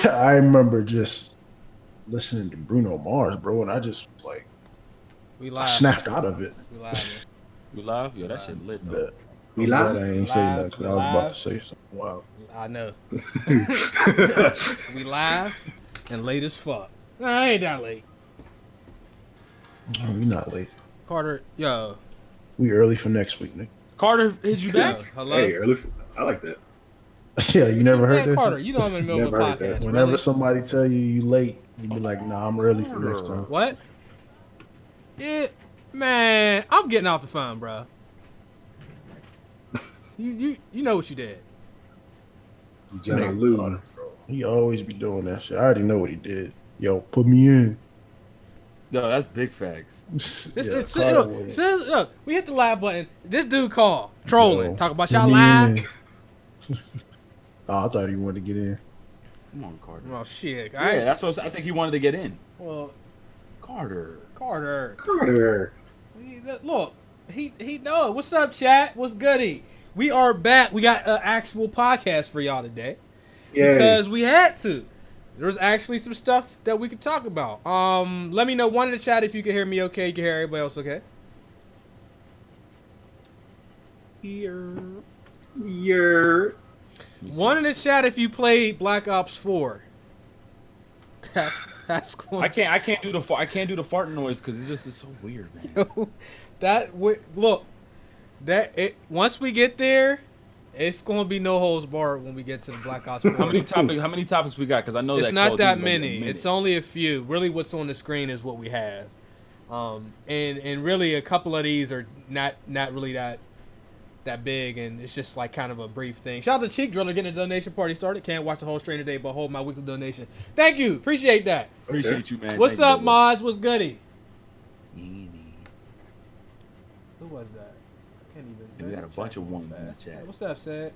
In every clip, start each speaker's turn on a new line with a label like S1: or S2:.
S1: I remember just listening to Bruno Mars, bro, and I just like
S2: We
S1: I
S2: live.
S1: snapped out of it.
S2: We live.
S3: You live? Yo, that shit lit though.
S1: But
S4: We
S1: I'm glad
S4: live?
S1: I
S2: We
S1: ain't say
S2: live.
S1: nothing.
S2: We
S1: I was about
S2: live.
S1: to say something. Wow.
S2: I know. We live and late as fuck. Nah, I ain't that late.
S1: Oh, we not late.
S2: Carter, yo.
S1: We early for next week, Nick.
S3: Carter hit you back?
S2: Yo, hello.
S4: Hey, early. I like that.
S1: Yeah, you never heard
S2: Man,
S1: that?
S2: Carter, you know I'm in the middle
S4: Never
S2: of a
S4: heard that.
S2: podcast.
S1: Whenever
S2: really?
S1: somebody tell you late, you be like, nah, I'm early for next time.
S2: What? Yeah, man, I'm getting off the phone, bro. You know what you did.
S4: John
S1: Nigga,
S4: Lou.
S1: bro. He always be doing that shit. I already know what he did. Yo, put me in.
S3: Yo, that's big facts.
S2: Look, we hit the live button. This dude called trolling,
S1: Yo,
S2: talk about
S1: put
S2: y'all
S1: me
S2: live.
S1: in. Oh, I thought he wanted to get in.
S3: Come on, Carter.
S2: Oh shit!
S3: Yeah, that's what I think he wanted to get in.
S2: Well,
S3: Carter.
S2: Carter.
S4: Look.
S2: He know it. What's up, chat? What's goody? We are back. We got an actual podcast for y'all today because we had to. There's actually some stuff that we could talk about. Let me know one in the chat if you can hear me okay. You can hear everybody else okay.
S4: Here.
S2: One in the chat if you played Black Ops 4. That's cool.
S3: I can't do the fart noise because it's so weird, man.
S2: Once we get there, it's gonna be no holds barred when we get to the Black Ops 4.
S3: How many topics we got? Because I know
S2: It's
S3: that
S2: not
S3: Call
S2: that
S3: of Duty
S2: many. It's only a few. Really, what's on the screen is what we have. And really a couple of these are not really that big, and it's just like kind of a brief thing. Shout out to Cheek Driller getting a donation party started. Can't watch the whole stream today, but hold my weekly donation. Thank you. Appreciate that.
S3: Appreciate you, man.
S2: What's
S3: Thank
S2: up,
S3: you,
S2: mods? What's goody?
S3: brother.
S2: Who was that? I can't even.
S3: We got a bunch of ones in the chat.
S2: Hey, what's up, Sid?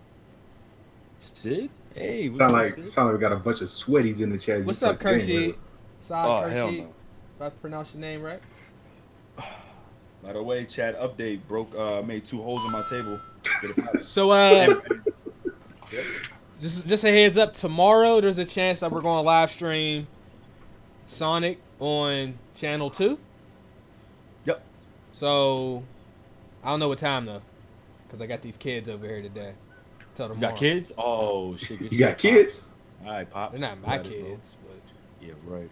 S3: Sid? Hey,
S4: Sound like we got a bunch of sweaties in the chat.
S2: What's up, Kershie? Saad
S3: Oh, hell
S2: Kershie.
S3: no.
S2: If I pronounce your name right.
S3: By the way, chat update made 2 holes in my table.
S2: So just a heads up, tomorrow there's a chance that we're going to live stream Sonic on channel 2.
S3: Yep.
S2: So I don't know what time though, because I got these kids over here today. Till
S3: You
S2: tomorrow.
S3: got kids? Oh shit!
S4: You got kids?
S3: All right, pop.
S2: They're not my kids, but
S3: Yeah, right.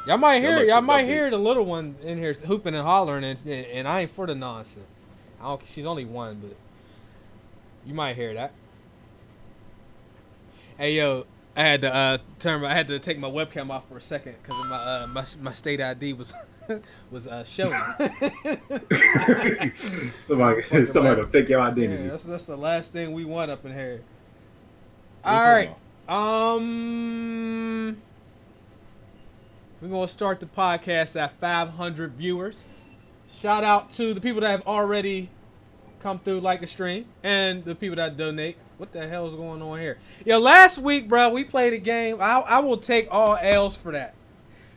S2: y'all might hear
S3: They'll look
S2: hear the little one in here hooping and hollering, and I ain't for the nonsense. She's only 1, but you might hear that. Hey yo, I had to take my webcam off for a second because my state ID was showing.
S4: somebody gonna take your identity.
S2: Yeah, that's the last thing we want up in here. All right. We're gonna start the podcast at 500 viewers. Shout out to the people that have already come through, like the stream, and the people that donate. What the hell is going on here? Yo, last week, bro, we played a game. I will take all L's for that.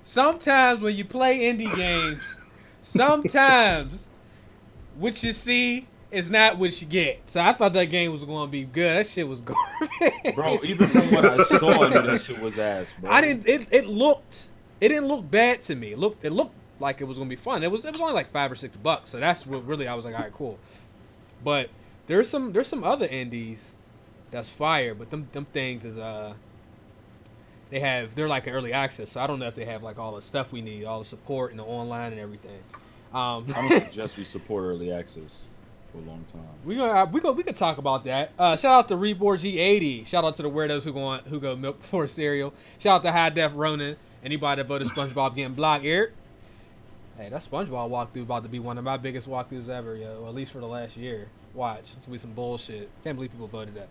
S2: Sometimes when you play indie games, sometimes what you see is not what you get. So I thought that game was going to be good. That shit was garbage.
S3: Bro, even from what I saw, I knew that shit was ass, bro.
S2: It didn't look bad to me. It looked like it was going to be fun. It was only like $5 or $6. So that's what really I was like, all right, cool. But there's some other indies that's fire, but them things is they're like an early access, so I don't know if they have like all the stuff we need, all the support and the online and everything.
S3: I don't suggest we support early access for a long time.
S2: We could talk about that. Shout out to Reborn G80. Shout out to the weirdos who go milk before cereal. Shout out to High Def Ronin. Anybody that voted SpongeBob getting blocked here. Hey, that SpongeBob walkthrough about to be one of my biggest walkthroughs ever, yo. At least for the last year. Watch. It's gonna be some bullshit. Can't believe people voted that.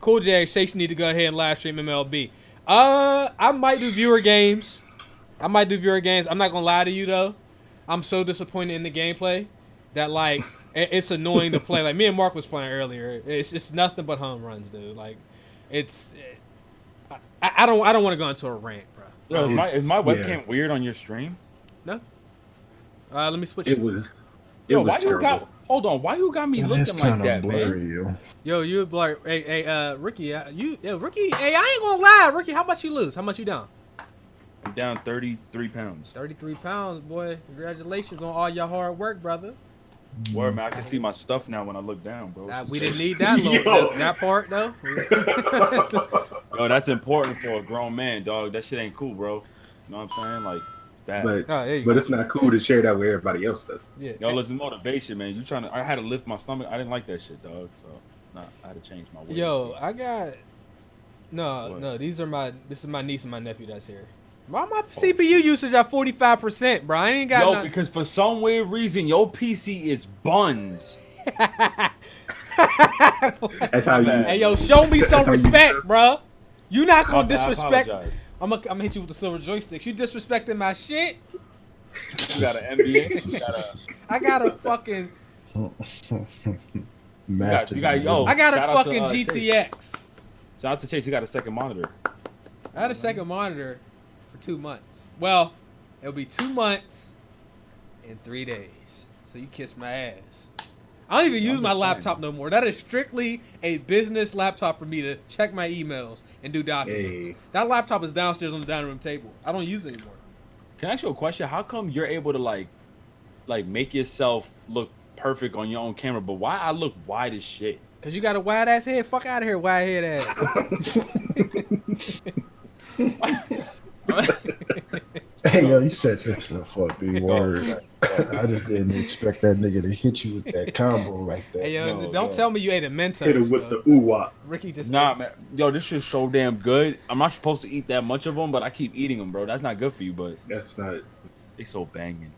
S2: Cool J, Chase need to go ahead and live stream MLB. I might do viewer games. I'm not gonna lie to you though. I'm so disappointed in the gameplay that like it's annoying to play. Like me and Mark was playing earlier. It's nothing but home runs, dude. Like I don't want to go into a rant, bro.
S3: Yo, is my webcam weird on your stream?
S2: No. Let me switch.
S4: It was
S3: Yo, why
S4: terrible.
S3: Hold on, why you got me
S1: That's
S3: looking like
S1: kind
S3: that,
S1: of blurry,
S3: man?
S1: yo.
S2: Yo, you blur. Hey, Ricky, Ricky. Hey, I ain't gonna lie, Ricky. How much you lose? How much you down?
S3: I'm down 33 pounds.
S2: 33 pounds, boy. Congratulations on all your hard work, brother.
S3: Word, man, I can see my stuff now when I look down, bro.
S2: We didn't need that that part though.
S3: Yo, that's important for a grown man, dog. That shit ain't cool, bro. You know what I'm saying? Like, it's bad.
S4: But
S2: there you
S4: but
S2: go.
S4: it's not cool to share that with everybody else though.
S2: Yeah.
S3: Yo, listen, motivation, man. You trying to? I had to lift my stomach. I didn't like that shit, dog. So, nah, I had to change my ways.
S2: Yo, I got no.
S3: What?
S2: This is my niece and my nephew that's here. My CPU usage at 45%, bro. I ain't got
S3: Yo,
S2: nothing.
S3: because for some weird reason, your PC is buns.
S4: That's how you.
S2: Hey, yo, show me some
S4: That's how you
S2: respect,
S4: feel.
S2: bro. You not gonna
S3: I
S2: disrespect.
S3: apologize.
S2: I'm gonna hit you with the silver joysticks. You disrespecting my shit.
S3: You got an NBA. You got a.
S2: I got a fucking.
S1: Masters.
S3: you got- yo.
S2: I got a
S3: Shout out to,
S2: fucking GTX.
S3: Shout out to Chase. He got a second monitor.
S2: I had a second monitor for 2 months. Well, it'll be 2 months and 3 days. So you kiss my ass. I don't even use my laptop no more. That is strictly a business laptop for me to check my emails and do documents.
S4: Hey.
S2: That laptop is downstairs on the dining room table. I don't use it anymore.
S3: Can I ask you a question? How come you're able to like make yourself look perfect on your own camera, but why I look wide as shit?
S2: Cause you got a wide ass head. Fuck out of here, wide head ass.
S1: Hey, yo, you set yourself up, big word. I just didn't expect that nigga to hit you with that combo like that.
S2: Hey, yo,
S3: No,
S2: don't
S3: no.
S2: tell me you ate a Mentos.
S4: Hit him with
S2: though.
S4: the ooh-wah.
S2: Ricky just
S3: Nah,
S2: ate-
S3: man. Yo, this shit's so damn good. I'm not supposed to eat that much of them, but I keep eating them, bro. That's not good for you, but
S4: That's not.
S3: they so banging.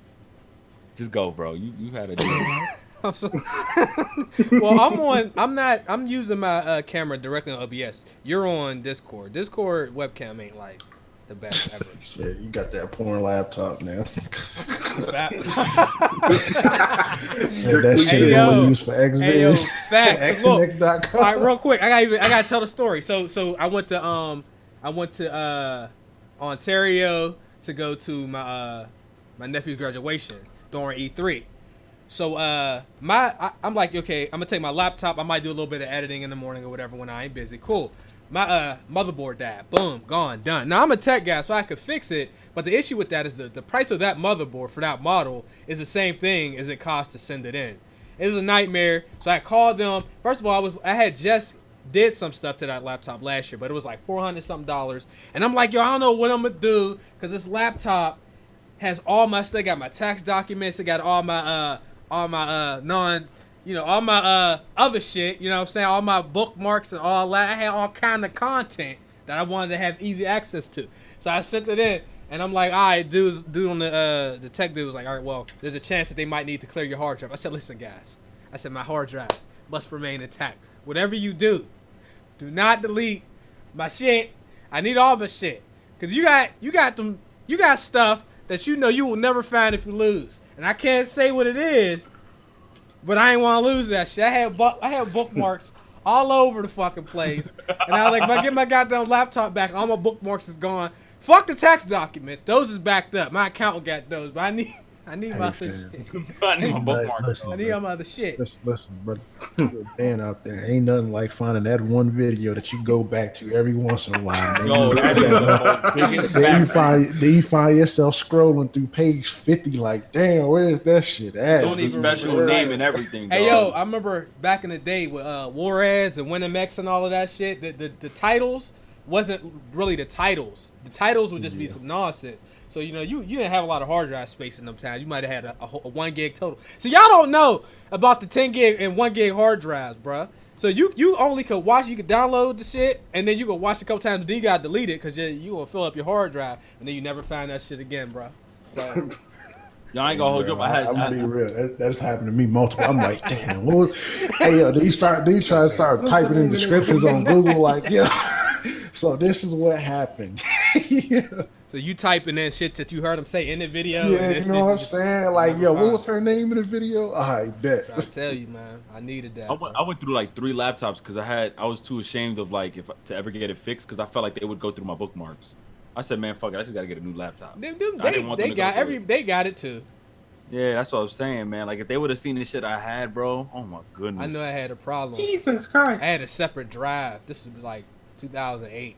S3: Just go, bro. You had a.
S2: I'm so- well, I'm using my camera directly on OBS. You're on Discord. Discord webcam ain't like the best ever.
S1: He said, you got that porn laptop now. Said that shit
S2: Hey,
S1: is
S2: yo.
S1: only used for XViz.
S2: Hey, yo, facts. So, look,
S1: XNX.com.
S2: all right, real quick. I gotta tell the story. So I went to Ontario to go to my nephew's graduation during E3. So I'm like, okay, I'm gonna take my laptop. I might do a little bit of editing in the morning or whatever when I ain't busy. Cool. My motherboard died. Boom, gone, done. Now I'm a tech guy, so I could fix it. But the issue with that is the price of that motherboard for that model is the same thing as it costs to send it in. It was a nightmare. So I called them. First of all, I had just did some stuff to that laptop last year, but it was like $400 something. And I'm like, yo, I don't know what I'm gonna do because this laptop has all my stuff. It got my tax documents. It got all my other shit, you know what I'm saying? All my bookmarks and all that. I had all kind of content that I wanted to have easy access to. So I sent it in, and I'm like, all right, dude on the tech dude was like, all right, well, there's a chance that they might need to clear your hard drive. I said, listen, guys. I said, my hard drive must remain intact. Whatever you do not delete my shit. I need all my shit. Because you got stuff that you know you will never find if you lose. And I can't say what it is, but I ain't want to lose that shit. I had bookmarks all over the fucking place. And I was like, if I get my goddamn laptop back, all my bookmarks is gone. Fuck the tax documents. Those is backed up. My accountant got those, but I need my other shit.
S3: I need my bookmark.
S1: Listen,
S2: I need all my other shit.
S1: Listen, brother. Man out there, ain't nothing like finding that one video that you go back to every once in a while.
S3: Yo, that is the most biggest
S1: Then you find yourself scrolling through page 50 like, damn, where is that shit at?
S2: Don't
S3: The
S2: even
S3: special
S2: remember.
S3: name and everything.
S2: Hey
S3: dog.
S2: yo, I remember back in the day with Juarez and WinMX and all of that shit. The titles wasn't really the titles. The titles would just be some nonsense. So you know you didn't have a lot of hard drive space in them times. You might have had a 1 gig total. So y'all don't know about the 10 gig and 1 gig hard drives, bruh. So you only could watch, you could download the shit, and then you could watch it a couple times, and then you gotta delete it because you gonna fill up your hard drive, and then you never find that shit again, bruh. So.
S3: Y'all ain't gonna hold you up.
S1: I'm gonna be real. That's happened to me multiple. I'm like, damn. Hey, yo, they try to start typing in descriptions on Google, like, yeah. So this is what happened. Yeah.
S2: So you typing in shit that you heard him say in the video.
S1: Yeah,
S2: and
S1: you
S2: this
S1: know what I'm
S2: just
S1: saying? Like,
S2: never
S1: yo,
S2: find
S1: what was her name in the video? I bet.
S2: I tell you, man, I needed that.
S3: I went through like 3 laptops because I was too ashamed of like to ever get it fixed because I felt like they would go through my bookmarks. I said, man, fuck it, I just gotta get a new laptop.
S2: They
S3: I didn't want them to go through it.
S2: they got it too.
S3: Yeah, that's what I'm saying, man. Like if they would have seen the shit I had, bro. Oh my goodness.
S2: I know I had a problem.
S4: Jesus
S2: I
S4: Christ.
S2: had a separate drive. This was like 2008.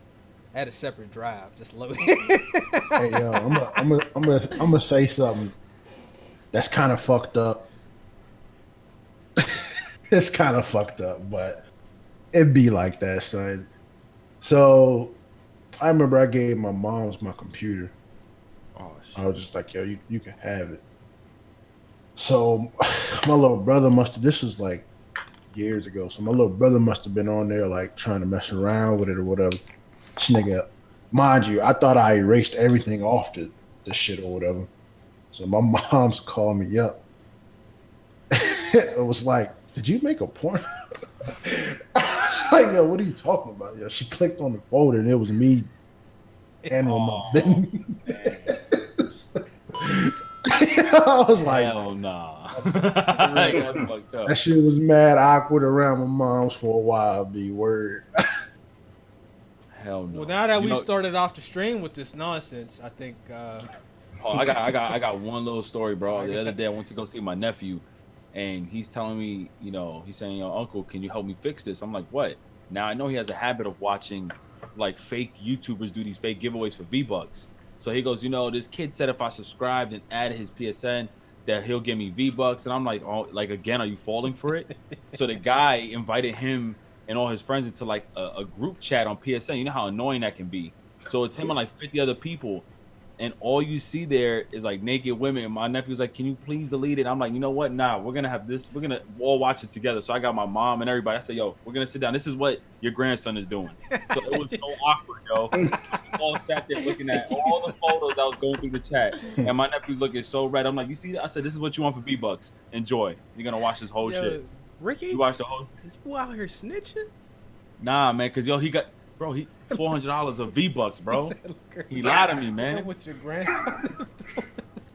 S2: I had a separate drive just loaded.
S1: Hey yo, I'm gonna say something that's kind of fucked up. It's kind of fucked up, but it be like that, son. So I remember I gave my mom's my computer.
S3: Oh shit.
S1: I was just like, yo, you can have it. So my little brother this was like years ago. So my little brother must have been on there like trying to mess around with it or whatever. This nigga, mind you, I thought I erased everything off the shit or whatever. So my mom's called me up. It was like, did you make a porn? I was like, yo, what are you talking about? Yo, she clicked on the folder and it was me and my business. I was like,
S3: hell nah. That
S1: shit was mad awkward around my mom's for a while, be word.
S3: Hell no.
S2: Well, now that we started off the stream with this nonsense, I think.
S3: Oh, I got one little story, bro. The other day I went to go see my nephew, and he's telling me, he's saying, "Yo, uncle, can you help me fix this?" I'm like, "What?" Now I know he has a habit of watching, like fake YouTubers do these fake giveaways for V-Bucks. So he goes, this kid said if I subscribed and added his PSN, that he'll give me V-Bucks, and I'm like, oh, like again, are you falling for it? So the guy invited him and all his friends into like a group chat on PSN. You know how annoying that can be. So it's him and like 50 other people, and all you see there is like naked women. And my nephew's like, "Can you please delete it?" I'm like, "You know what? Nah, we're gonna have this. We're gonna all watch it together." So I got my mom and everybody. I said, "Yo, we're gonna sit down. This is what your grandson is doing." So it was so awkward, yo. We all sat there looking at all the photos that was going through the chat, and my nephew looking so red. I'm like, "You see that?" I said, "This is what you want for V-Bucks. Enjoy. You're gonna watch this whole shit."
S2: Ricky,
S3: you watch the whole.
S2: You out here snitching?
S3: Nah, man, cause he got. Bro, he $400 of V-Bucks, bro. He lied to me, man.
S2: What your grandson is doing?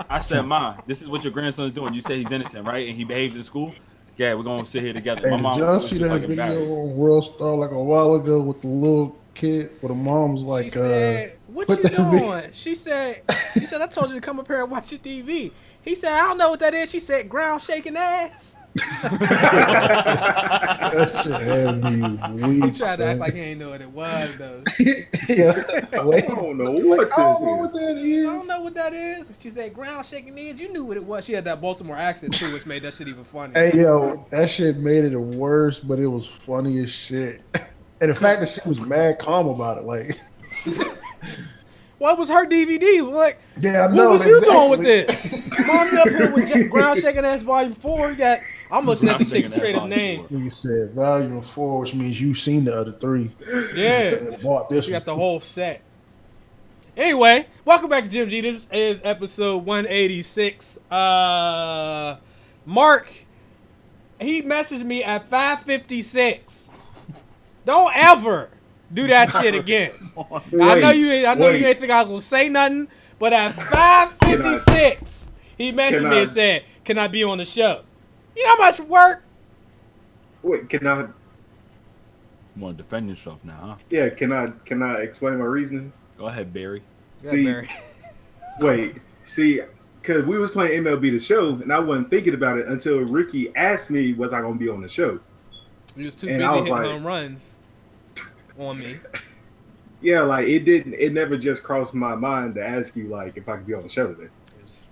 S3: I said, "Ma, this is what your grandson is doing. You say he's innocent, right? And he behaves in school. Yeah, we're gonna sit here together."
S1: Hey,
S3: My mom
S1: did y'all
S3: was
S1: see
S3: just,
S1: that
S3: like,
S1: video
S3: embarrassed.
S1: on World Star like a while ago with the little kid where the mom's like,
S2: she said, "What you doing?" She said, "I told you to come up here and watch your TV." He said, "I don't know what that is." She said, "Ground shaking ass."
S1: That shit had me weak.
S2: He tried to act like he ain't know what it was, though.
S1: Yeah. Wait.
S4: I don't know what
S1: I don't know
S4: this
S1: what
S4: is.
S1: that
S2: I
S1: is.
S2: don't know what that is. She said, "Ground shaking ears." You knew what it was. She had that Baltimore accent too, which made that shit even funny.
S1: Hey, yo, that shit made it worse, but it was funny as shit. And the fact that she was mad calm about it, like,
S2: What was her DVD? Like,
S1: yeah, I
S2: what
S1: know.
S2: was you doing with
S1: exactly.
S2: this? Mom, you up here with Ground Shaking Ass Volume 4. You got, I almost said the
S3: Ground
S2: chick's
S3: Shaking Ass
S2: straight up
S3: Volume
S2: name.
S3: 4.
S1: You said volume 4, which means you've seen the other 3.
S2: Yeah.
S1: And bought this
S2: You got the
S1: one.
S2: whole set. Anyway, welcome back to GMG. This is episode 186. Mark, he messaged me at 5:56. Don't ever do that shit again. I know you ain't think I was gonna say nothing, but at 5:56, he messaged me and said, "Can I be on the show?" You know how much work?
S4: Wait, can I?
S3: You want to defend yourself now, huh?
S4: Yeah, can I explain my reasoning?
S3: Go ahead, Barry.
S4: See, because we was playing MLB The Show, and I wasn't thinking about it until Ricky asked me, was I going to be on the show?
S2: You was too
S4: And
S2: busy
S4: I was
S2: hitting
S4: like,
S2: home runs on me.
S4: Yeah, like it never just crossed my mind to ask you, like, if I could be on the show today.
S2: It was,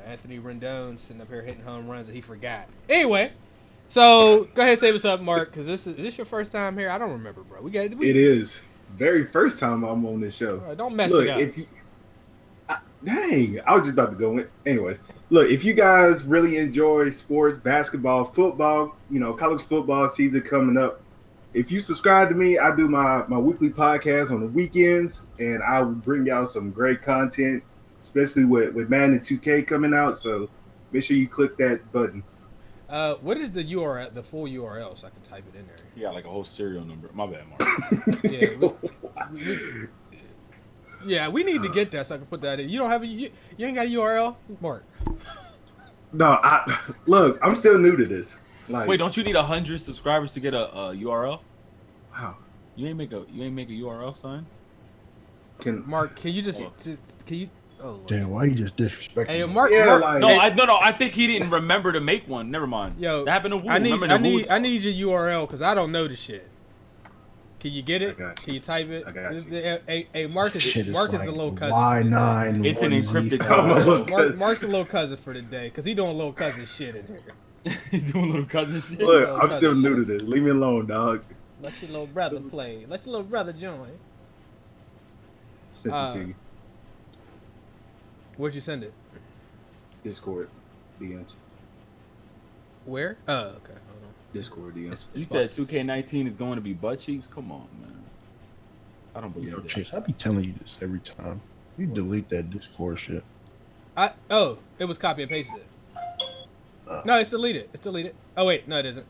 S2: Anthony Rendon sitting up here hitting home runs that he forgot. Anyway, so go ahead and say what's up, Mark, because is this your first time here? I don't remember, bro.
S4: It is. Very first time I'm on this show.
S2: Right, don't mess it up.
S4: Dang, I was just about to go in. Anyway, look, if you guys really enjoy sports, basketball, football, college football season coming up, if you subscribe to me, I do my weekly podcast on the weekends, and I will bring y'all some great content, especially with Madden 2K coming out. So make sure you click that button.
S2: What is the URL, the full URL, so I can type it in there?
S3: He got like a whole serial number. My bad, Mark.
S2: We need to get that so I can put that in. You don't have you ain't got a URL, Mark?
S4: No, look, I'm still new to this. Like,
S3: Wait, don't you need 100 subscribers to get a URL?
S4: Wow.
S3: You ain't make a URL sign?
S2: Mark, can you just Oh, Lord.
S1: Damn, why you just disrespecting
S2: Hey,
S1: me?
S2: Mark.
S4: Yeah,
S2: Mark
S4: like-
S3: No, I think he didn't remember to make one. Never mind.
S2: Yo,
S3: that happened to Wu.
S2: I need
S3: Remember the Wu-
S2: I need your URL because I don't know the shit. Can you get it?
S4: I got you.
S2: Can you type it?
S4: I got you.
S2: Hey, Mark is
S1: Shit is
S2: Mark is
S1: like
S2: the little cousin.
S1: Y9.
S3: It's an encrypted
S4: code.
S3: code.
S2: Mark's the little cousin for the day because he doing little cousin shit in here.
S3: Doing little cousin shit.
S4: Look,
S2: Little
S4: I'm still
S2: cousin
S4: new to this. Leave me alone, dog.
S2: Let your little brother play. Let your little brother join.
S4: Sent it to you.
S2: Where'd you send it?
S4: Discord DMs.
S2: Where? Oh, okay. Hold on.
S4: Discord DMs.
S3: You said 2K19 is going to be butt cheeks? Come on, man. I don't believe
S1: Yo,
S3: that.
S1: Chase, I be telling you this every time. You delete that Discord shit.
S2: It was copy and pasted. No, it's deleted. It's deleted. Oh wait, no, it isn't.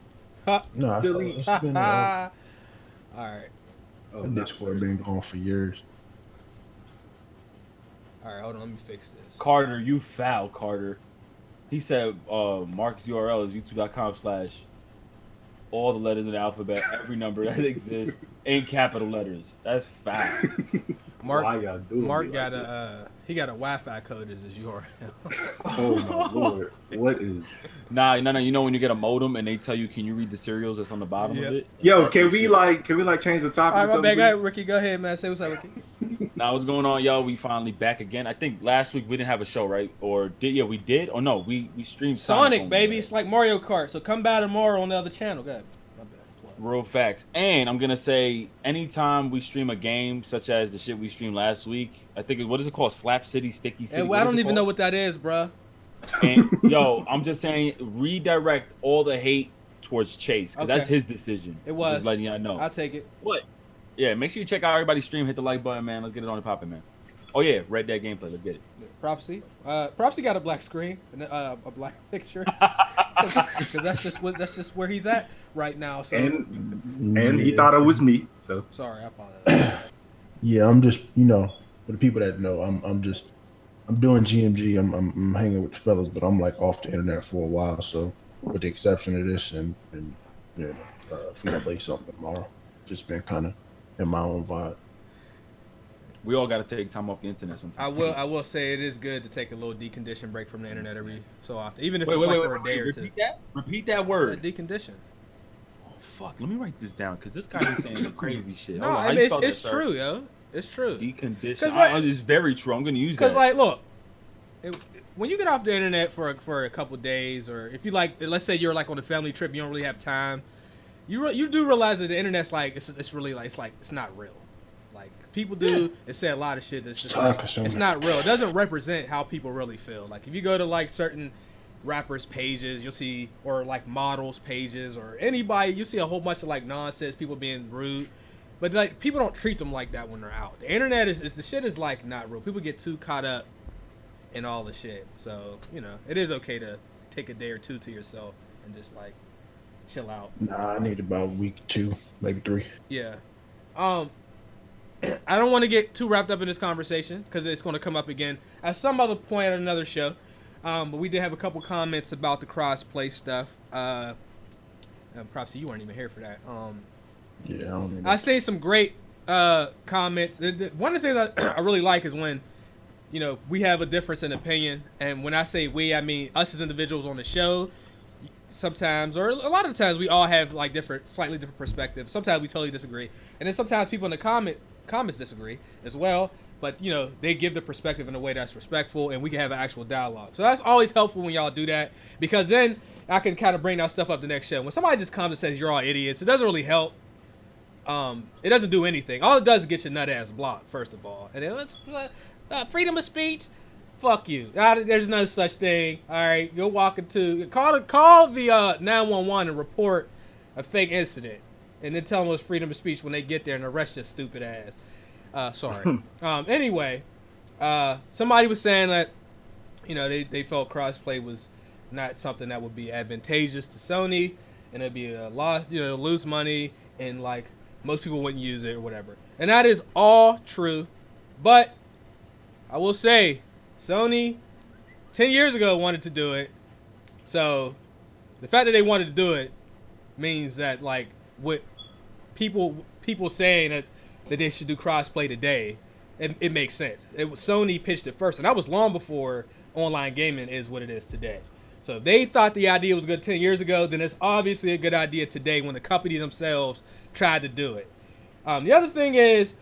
S2: Ha.
S1: No, I
S4: Delete.
S1: it's
S2: Ha,
S1: been,
S2: ha. All right.
S4: Oh,
S1: that Discord been going for years.
S2: All right, hold on. Let me fix this.
S3: Carter, you foul, Carter. He said Mark's URL is youtube.com/ all the letters in the alphabet, every number that exists in capital letters. That's foul.
S2: Mark,
S4: Why y'all doing
S2: Mark
S4: me
S2: got
S4: like
S2: a he got a Wi-Fi code as his URL.
S4: Oh my lord. What is
S3: Nah, no. You know when you get a modem and they tell you, can you read the serials that's on the bottom
S2: Yep.
S3: of it?
S4: Yo,
S3: That's
S4: can
S3: the
S4: we
S3: shit.
S4: change the topic
S2: All
S4: or
S2: right, my
S4: something?
S2: bad. Go ahead,
S4: please?
S2: Ricky. Go ahead, man. Say what's up, Ricky.
S3: Now what's going on, y'all? We finally back again. I think last week we didn't have a show, right? Or we did? Or no, we streamed
S2: Sonic,
S3: only,
S2: baby.
S3: right?
S2: It's like Mario Kart. So come by tomorrow on the other channel. Go ahead. My bad. Plug.
S3: Real facts. And I'm gonna say anytime we stream a game such as the shit we streamed last week, I think what is it called? Slap City, Sticky City.
S2: Hey,
S3: What
S2: I
S3: is
S2: don't
S3: it
S2: even know
S3: called?
S2: what that is, bruh.
S3: And yo, I'm just saying redirect all the hate towards Chase, because that's
S2: Okay.
S3: his decision.
S2: It was.
S3: Just letting y'all know.
S2: I'll take it.
S3: What? Yeah, make sure you check out everybody's stream, hit the like button, man. Let's get it on and popping, man. Oh yeah, Red Dead gameplay, let's get it.
S2: Prophecy. Prophecy got a black screen and a black picture. Because that's just where he's at right now. So
S4: And he thought it was me. So
S2: sorry, I apologize.
S1: Yeah, I'm just, for the people that know, I'm doing GMG. I'm hanging with the fellas, but I'm like off the internet for a while. So, with the exception of this, and if we play something tomorrow, just been kind of in my own vibe.
S3: We all gotta take time off the internet sometimes.
S2: I will say it is good to take a little decondition break from the internet every so often, even if
S3: Wait,
S2: it's
S3: wait,
S2: like
S3: wait,
S2: for a day or
S3: repeat
S2: two.
S3: that? Repeat that
S2: It's
S3: word.
S2: a decondition.
S3: Oh, fuck, let me write this down, because this guy is saying some crazy shit.
S2: No,
S3: Hold on, how
S2: I
S3: you
S2: mean,
S3: spell
S2: it's
S3: that, sir?
S2: true, yo. It's true.
S3: Decondition.
S2: 'Cause, like-
S3: It's very true. I'm gonna use that.
S2: Because like, look, when you get off the internet for a couple days, or if you like, let's say you're like on a family trip, you don't really have time. You do realize that the internet's like it's really like it's not real. Like people do and say a lot of shit that's just like, it's not real. It doesn't represent how people really feel. Like if you go to like certain rappers pages, you'll see, or like models pages, or anybody, you see a whole bunch of like nonsense, people being rude. But like people don't treat them like that when they're out. The internet is the shit is like not real. People get too caught up in all the shit. So, it is okay to take a day or two to yourself and just like chill out.
S1: Nah, I need about a week, 2, maybe 3.
S2: Yeah. I don't want to get too wrapped up in this conversation because it's going to come up again at some other point at another show. But we did have a couple comments about the cross-play stuff. Prophecy, you weren't even here for that.
S1: Yeah, I don't even
S2: I seen some great comments. One of the things I really like is when, we have a difference in opinion. And when I say we, I mean us as individuals on the show. Sometimes, or a lot of the times, we all have like slightly different perspectives. Sometimes we totally disagree. And then sometimes people in the comments disagree as well. But, they give the perspective in a way that's respectful and we can have an actual dialogue. So that's always helpful when y'all do that, because then I can kind of bring that stuff up the next show. When somebody just comes and says you're all idiots, it doesn't really help. It doesn't do anything. All it does is get your nut ass blocked, first of all. And then freedom of speech, fuck you. There's no such thing. All right, you're walking to call the 911 and report a fake incident, and then tell them it's freedom of speech when they get there and arrest your stupid ass. Sorry. Anyway, somebody was saying that they felt crossplay was not something that would be advantageous to Sony, and it'd be a loss, lose money, and like most people wouldn't use it or whatever. And that is all true, but I will say Sony 10 years ago wanted to do it, so the fact that they wanted to do it means that like what people saying that they should do crossplay today it makes sense. It was Sony pitched it first, and that was long before online gaming is what it is today. So if they thought the idea was good 10 years ago, then it's obviously a good idea today when the company themselves tried to do it. The other thing is,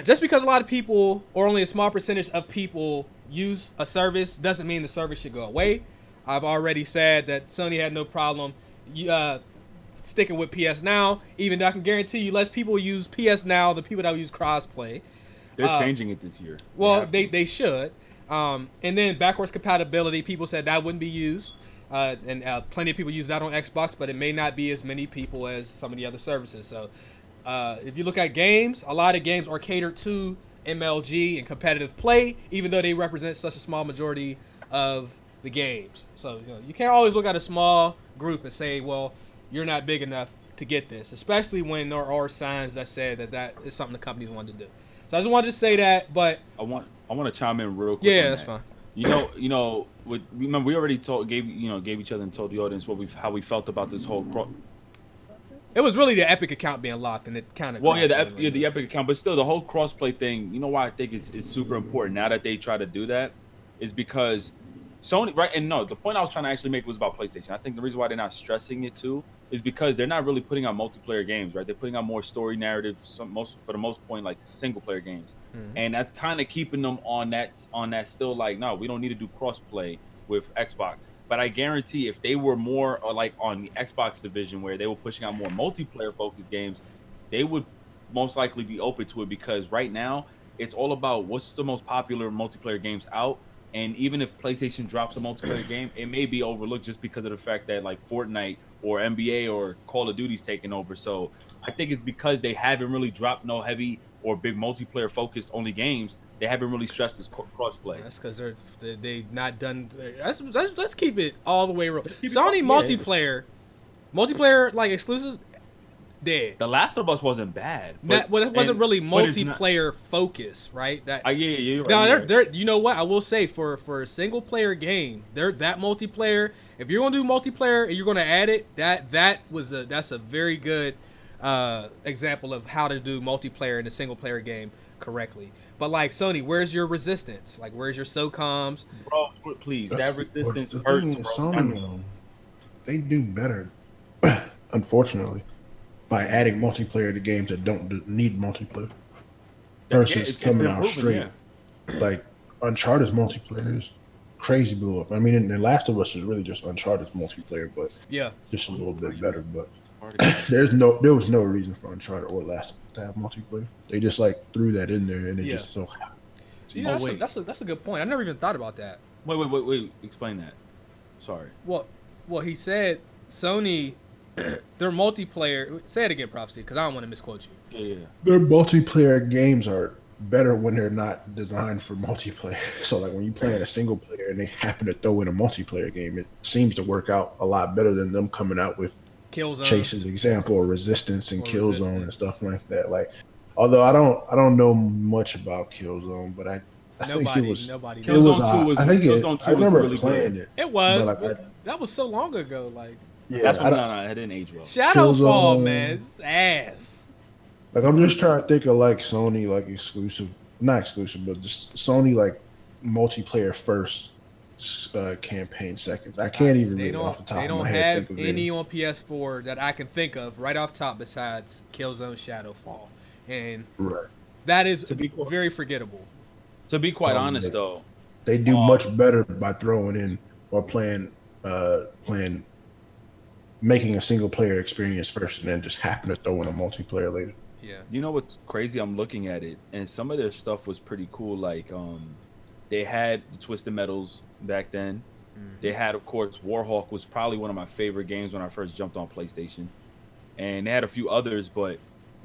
S2: just because a lot of people, or only a small percentage of people, use a service doesn't mean the service should go away. I've already said that Sony had no problem sticking with PS Now, even though I can guarantee you less people use PS Now than people that use crossplay.
S3: They're changing it this year.
S2: Well, they should. And then backwards compatibility, people said that wouldn't be used. And plenty of people use that on Xbox, but it may not be as many people as some of the other services. So if you look at games, a lot of games are catered to MLG and competitive play, even though they represent such a small majority of the games. So you can't always look at a small group and say, well, you're not big enough to get this, especially when there are signs that say that is something the companies want to do. So I just wanted to say that, but
S3: I want to chime in real quick.
S2: Yeah, that's fine.
S3: Remember we already gave each other and told the audience how we felt about this whole.
S2: It was really the Epic account being locked, and it kind of.
S3: Well, yeah, the Epic account, but still the whole crossplay thing. You know why I think it's super important now that they try to do that, is because Sony, right? And no, the point I was trying to actually make was about PlayStation. I think the reason why they're not stressing it too is because they're not really putting out multiplayer games, right? They're putting out more story narratives, for the most point, like single player games, and that's kind of keeping them on that still like, no, we don't need to do crossplay with Xbox. But I guarantee if they were more like on the Xbox division where they were pushing out more multiplayer focused games, they would most likely be open to it, because right now it's all about what's the most popular multiplayer games out. And even if PlayStation drops a multiplayer game, it may be overlooked just because of the fact that like Fortnite or NBA or Call of Duty's taking over. So I think it's because they haven't really dropped no heavy or big multiplayer focused only games. They haven't really stressed this crossplay.
S2: That's because they not done. Let's keep it all the way real. Sony multiplayer like exclusive, dead.
S3: The Last of Us wasn't bad.
S2: It wasn't really multiplayer focus, right? That
S3: you're right.
S2: No, they're you know what I will say for a single player game, that multiplayer. If you're gonna do multiplayer and you're gonna add it, that's a very good example of how to do multiplayer in a single player game correctly. But like Sony, where's your resistance? Like where's your SOCOMs?
S3: Bro, please, that resistance hurts, bro.
S1: Sony, they do better, unfortunately, by adding multiplayer to games that don't need multiplayer versus coming out straight. Yeah. Like Uncharted's multiplayer is crazy blew up. I mean, and The Last of Us is really just Uncharted's multiplayer, but just a little bit better. But there was no reason for Uncharted or Last of Us to have multiplayer. They just like threw that in there, and it just so happened.
S2: Yeah, that's a good point. I never even thought about that.
S3: Wait. Explain that. Sorry.
S2: Well, he said Sony, their multiplayer. Say it again, Prophecy, because I don't want to misquote you.
S3: Yeah.
S1: Their multiplayer games are better when they're not designed for multiplayer. So like when you play in a single player and they happen to throw in a multiplayer game, it seems to work out a lot better than them coming out with
S2: Killzone,
S1: Chase's example, or Resistance and Killzone and stuff like that. Like, although I don't know much about Killzone, but I think it was. I remember playing it.
S2: It was. But that was so long ago. Like,
S3: yeah, it didn't age well.
S2: Shadowfall, man, it's ass.
S1: Like, I'm just trying to think of like Sony, like not exclusive, but just Sony like multiplayer first, campaign seconds. I can't even read off the top of my head.
S2: They don't have any on PS4 that I can think of right off top besides Killzone Shadowfall, and that is very forgettable.
S3: To be quite honest, though,
S1: they do much better by throwing in or making a single player experience first, and then just happen to throw in a multiplayer later.
S2: Yeah.
S3: You know what's crazy? I'm looking at it, and some of their stuff was pretty cool. Like, they had the Twisted Metals back then. Mm-hmm. They had, of course, Warhawk was probably one of my favorite games when I first jumped on PlayStation. And they had a few others, but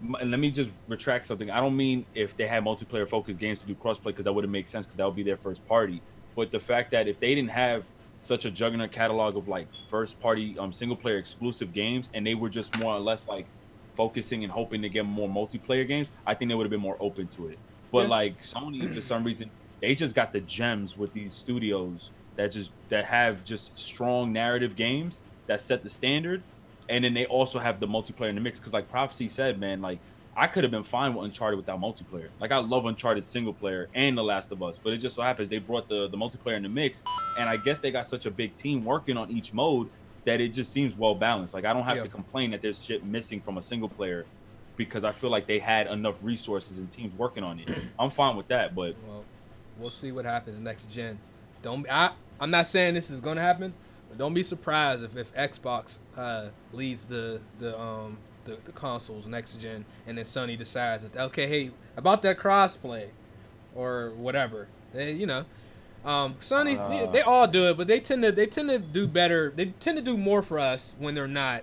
S3: let me just retract something. I don't mean if they had multiplayer-focused games to do crossplay, because that wouldn't make sense, because that would be their first party. But the fact that if they didn't have such a juggernaut catalog of, like, first-party single-player exclusive games, and they were just more or less, like, focusing and hoping to get more multiplayer games, I think they would have been more open to it. But like Sony, for some reason, they just got the gems with these studios that have just strong narrative games that set the standard, and then they also have the multiplayer in the mix. Because like Prophecy said, man, like I could have been fine with Uncharted without multiplayer. Like I love Uncharted single player and The Last of Us, but it just so happens they brought the multiplayer in the mix, and I guess they got such a big team working on each mode that it just seems well balanced. Like I don't have to complain that there's shit missing from a single player because I feel like they had enough resources and teams working on it. I'm fine with that, but
S2: well, we'll see what happens next gen. I'm not saying this is gonna happen, but don't be surprised if Xbox leads the consoles next gen, and then Sony decides that okay, hey, about that crossplay or whatever. Sony they all do it, but they tend to do better. They tend to do more for us when they're not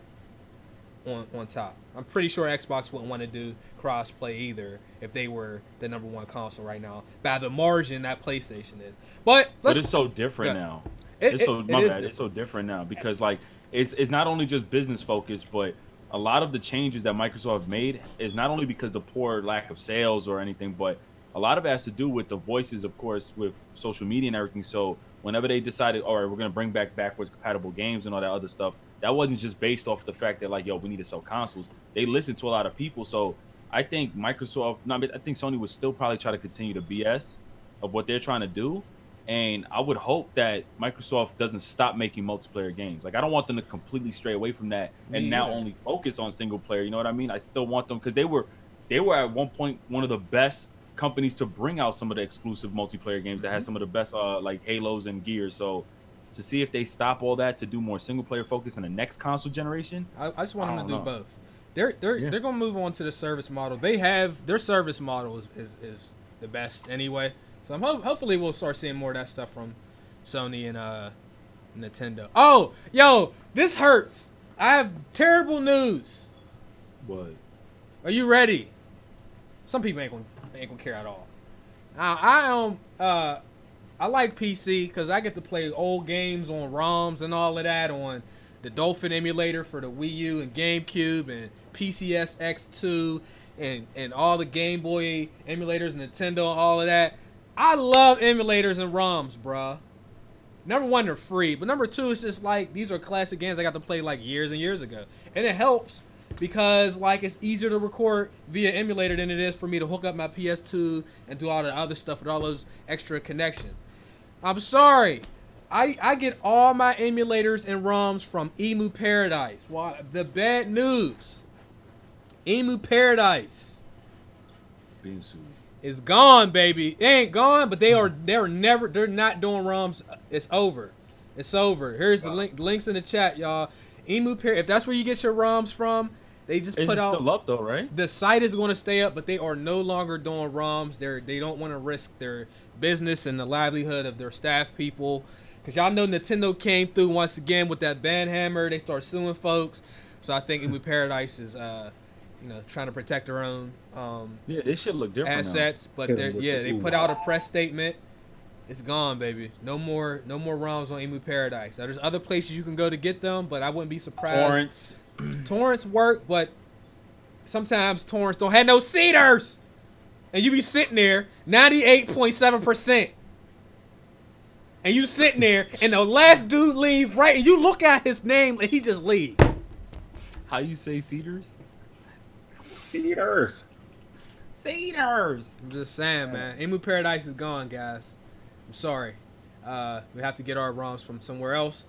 S2: on top. I'm pretty sure Xbox wouldn't want to do crossplay either if they were the #1 console right now by the margin that PlayStation is. But
S3: it's so different now. It's so different now because like it's not only just business focused, but a lot of the changes that Microsoft made is not only because the poor lack of sales or anything, but a lot of it has to do with the voices, of course, with social media and everything. So whenever they decided, all right, we're going to bring back backwards compatible games and all that other stuff, that wasn't just based off the fact that like, yo, we need to sell consoles. They listened to a lot of people. So I think I think Sony would still probably try to continue the BS of what they're trying to do. And I would hope that Microsoft doesn't stop making multiplayer games. Like, I don't want them to completely stray away from that and now only focus on single player. You know what I mean? I still want them because they were at one point one of the best companies to bring out some of the exclusive multiplayer games that had some of the best like Halos and Gears. So to see if they stop all that to do more single player focus in the next console generation,
S2: I just want them to do both. They're gonna move on to the service model. They have their service model is the best anyway. So hopefully we'll start seeing more of that stuff from Sony and Nintendo. Oh, yo, this hurts. I have terrible news.
S3: What?
S2: Are you ready? Some people ain't gonna care at all. I like PC because I get to play old games on ROMs and all of that on the Dolphin emulator for the Wii U and GameCube and PCS X2 and all the Game Boy emulators, Nintendo, and all of that. I love emulators and ROMs, bruh. #1, they're free, but #2, it's just like these are classic games I got to play like years and years ago, and it helps because like it's easier to record via emulator than it is for me to hook up my PS2 and do all the other stuff with all those extra connections. I'm sorry, I get all my emulators and ROMs from Emu Paradise. Well, the bad news, Emu Paradise
S3: It's being sued.
S2: is gone, baby. It ain't gone, but they're not doing ROMs. It's over. It's over. Here's the link. Links in the chat, y'all. Emu Paradise. If that's where you get your ROMs from, they just put out.
S3: It's still up though, right?
S2: The site is going to stay up, but they are no longer doing ROMs. They don't want to risk their business and the livelihood of their staff people, because y'all know Nintendo came through once again with that ban hammer. They start suing folks, so I think Emu Paradise is trying to protect their own
S3: this should look different
S2: assets,
S3: now.
S2: but they put out a press statement. It's gone, baby. No more ROMs on Emu Paradise. Now, there's other places you can go to get them, but I wouldn't be surprised. Torrents work, but sometimes torrents don't have no seeders, and you be sitting there 98.7%, and you sitting there, and the last dude leave right, and you look at his name, and he just leave.
S3: How you say Cedars?
S4: Cedars.
S2: I'm just saying, man. Emu Paradise is gone, guys. I'm sorry. We have to get our ROMs from somewhere else.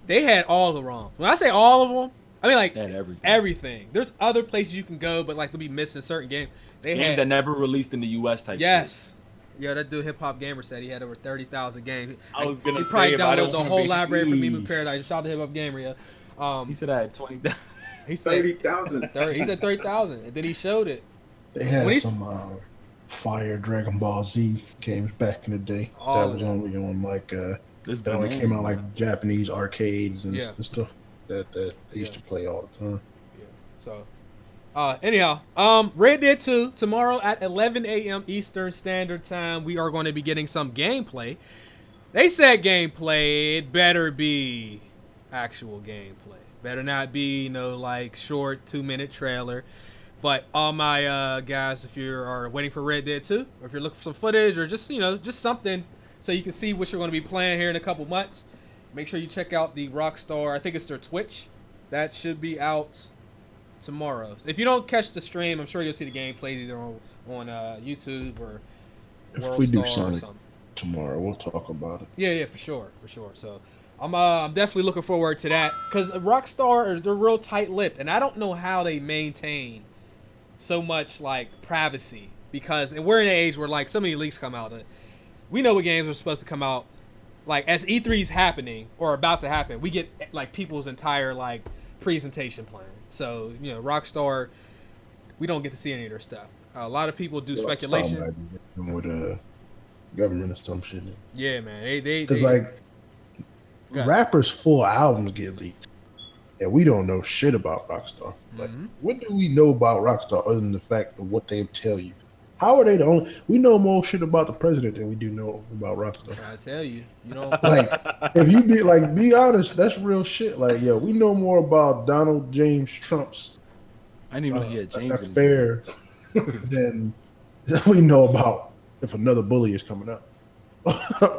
S2: They had all the ROMs. When I say all of them, I mean like everything. There's other places you can go, but like they'll be missing certain games.
S3: Games that never released in the U.S. type.
S2: Yes. Yeah, that dude Hip Hop Gamer said he had over 30,000 games.
S3: I was gonna
S2: he probably downloaded the whole library from
S3: Jeez.
S2: Emu Paradise. Shout out to Hip Hop Gamer, yeah.
S3: He said I had 20,000.
S2: He said
S4: 30,000.
S2: He said 30,000, and then he showed it.
S1: They had some Fire Dragon Ball Z games back in the day. That was only on like that only came out like Japanese arcades and stuff that they used to play all the time.
S2: Yeah. So anyhow, Red Dead 2 tomorrow at 11 a.m. Eastern Standard Time. We are going to be getting some gameplay. They said gameplay. It better be actual gameplay. Better not be like short 2-minute trailer. But all my guys, if you are waiting for Red Dead 2, or if you're looking for some footage, or just just something so you can see what you're going to be playing here in a couple months, make sure you check out the Rockstar. I think it's their Twitch. That should be out tomorrow. If you don't catch the stream, I'm sure you'll see the gameplay either on YouTube or
S1: If we do
S2: WorldStar or
S1: Sonic
S2: something.
S1: tomorrow, we'll talk about it.
S2: Yeah, for sure. So I'm definitely looking forward to that because Rockstar they're real tight-lipped, and I don't know how they maintain so much like privacy because we're in an age where like so many leaks come out. We know what games are supposed to come out. Like as E3's happening or about to happen, we get like people's entire like presentation plan. So Rockstar, we don't get to see any of their stuff. A lot of people do speculation
S1: with government or some shit.
S2: Yeah, man.
S1: Because like rappers' full albums get leaked, and we don't know shit about Rockstar. Like, what do we know about Rockstar other than the fact of what they tell you? How are they the only? We know more shit about the president than we do know about Rockstar.
S2: I tell you,
S1: like if you be honest, that's real shit. Like, yo, we know more about Donald James Trump's
S3: I didn't even know he had James
S1: affair than we know about if another bully is coming up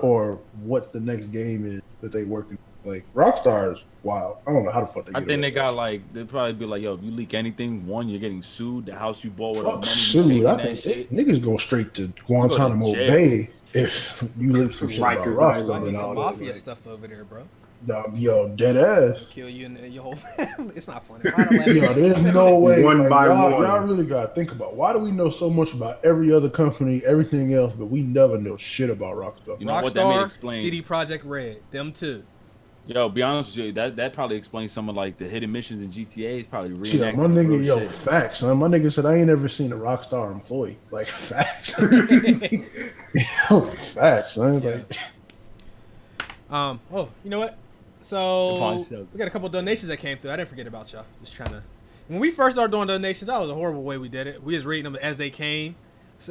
S1: or what the next game is that they working. Like Rockstar is wild. I don't know how the fuck they.
S3: I think they got like they'd probably be like, yo, if you leak anything, one, you're getting sued. The house you bought with
S1: fuck
S3: money.
S1: sued. I think niggas go straight to Guantanamo Bay if you leak some shit about Rockstar.
S2: There's some mafia stuff over there, bro.
S1: Yo, dead ass.
S2: Kill you and your whole family. It's not funny.
S1: Yo, there's no way.
S4: One by one.
S1: Y'all really gotta think about why do we know so much about every other company, everything else, but we never know shit about Rockstar.
S3: You know
S2: Rockstar,
S3: what that may explain?
S2: CD Projekt Red, them too.
S3: Yo, be honest with you, that probably explains some of like the hidden missions in GTA. It's probably really.
S1: Yeah, my nigga, yo, facts, son. My nigga said I ain't ever seen a Rockstar employee. Like facts. Yo, facts, son.
S2: Yeah.
S1: Like,
S2: oh, you know what? So we got a couple donations that came through. I didn't forget about y'all. Just trying to. When we first started doing donations, that was a horrible way we did it. We just reading them as they came,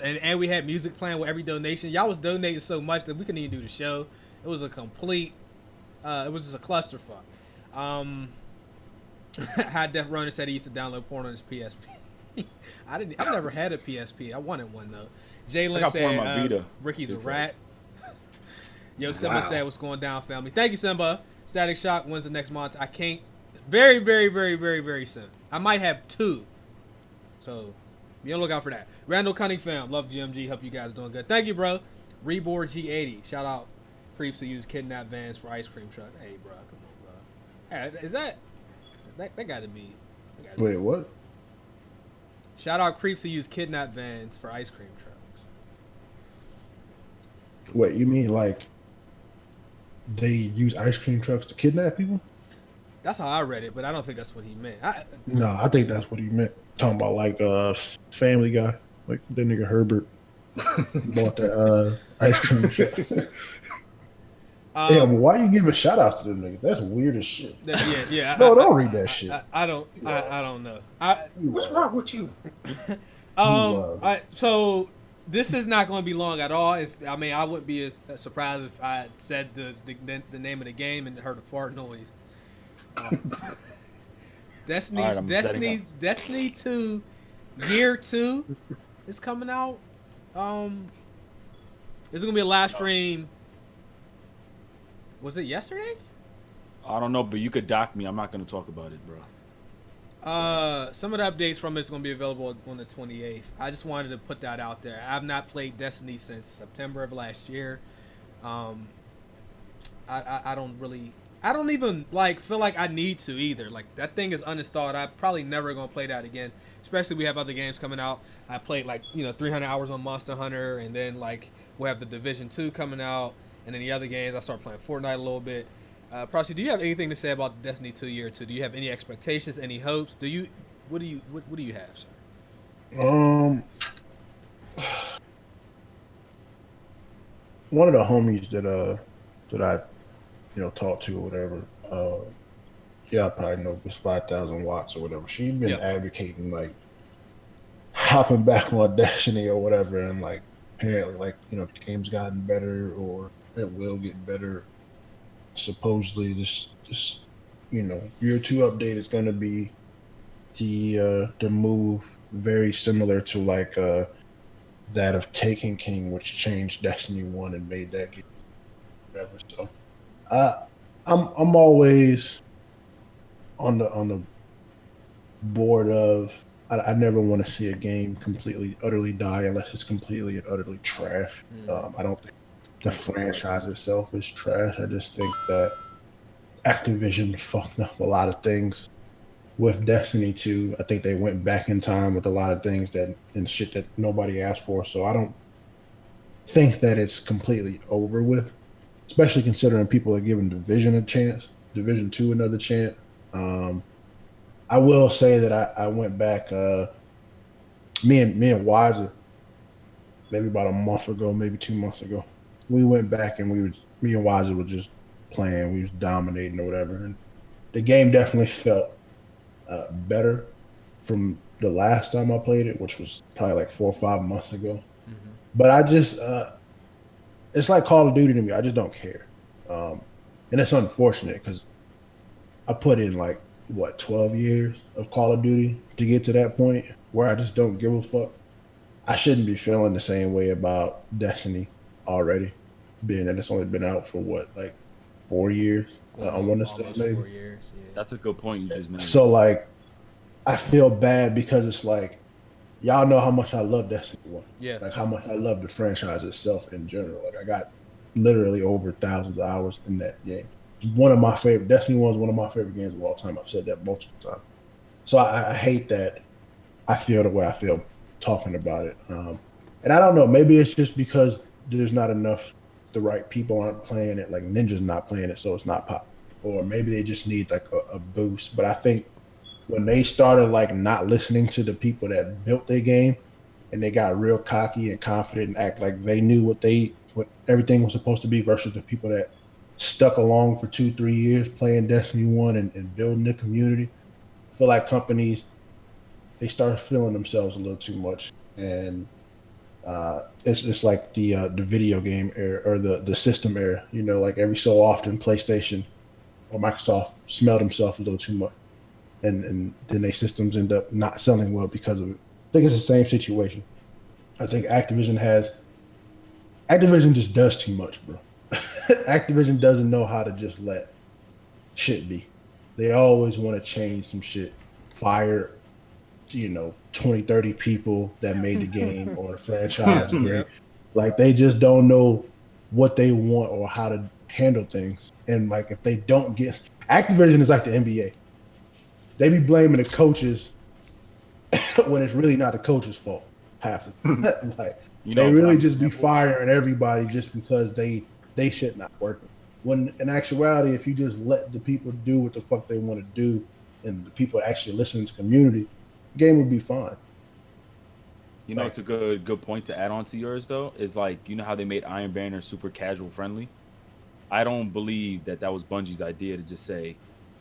S2: and we had music playing with every donation. Y'all was donating so much that we couldn't even do the show. It was a complete. It was just a clusterfuck. High Def Runner said he used to download porn on his PSP. I've never had a PSP. I wanted one though. Jalen said Ricky's a rat. Yo, Simba said what's going down, family. Thank you, Simba. Static Shock wins the next month. I can't. Very, very, very, very, very soon. I might have 2. So be on the lookout for that. Randall Cunningham, love GMG. Hope you guys are doing good. Thank you, bro. Reborn G80. Shout out creeps who use kidnapped vans for ice cream truck. Hey, bro, come on, bro. Hey, is that got to be?
S1: Wait, what?
S2: Shout out creeps who use kidnapped vans for ice cream trucks.
S1: Wait, you mean like they use ice cream trucks to kidnap people?
S2: That's how I read it, but I don't think that's what he meant.
S1: No, I think that's what he meant. Talking about like Family Guy, like that nigga Herbert bought that ice cream truck. Yeah, but why you giving shout outs to them niggas? That's weird as shit.
S2: Yeah.
S1: No, don't read that shit.
S2: I don't know.
S4: What's wrong with you?
S2: So this is not going to be long at all. I wouldn't be as surprised if I said the name of the game and heard a fart noise. Destiny 2 Year 2 is coming out. It's gonna be a live stream. Was it yesterday?
S3: I don't know, but you could dock me. I'm not going to talk about it, bro.
S2: Some of the updates from it's going to be available on the 28th. I just wanted to put that out there. I've not played Destiny since September of last year. I don't even like feel like I need to either. Like that thing is uninstalled. I'm probably never going to play that again. Especially we have other games coming out. I played 300 hours on Monster Hunter, and then we'll have the Division 2 coming out. And then the other games, I started playing Fortnite a little bit. Prosy, do you have anything to say about Destiny 2 Year 2? Do you have any expectations, any hopes? What do you have, sir?
S1: One of the homies that I talked to or whatever, I probably know it's 5,000 watts or whatever. She's been advocating hopping back on Destiny or whatever, and apparently the game's gotten better or it will get better. Supposedly this Year 2 update is going to be the move very similar to that of Taken King, which changed Destiny 1 and made that game whatever. So I'm always on the bored of. I never want to see a game completely, utterly die unless it's completely and utterly trash. I don't think the franchise itself is trash. I just think that Activision fucked up a lot of things with Destiny 2. I think they went back in time with a lot of things that and shit that nobody asked for. So I don't think that it's completely over with, especially considering people are giving Division a chance, Division 2 another chance. I will say that I went back. Me and Wiser, maybe about a month ago, maybe 2 months ago, we went back and me and Wiser were just playing. We was dominating or whatever, and the game definitely felt better from the last time I played it, which was probably like 4 or 5 months ago. But I just, it's like Call of Duty to me. I just don't care, and it's unfortunate because I put in like what 12 years of Call of Duty to get to that point where I just don't give a fuck. I shouldn't be feeling the same way about Destiny already, being that it's only been out for what, like 4 years. I want to say
S2: Almost
S1: maybe.
S2: 4 years. Yeah.
S3: That's a good point you just made.
S1: So like, I feel bad because it's like, y'all know how much I love Destiny 1.
S2: Yeah.
S1: Like how much I love the franchise itself in general. Like I got literally over thousands of hours in that game. One of my favorite Destiny 1 is one of my favorite games of all time. I've said that multiple times. So I hate that I feel the way I feel talking about it. And I don't know, maybe it's just because there's not enough, the right people aren't playing it, like Ninja's not playing it, so it's not pop. Or maybe they just need like a boost. But I think when they started like not listening to the people that built their game and they got real cocky and confident and act like they knew what everything was supposed to be versus the people that stuck along for 2-3 years playing Destiny 1 and building the community. I feel like companies, they start feeling themselves a little too much, and it's like the video game era or the system era. You know, like every so often, PlayStation or Microsoft smell themselves a little too much, and then their systems end up not selling well because of it. I think it's the same situation. I think Activision just does too much, bro. Activision doesn't know how to just let shit be. They always want to change some shit, fire 20, 30 people that made the game or the franchise.
S2: Yep.
S1: Like they just don't know what they want or how to handle things. And like if they don't get, Activision is like the NBA. They be blaming the coaches when it's really not the coach's fault half the time. Like they really just be firing everybody just because they shit not working. When in actuality, if you just let the people do what the fuck they want to do and the people actually listen to the community, the game would be fine.
S3: You know, it's a good point to add on to yours though. Is like, you know how they made Iron Banner super casual friendly. I don't believe that was Bungie's idea to just say,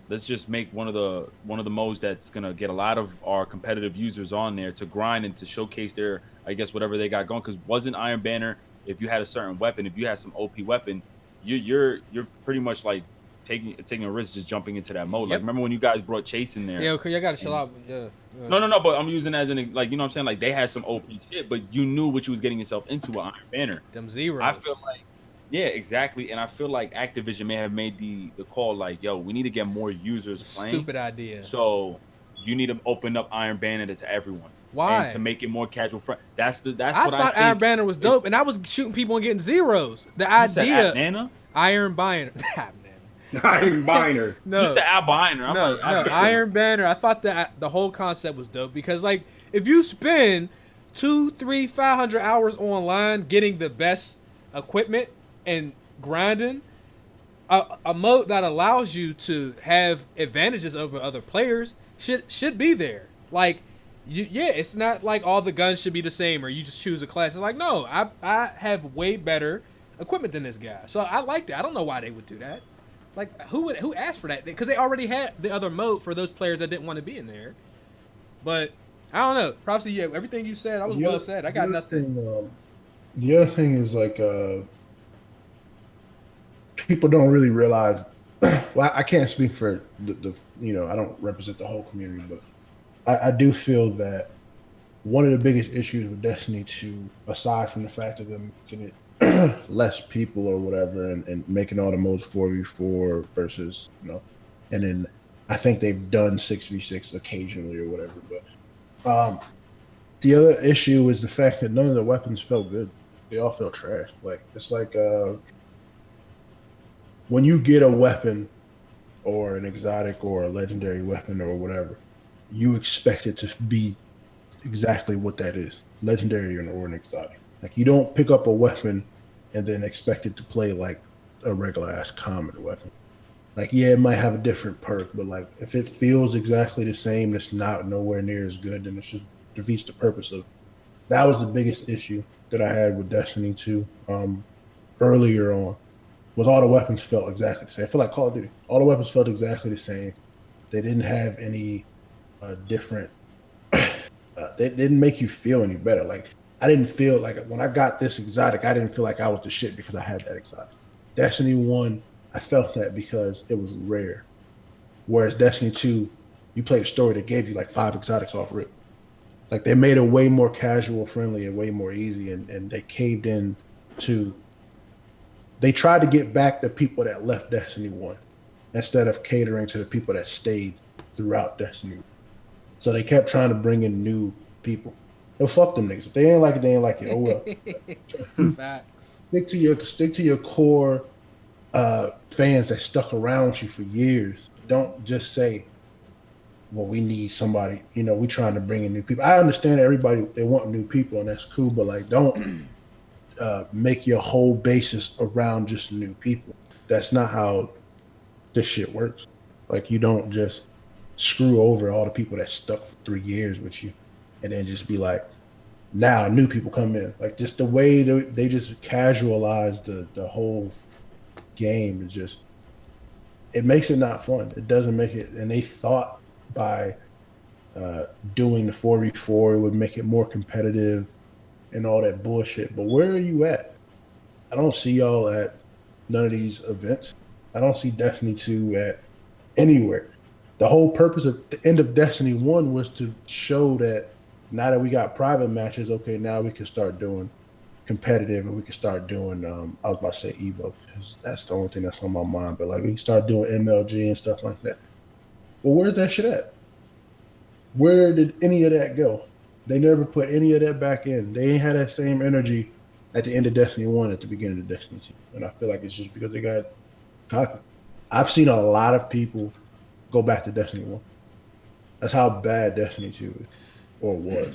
S3: let's just make one of the modes that's gonna get a lot of our competitive users on there to grind and to showcase their, I guess, whatever they got going. Because wasn't Iron Banner, if you had a certain weapon, if you had some OP weapon, you're pretty much like taking a risk just jumping into that mode.
S2: Yep.
S3: Like remember when you guys brought Chase in there?
S2: Yeah, okay, y'all gotta chill out. Yeah.
S3: No, but I'm using as an, like, you know what I'm saying? Like they had some OP shit, but you knew what you was getting yourself into with Iron Banner.
S2: Them zeros.
S3: I feel like, yeah, exactly. And I feel like Activision may have made the call like, yo, we need to get more users playing.
S2: Stupid idea.
S3: So you need to open up Iron Banner to everyone.
S2: Why?
S3: And to make it more casual friendly. That's
S2: I
S3: what I think.
S2: thought Iron Banner was dope, and I was shooting people and getting zeros. The idea.
S3: Nana?
S2: Iron Banner.
S4: Iron Banner.
S2: No.
S3: You said Banner.
S2: No, Iron Banner. I thought that the whole concept was dope because, like, if you spend 200, 300, 500 hours online getting the best equipment and grinding, a mode that allows you to have advantages over other players should be there. Like, it's not like all the guns should be the same or you just choose a class. It's like, no, I have way better equipment than this guy. So I like that. I don't know why they would do that. Like, who asked for that? Because they already had the other mode for those players that didn't want to be in there. But I don't know. Probably, yeah, everything you said, I was well said. I got nothing.
S1: The other thing is like people don't really realize. Well, I can't speak for the I don't represent the whole community, but I do feel that one of the biggest issues with Destiny 2, aside from the fact of them making it less people or whatever and making all the modes 4v4 versus, and then I think they've done 6v6 occasionally or whatever. But the other issue is the fact that none of the weapons felt good. They all felt trash. Like it's like when you get a weapon or an exotic or a legendary weapon or whatever, you expect it to be exactly what that is, legendary or an exotic. Like you don't pick up a weapon and then expect it to play like a regular ass common weapon. Like yeah, it might have a different perk, but like if it feels exactly the same, it's not nowhere near as good, then it just defeats the purpose of it. That was the biggest issue that I had with Destiny 2 earlier on. Was all the weapons felt exactly the same. I feel like Call of Duty. All the weapons felt exactly the same. They didn't have any different. They didn't make you feel any better. Like I didn't feel like when I got this exotic, I didn't feel like I was the shit because I had that exotic. Destiny 1, I felt that because it was rare. Whereas Destiny 2, you played a story that gave you like 5 exotics off rip. Like they made it way more casual friendly and way more easy, and they caved in to. They tried to get back the people that left Destiny 1 instead of catering to the people that stayed throughout Destiny. So they kept trying to bring in new people. Oh, fuck them niggas. If they ain't like it, they ain't like it. Oh well.
S2: Facts.
S1: Stick to your core fans that stuck around with you for years. Don't just say, well, we need somebody, we trying to bring in new people. I understand everybody, they want new people and that's cool, but like don't make your whole basis around just new people. That's not how this shit works. Like you don't just screw over all the people that stuck for 3 years with you and then just be like, now new people come in. Like just the way they just casualize the whole game is just, it makes it not fun. It doesn't make it, and they thought by doing the 4v4 it would make it more competitive and all that bullshit. But where are you at? I don't see y'all at none of these events. I don't see Destiny 2 at anywhere. The whole purpose of the end of Destiny 1 was to show that now that we got private matches, okay, now we can start doing competitive and we can start doing, I was about to say Evo, because that's the only thing that's on my mind, but like we can start doing MLG and stuff like that. Well, where's that shit at? Where did any of that go? They never put any of that back in. They ain't had that same energy at the end of Destiny 1 at the beginning of Destiny 2. And I feel like it's just because they got cocky. I've seen a lot of people go back to Destiny 1. That's how bad Destiny 2 is, or was.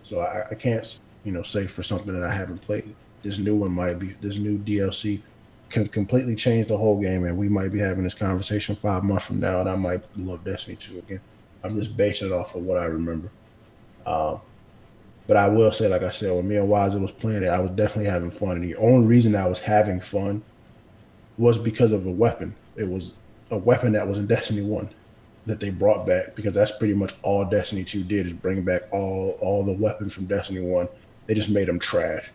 S1: So I can't, say for something that I haven't played. This new one might be, this new DLC can completely change the whole game, and we might be having this conversation 5 months from now, and I might love Destiny 2 again. I'm just basing it off of what I remember. But I will say, like I said, when me and Wiser was playing it, I was definitely having fun. And the only reason I was having fun was because of a weapon. It was a weapon that was in Destiny 1 that they brought back, because that's pretty much all Destiny 2 did, is bring back all the weapons from Destiny 1. They just made them trash.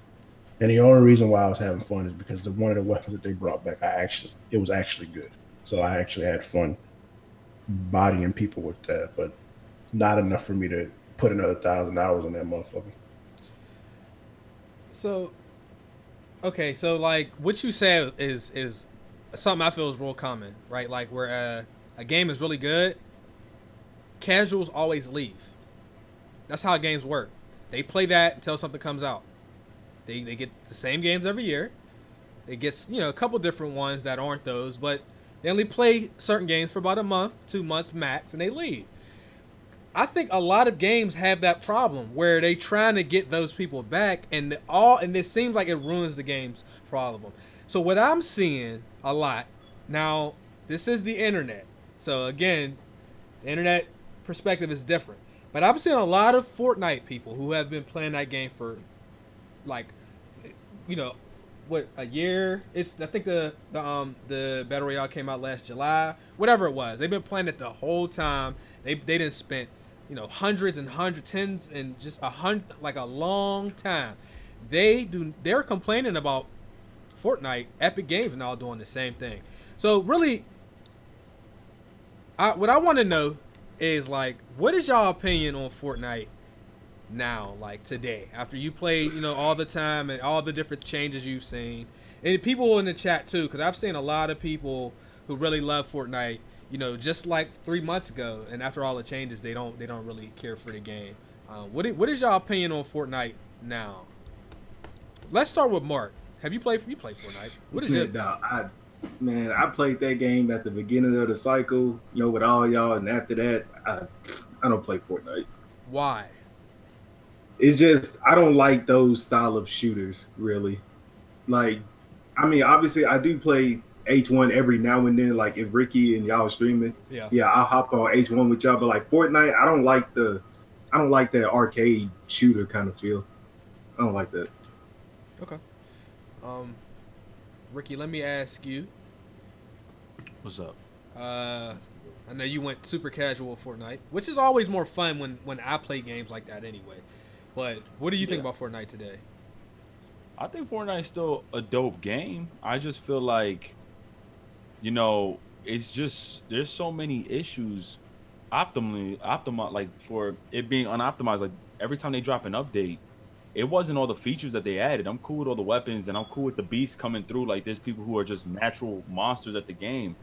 S1: And the only reason why I was having fun is because one of the weapons that they brought back, it was actually good. So I actually had fun bodying people with that, but not enough for me to put another 1,000 hours on that motherfucker.
S2: So, okay, so like what you said is something I feel is real common, right? Like where a game is really good, casuals always leave. That's how games work. They play that until something comes out. They get the same games every year. They get a couple different ones that aren't those, but they only play certain games for about a month, 2 months max, and they leave. I think a lot of games have that problem where they trying to get those people back, and it seems like it ruins the games for all of them. So what I'm seeing a lot now, this is the internet. So again, the internet perspective is different. But I'm seeing a lot of Fortnite people who have been playing that game for like, a year. I think the Battle Royale came out last July, whatever it was. They've been playing it the whole time. They didn't spend hundreds and hundreds, tens, and just a long time. They're complaining about Fortnite, Epic Games now doing the same thing. So really, what I want to know is like, what is y'all opinion on Fortnite now, like today, after you played, all the time and all the different changes you've seen, and people in the chat too, because I've seen a lot of people who really love Fortnite, you know, just like 3 months ago, and after all the changes, they don't really care for the game. What is y'all opinion on Fortnite now? Let's start with Mark. Have you played Fortnite? What is it?
S4: Man, I played that game at the beginning of the cycle, you know, with all y'all, and after that, I don't play Fortnite.
S2: Why?
S4: It's just I don't like those style of shooters, really. Like, I mean, obviously, I do play H1 every now and then. Like, if Ricky and y'all streaming, yeah, I'll hop on H1 with y'all. But like Fortnite, I don't like that arcade shooter kind of feel. I don't like that.
S2: Okay. Ricky, let me ask you.
S3: What's up?
S2: I know you went super casual Fortnite, which is always more fun when I play games like that anyway. But what do you think about Fortnite today?
S3: I think Fortnite's still a dope game. I just feel like, you know, it's just there's so many issues optimized like for it being unoptimized. Like every time they drop an update, it wasn't all the features that they added. I'm cool with all the weapons and I'm cool with the beasts coming through. Like there's people who are just natural monsters at the game.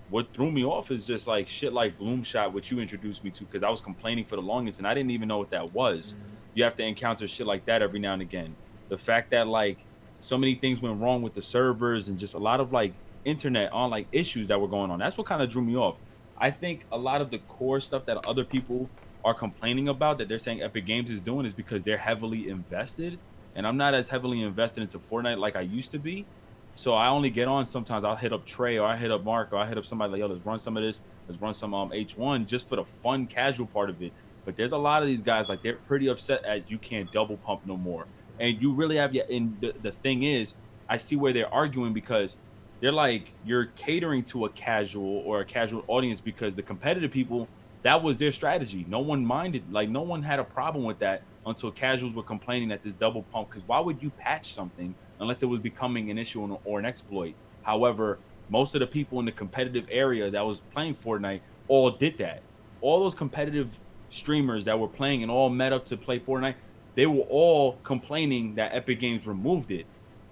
S3: What threw me off is just like shit like Bloom Shot, which you introduced me to, because I was complaining for the longest and I didn't even know what that was. You have to encounter shit like that every now and again. The fact that like so many things went wrong with the servers and just a lot of like internet on like issues that were going on. That's what kind of drew me off. I think a lot of the core stuff that other people are complaining about that they're saying Epic Games is doing is because they're heavily invested. And I'm not as heavily invested into Fortnite like I used to be. So I only get on sometimes. I'll hit up Trey or I hit up Mark or I hit up somebody like, yo, let's run some of this. Let's run some H1 just for the fun, casual part of it. But there's a lot of these guys, like they're pretty upset at you can't double pump no more. And you really have, and the thing is, I see where they're arguing because they're like, you're catering to a casual audience because the competitive people, that was their strategy. No one minded, like no one had a problem with that until casuals were complaining that this double pump, because why would you patch something unless it was becoming an issue or an exploit? However, most of the people in the competitive area that was playing Fortnite all did that. All those competitive streamers that were playing and all met up to play Fortnite, they were all complaining that Epic Games removed it.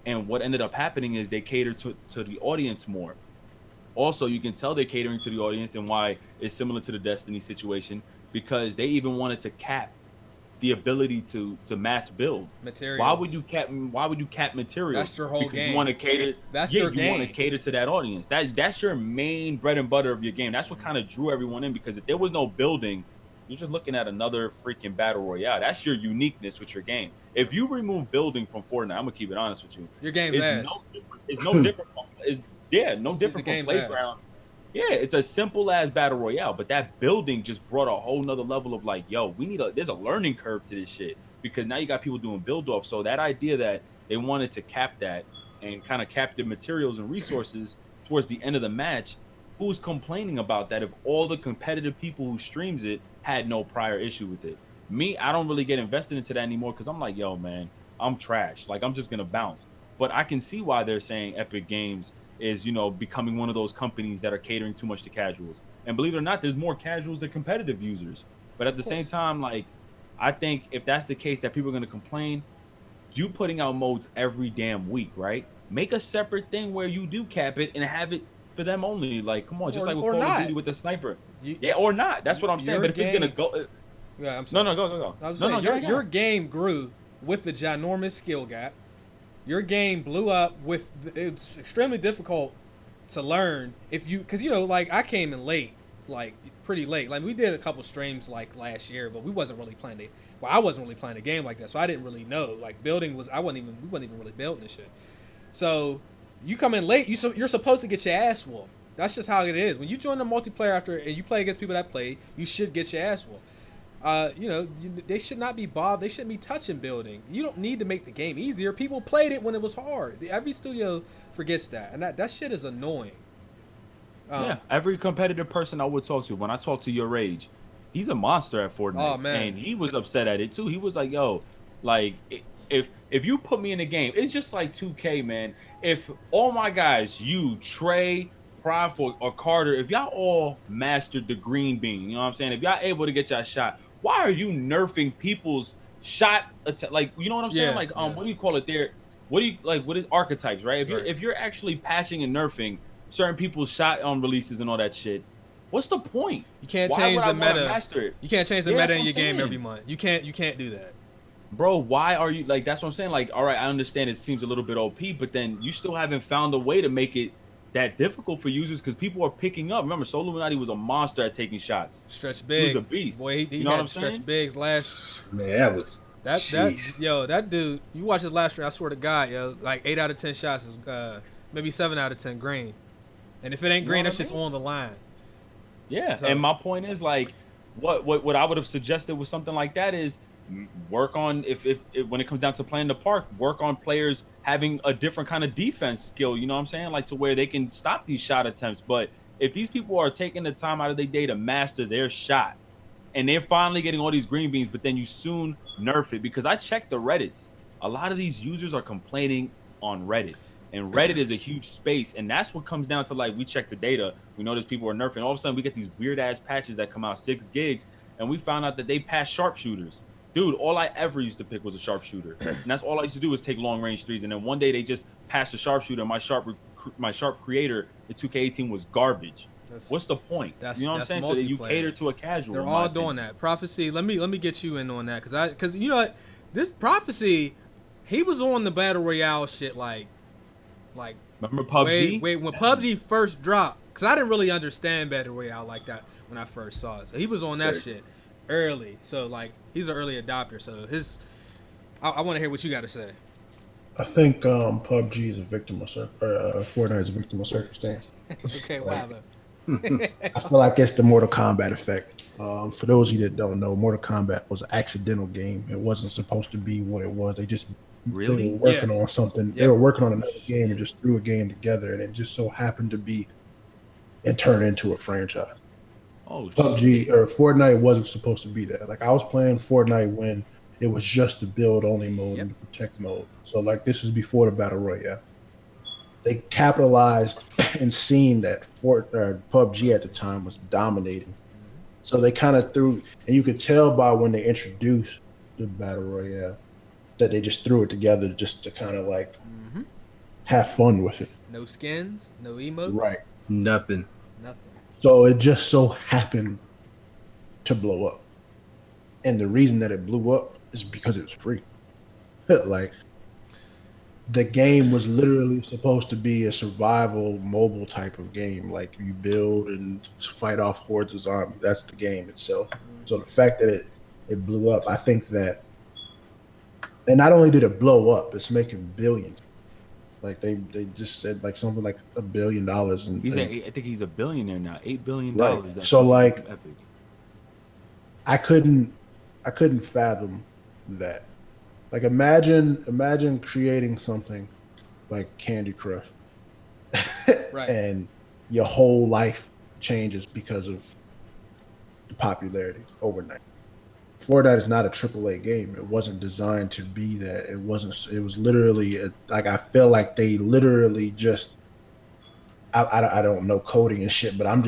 S3: And what ended up happening is they catered to the audience more. Also, you can tell they're catering to the audience and why it's similar to the Destiny situation, because they even wanted to cap the ability to mass build
S2: materials.
S3: Why would you cap materials?
S2: That's your whole
S3: because
S2: game.
S3: You want to cater.
S2: That's their game.
S3: You want to cater to that audience. That's your main bread and butter of your game. That's what kind of drew everyone in. Because if there was no building, you're just looking at another freaking battle royale. That's your uniqueness with your game. If you remove building from Fortnite, I'm gonna keep it honest with you.
S2: Your game's ass.
S3: It's no different. No different from Playground.
S2: Ass.
S3: Yeah, it's a simple as battle royale, but that building just brought a whole nother level of like, yo, there's a learning curve to this shit, because now you got people doing build off. So that idea that they wanted to cap that and kind of cap the materials and resources towards the end of the match, who's complaining about that if all the competitive people who streams it had no prior issue with it? Me, I don't really get invested into that anymore because I'm like, yo, man, I'm trash. Like, I'm just gonna bounce. But I can see why they're saying Epic Games is, becoming one of those companies that are catering too much to casuals. And believe it or not, there's more casuals than competitive users. But at the same time, like, I think if that's the case, that people are going to complain, you putting out modes every damn week, right? Make a separate thing where you do cap it and have it for them only. Like, come on, just like with Call of Duty with the sniper. Or not. That's what I'm saying. But if it's going to go...
S2: Yeah, I'm sorry.
S3: No, go.
S2: I'm saying your game grew with the ginormous skill gap. Your game blew up it's extremely difficult to learn because like I came in late, like pretty late. Like we did a couple streams like last year, but we wasn't really playing it. Well, I wasn't really playing the game like that, so I didn't really know. Like building we wasn't even really building this shit. So you come in late, you're supposed to get your ass whooped. That's just how it is. When you join the multiplayer and you play against people that play, you should get your ass whooped. They should not be bothered. They shouldn't be touching building. You don't need to make the game easier. People played it when it was hard. Every studio forgets that, and that shit is annoying.
S3: Every competitive person I would talk to, when I talk to your age, he's a monster at Fortnite.
S2: Oh man,
S3: and he was upset at it too. He was like, "Yo, like if you put me in the game, it's just like 2K, man. If all my guys, you, Trey, Prideful, or Carter, if y'all all mastered the green bean, you know what I'm saying? If y'all able to get y'all shot, why are you nerfing people's shot like, you know what I'm saying? Like, what do you call it there? What is archetypes, right? If you're actually patching and nerfing certain people's shot releases and all that shit, What's the point?
S2: You can't
S3: Why
S2: change
S3: would
S2: the
S3: I wanna
S2: meta.
S3: master it?
S2: You can't change the
S3: Yeah,
S2: meta
S3: that's
S2: in
S3: what
S2: your
S3: I'm
S2: game
S3: saying.
S2: every month. You can't do that.
S3: Bro, why are you like? That's what I'm saying. Like, all right, I understand it seems a little bit OP, but then you still haven't found a way to make it that difficult for users because people are picking up. Remember, Soluminati was a monster at taking shots.
S2: Stretch
S3: He was
S2: big.
S3: a beast.
S2: Boy, he
S3: You know what I'm
S2: had stretch
S3: saying?
S2: bigs last.
S4: Man, that was sheesh.
S2: That dude. You watch his last stream. I swear to God, yo, like 8 out of 10 shots is maybe 7 out of 10 green. And if it ain't
S3: You know
S2: green,
S3: what
S2: that's
S3: I
S2: just
S3: mean?
S2: on the line.
S3: Yeah,
S2: So-
S3: and my point is like, what I would have suggested with something like that is work on if when it comes down to playing the park, work on players having a different kind of defense skill. You know what I'm saying? Like to where they can stop these shot attempts. But if these people are taking the time out of their day to master their shot, and they're finally getting all these green beans, but then you soon nerf it because I checked the Reddits. A lot of these users are complaining on Reddit. And Reddit is a huge space, and that's what comes down to like we check the data. We notice people are nerfing. All of a sudden, we get these weird ass patches that come out 6 gigs, and we found out that they pass sharpshooters. Dude, all I ever used to pick was a sharpshooter, and that's all I used to do was take long range threes. And then one day they just passed a sharpshooter. My sharp creator in 2K18 was garbage. What's the point? You know what I'm saying? So that you cater to a casual.
S2: They're all doing that. Prophecy. Let me get you in on that because you know what, this Prophecy, he was on the battle royale shit like
S3: remember PUBG?
S2: Wait, when PUBG first dropped, because I didn't really understand battle royale like that when I first saw it. So he was on that shit early. So like he's an early adopter. So I want to hear what you got to say.
S1: I think PUBG is a victim of Fortnite is a victim of circumstance.
S2: Okay, wow.
S1: I feel like it's the Mortal Kombat effect. For those of you that don't know, Mortal Kombat was an accidental game. It wasn't supposed to be what it was. They just they were working on something. Yep. They were working on another game and just threw a game together, and it just so happened to be and turn into a franchise.
S3: Oh,
S1: PUBG or Fortnite wasn't supposed to be that. Like I was playing Fortnite when it was just the build only mode and the protect mode. So like this is before the battle royale. They capitalized and seen that PUBG at the time was dominating. So they kind of threw, and you could tell by when they introduced the battle royale that they just threw it together just to kind of like have fun with it.
S2: No skins, no emotes,
S1: right?
S4: Nothing.
S1: So it just so happened to blow up, and the reason that it blew up is because it was free. Like the game was literally supposed to be a survival mobile type of game. Like you build and fight off hordes of zombies. That's the game itself. So the fact that it blew up, I think that, and not only did it blow up, it's making billions. Like they just said like something like $1 billion. And
S3: I think he's a billionaire now. $8 billion.
S1: Right. So like, epic. I couldn't fathom that. Like imagine creating something like Candy Crush,
S2: right?
S1: And your whole life changes because of the popularity overnight. Fortnite is not a AAA game. It wasn't designed to be that. It wasn't. It was literally like I feel like they literally just. I don't know coding and shit, but I'm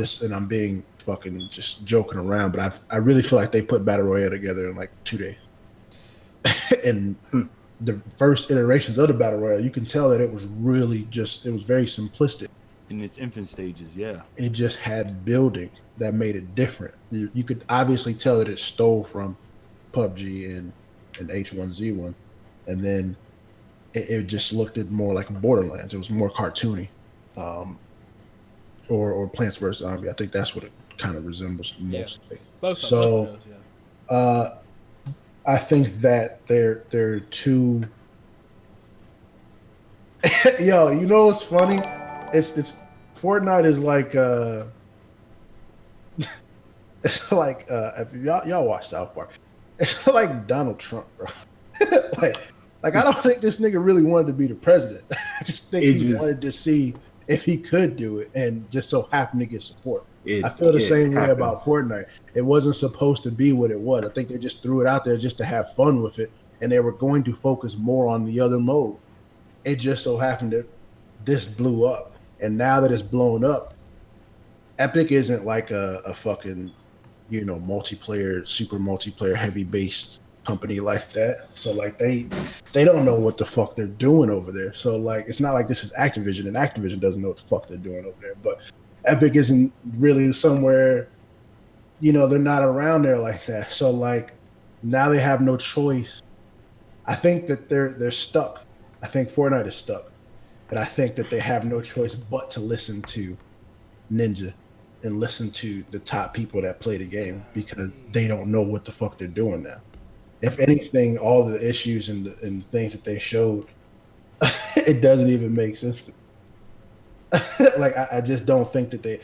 S1: being fucking just joking around. But I really feel like they put Battle Royale together in like 2 days. And the first iterations of the battle royale, you can tell that it was really it was very simplistic
S3: in its infant stages. Yeah,
S1: it just had building that made it different. You could obviously tell that it stole from PUBG and H1Z1, and then it just looked more like Borderlands. It was more cartoony, or Plants vs Zombie. I think that's what it kind of resembles most.
S2: Yeah. Both.
S1: So,
S2: both those, yeah.
S1: I think that they're too. Yo, you know what's funny? It's Fortnite is like it's like if y'all watch South Park, it's like Donald Trump, bro. like I don't think this nigga really wanted to be the president. I just think he wanted to see if he could do it, and just so happened to get support. I feel the same way about Fortnite. It wasn't supposed to be what it was. I think they just threw it out there just to have fun with it, and they were going to focus more on the other mode. It just so happened that this blew up, and now that it's blown up, Epic isn't like a fucking, multiplayer, super multiplayer, heavy based company like that. So like they don't know what the fuck they're doing over there. So like it's not like this is Activision, and Activision doesn't know what the fuck they're doing over there. But Epic isn't really somewhere, they're not around there like that. So like now they have no choice. I think that they're stuck. I think Fortnite is stuck. And I think that they have no choice but to listen to Ninja and listen to the top people that play the game because they don't know what the fuck they're doing now. If anything, all the issues and things that they showed, it doesn't even make sense. Like I just don't think that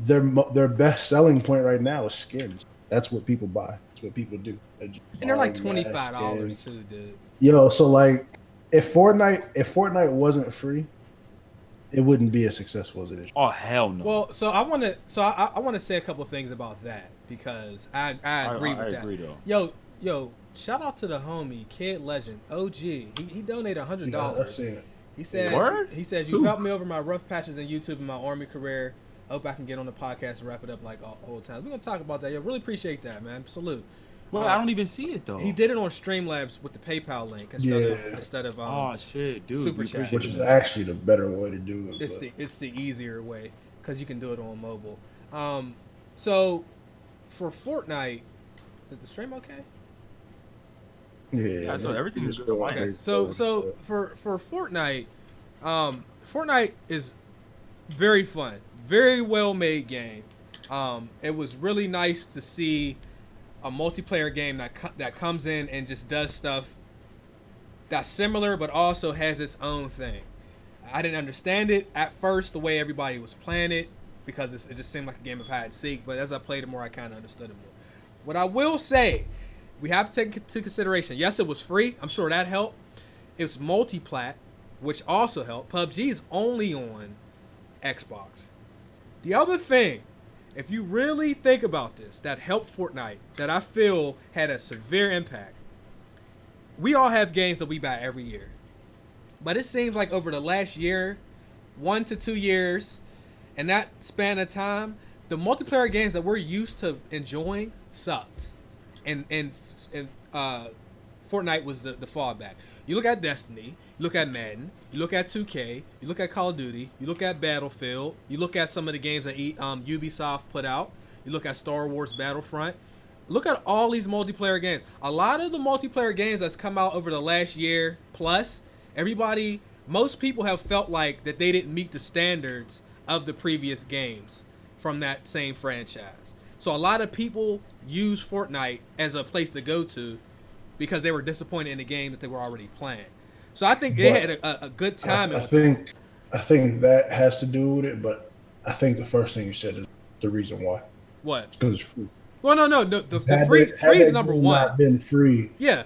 S1: their best selling point right now is skins. That's what people buy. That's what people do.
S2: And they're like $25 too, dude.
S1: So like if Fortnite wasn't free, it wouldn't be as successful as it is.
S3: Oh hell no.
S2: Well, so I want to say a couple of things about that because I agree with that.
S3: Agree, though.
S2: Yo, shout out to the homie Kid Legend OG. He donated $100. He says you've helped me over my rough patches in YouTube and my Army career. I hope I can get on the podcast and wrap it up like old times. We're gonna talk about that. Yo, really appreciate that, man. Salute.
S3: Well, I don't even see it though.
S2: He did it on Streamlabs with the PayPal link instead of
S3: oh shit, dude,
S2: Super Chat,
S1: which is actually the better way to do it.
S2: It's the easier way because you can do it on mobile. So for Fortnite, is the stream okay?
S1: Yeah,
S3: I thought everything was good.
S2: Okay, so for Fortnite, Fortnite is very fun, very well made game. It was really nice to see a multiplayer game that comes in and just does stuff that's similar but also has its own thing. I didn't understand it at first the way everybody was playing it because it just seemed like a game of hide and seek, but as I played it more I kind of understood it more. What I will say, we have to take into consideration, yes, it was free. I'm sure that helped. It's multi-plat, which also helped. PUBG is only on Xbox. The other thing, if you really think about this, that helped Fortnite, that I feel had a severe impact. We all have games that we buy every year. But it seems like over the last year, 1 to 2 years, and that span of time, the multiplayer games that we're used to enjoying sucked. And Fortnite was the fallback. You look at Destiny, you look at Madden, you look at 2K, you look at Call of Duty, you look at Battlefield, you look at some of the games that Ubisoft put out, you look at Star Wars Battlefront, look at all these multiplayer games. A lot of the multiplayer games that's come out over the last year plus, most people have felt like that they didn't meet the standards of the previous games from that same franchise. So a lot of people use Fortnite as a place to go to because they were disappointed in the game that they were already playing. So I think they had a good time.
S1: I think that has to do with it, but I think the first thing you said is the reason why.
S2: What?
S1: Because it's free.
S2: Well, no. The free is number one. Had
S1: not been free,
S2: yeah,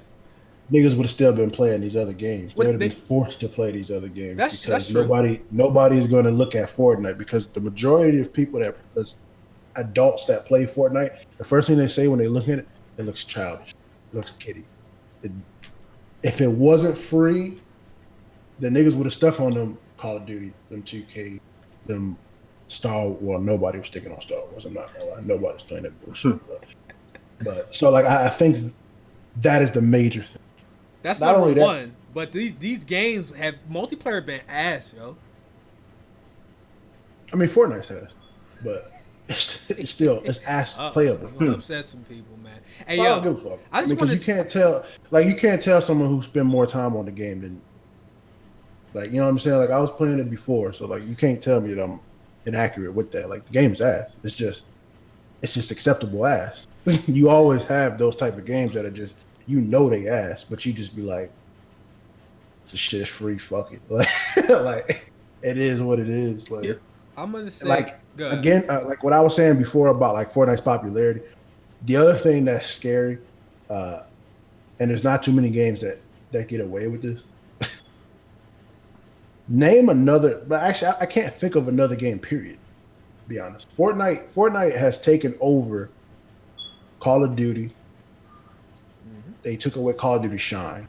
S1: niggas would have still been playing these other games. They would have been forced to play these other games
S2: that's true.
S1: Nobody is going to look at Fortnite because the majority of people adults that play Fortnite, the first thing they say when they look at it, it looks childish, it looks kiddie. If it wasn't free, the niggas would have stuck on them Call of Duty, them 2K, them nobody was sticking on Star Wars. I'm not gonna lie, nobody's playing that bullshit. But so like I think that is the major thing.
S2: That's not number one. But these games have multiplayer been ass, yo.
S1: I mean, Fortnite's ass, but it's still ass playable.
S2: You're gonna upset some people, man. Hey,
S1: I
S2: yo,
S1: don't give a fuck.
S2: I just want to.
S1: You can't tell someone who spent more time on the game than, like, you know what I'm saying. Like I was playing it before, so like you can't tell me that I'm inaccurate with that. Like the game is ass. It's just acceptable ass. You always have those type of games that are just they ass, but you just be like, this shit is free. Fuck it. Like it is what it is. Like
S2: yeah, I'm gonna say
S1: like again, like what I was saying before about like Fortnite's popularity. The other thing that's scary, and there's not too many games that get away with this. Name another, but actually I can't think of another game. Period. To be honest, Fortnite has taken over Call of Duty. Mm-hmm. They took away Call of Duty shine.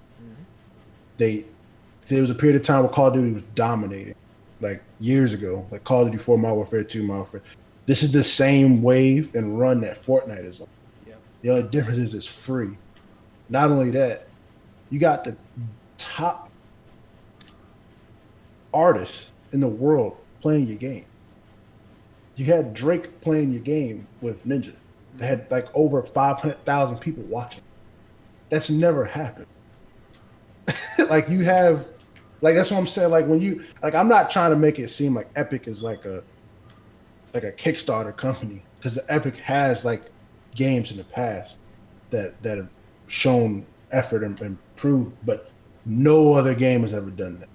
S1: Mm-hmm. There was a period of time where Call of Duty was dominating, like years ago, like Call of Duty 4, Modern Warfare 2, Modern Warfare. This is the same wave and run that Fortnite is on. Yeah. The only difference is it's free. Not only that, you got the top artists in the world playing your game. You had Drake playing your game with Ninja. They had like over 500,000 people watching. That's never happened. Like you have, like that's what I'm saying. Like when you, like I'm not trying to make it seem like Epic is like a Kickstarter company, because Epic has like games in the past that have shown effort and improved, but no other game has ever done that.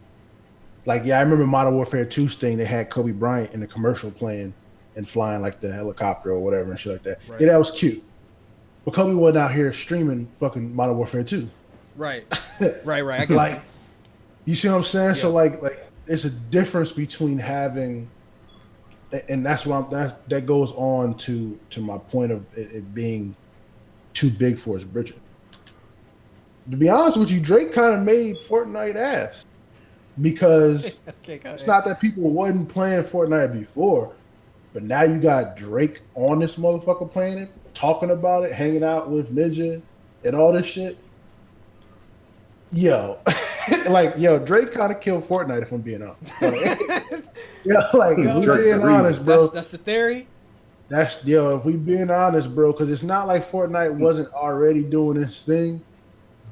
S1: Like, yeah, I remember Modern Warfare 2's thing. They had Kobe Bryant in the commercial playing and flying like the helicopter or whatever and shit like that. Right. Yeah, that was cute. But Kobe wasn't out here streaming fucking Modern Warfare 2.
S2: Right. Right. I get
S1: like, you see what I'm saying? Yeah. So like it's a difference between having, and that's what that goes on to my point of it being too big for its britches. To be honest with you, Drake kind of made Fortnite ass, because it's not that people wasn't playing Fortnite before, but now you got Drake on this motherfucker playing it, talking about it, hanging out with Ninja and all this shit. Yo, Drake kind of killed Fortnite, if I'm being honest. We being honest, bro.
S2: That's the theory.
S1: If we being honest, bro, because it's not like Fortnite wasn't already doing this thing,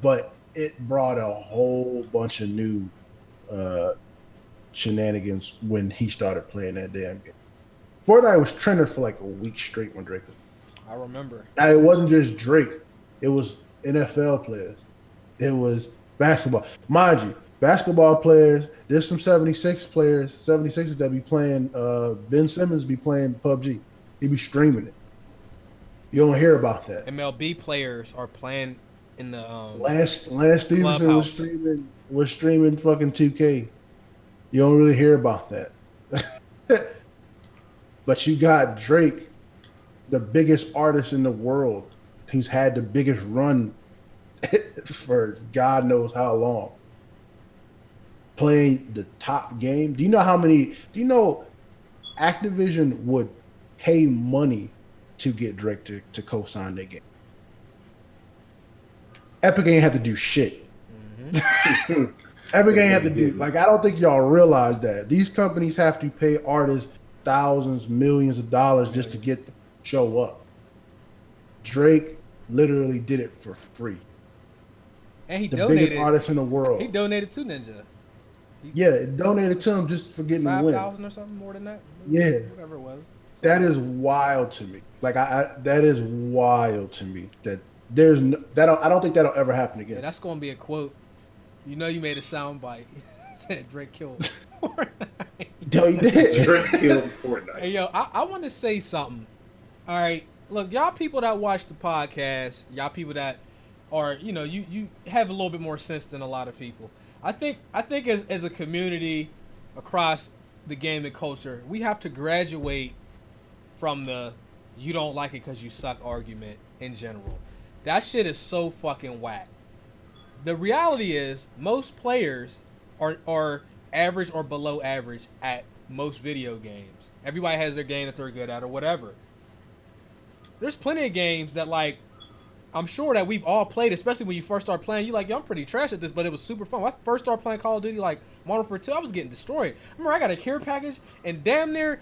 S1: but it brought a whole bunch of new shenanigans when he started playing that damn game. Fortnite was trending for like a week straight when Drake was.
S2: I remember.
S1: Now, it wasn't just Drake. It was NFL players. It was basketball. Mind you, basketball players, there's some 76ers that be playing, Ben Simmons be playing PUBG. He be streaming it. You don't hear about that.
S2: MLB players are playing in the
S1: Lance Stevenson was streaming fucking 2K. You don't really hear about that. But you got Drake, the biggest artist in the world, who's had the biggest run for God knows how long, playing the top game. Do you know Activision would pay money to get Drake to co-sign their game? Epic ain't have to do shit. Mm-hmm. Epic ain't have to do, like, I don't think y'all realize that. These companies have to pay artists thousands, millions of dollars just to get them to show up. Drake literally did it for free.
S2: And he
S1: the
S2: donated.
S1: Biggest artist in the world.
S2: He donated to Ninja.
S1: It donated to him just for getting the win.
S2: 5,000 or something, more than that.
S1: Yeah,
S2: whatever it was. So,
S1: that is wild to me. Like that is wild to me. That there's I don't think that'll ever happen again.
S2: Yeah, that's going to be a quote. You know, you made a soundbite. Said Drake killed Fortnite.
S1: No, he did.
S4: Drake killed Fortnite.
S2: Hey, yo, I want to say something. All right, look, y'all people that watch the podcast, y'all people that are, you have a little bit more sense than a lot of people. I think as a community across the gaming culture, we have to graduate from the "you don't like it because you suck" argument in general. That shit is so fucking whack. The reality is most players are average or below average at most video games. Everybody has their game that they're good at or whatever. There's plenty of games that, like, I'm sure that we've all played, especially when you first start playing. You're like, yo, I'm pretty trash at this, but it was super fun. When I first started playing Call of Duty, like Modern Warfare 2, I was getting destroyed. I remember I got a care package and damn near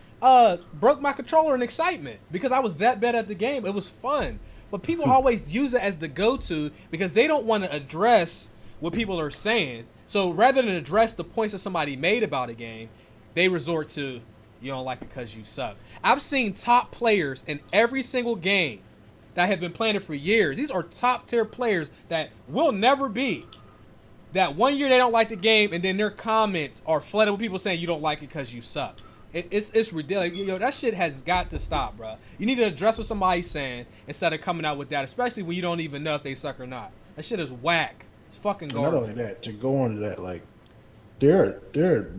S2: broke my controller in excitement because I was that bad at the game. It was fun. But people always use it as the go-to because they don't want to address what people are saying. So rather than address the points that somebody made about a game, they resort to, you don't like it because you suck. I've seen top players in every single game that have been playing it for years. These are top tier players that will never be. That one year they don't like the game, and then their comments are flooded with people saying you don't like it because you suck. It's ridiculous. Yo, that shit has got to stop, bro. You need to address what somebody's saying instead of coming out with that, especially when you don't even know if they suck or not. That shit is whack. It's fucking garbage.
S1: Not only that, to go on to that, like, they're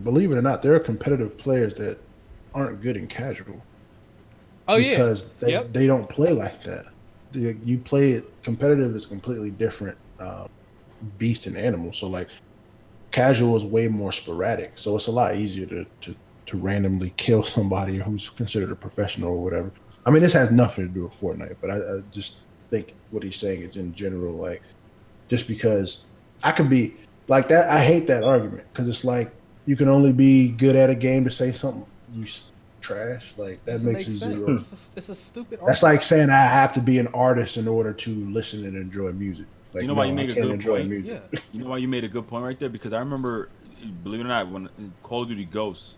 S1: believe it or not, there are competitive players that aren't good in casual.
S2: Oh yeah,
S1: because they don't play like that. You play it competitive is completely different beast and animal. So like casual is way more sporadic. So it's a lot easier to randomly kill somebody who's considered a professional or whatever. I mean, this has nothing to do with Fortnite, but I just think what he's saying is in general, like, just because I could be like that, I hate that argument because it's like you can only be good at a game to say something. You trash. Like that
S2: Doesn't
S1: makes
S2: make
S1: it
S2: sense.
S1: zero.
S2: It's a stupid.
S1: That's like saying I have to be an artist in order to listen and enjoy music. Like,
S3: You know why you
S1: no, I
S3: make a
S1: can't
S3: good
S1: enjoy
S3: point?
S1: music.
S2: Yeah.
S3: You know why you made a good point right there? Because I remember, believe it or not, when in Call of Duty Ghosts,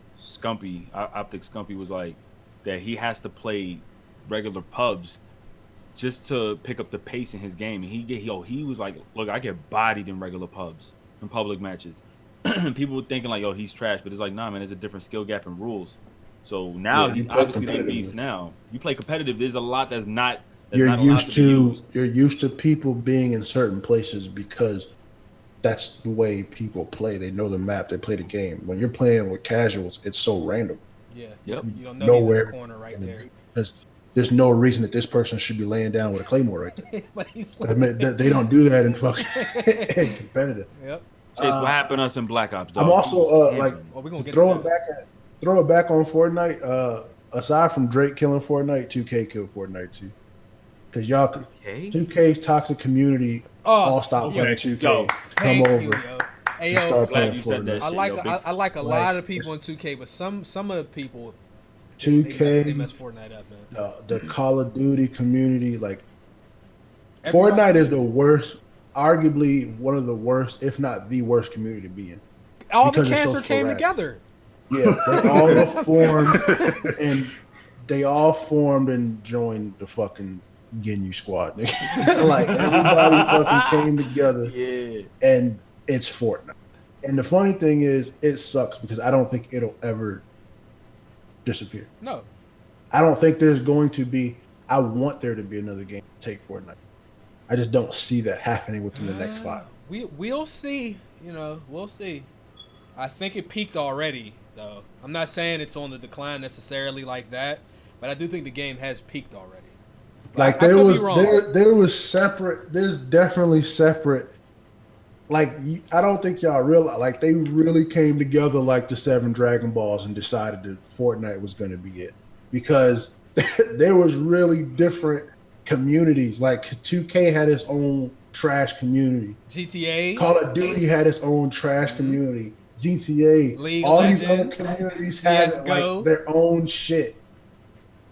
S3: Optic Scumpy was like that he has to play regular pubs just to pick up the pace in his game. And he was like, look, I get bodied in regular pubs in public matches. People were thinking like, oh, he's trash, but it's like, nah, man, there's a different skill gap in rules. So now
S1: Yeah, you
S3: he
S1: play
S3: obviously they beats
S1: competitively.
S3: now. You play competitive. There's a lot that's not
S1: You're
S3: allowed to be used.
S1: used to people being in certain places because that's the way people play. They know the map. They play the game. When you're playing with casuals, it's so random.
S2: Yeah.
S3: Yep.
S2: You don't know he's in
S1: Nowhere
S2: the corner right there.
S1: because there's no reason that this person should be laying down with a claymore right there.
S2: But he's
S1: I mean, they don't do that in fucking in competitive.
S2: Yep.
S3: Chase, what happened to us in Black Ops, dog?
S1: I'm also like
S2: Oh, we're gonna get
S1: throw
S2: into
S1: it back on Fortnite. Aside from Drake killing Fortnite, 2K killed Fortnite too. Because y'all,
S3: Okay.
S1: 2K's toxic community all stopped playing 2K.
S3: Yo,
S2: Thank
S1: Come
S2: you,
S1: over.
S2: yo. Hey,
S1: and
S2: yo,
S1: start
S3: Glad
S1: playing
S3: you said that
S1: Fortnite.
S2: I
S3: shit,
S2: like
S3: yo, big-
S2: I like a
S1: Like,
S2: lot of people in
S1: it's-
S2: 2K, but some of the people
S1: 2K,
S2: they mess Fortnite up, man.
S1: the Call of Duty community, like
S2: Everybody-
S1: Fortnite is the worst, arguably one of the worst, if not the worst community to be in.
S2: All the
S1: because it's
S2: cancer
S1: so
S2: came
S1: sporadic.
S2: together.
S1: Yeah, they all formed and joined the fucking Ginyu squad. Nigga. Like everybody fucking came together
S3: Yeah.
S1: and it's Fortnite. And the funny thing is, it sucks because I don't think it'll ever disappear.
S2: No,
S1: I don't think there's going to be. I want there to be another game to take Fortnite. I just don't see that happening within the next 5.
S2: we'll see. You know, we'll see. I think it peaked already, though. I'm not saying it's on the decline necessarily like that, but I do think the game has peaked already.
S1: Like
S2: I
S1: there
S2: could be
S1: was
S2: wrong.
S1: there was separate. There's definitely separate. Like I don't think y'all realize. Like they really came together like the 7 Dragon Balls and decided that Fortnite was going to be it because there was really different communities. Like 2K had its own trash community.
S2: GTA,
S1: Call of Duty had its own trash community. GTA,
S2: League of
S1: all
S2: Legends,
S1: these other communities had
S2: CS:GO.
S1: like their own shit.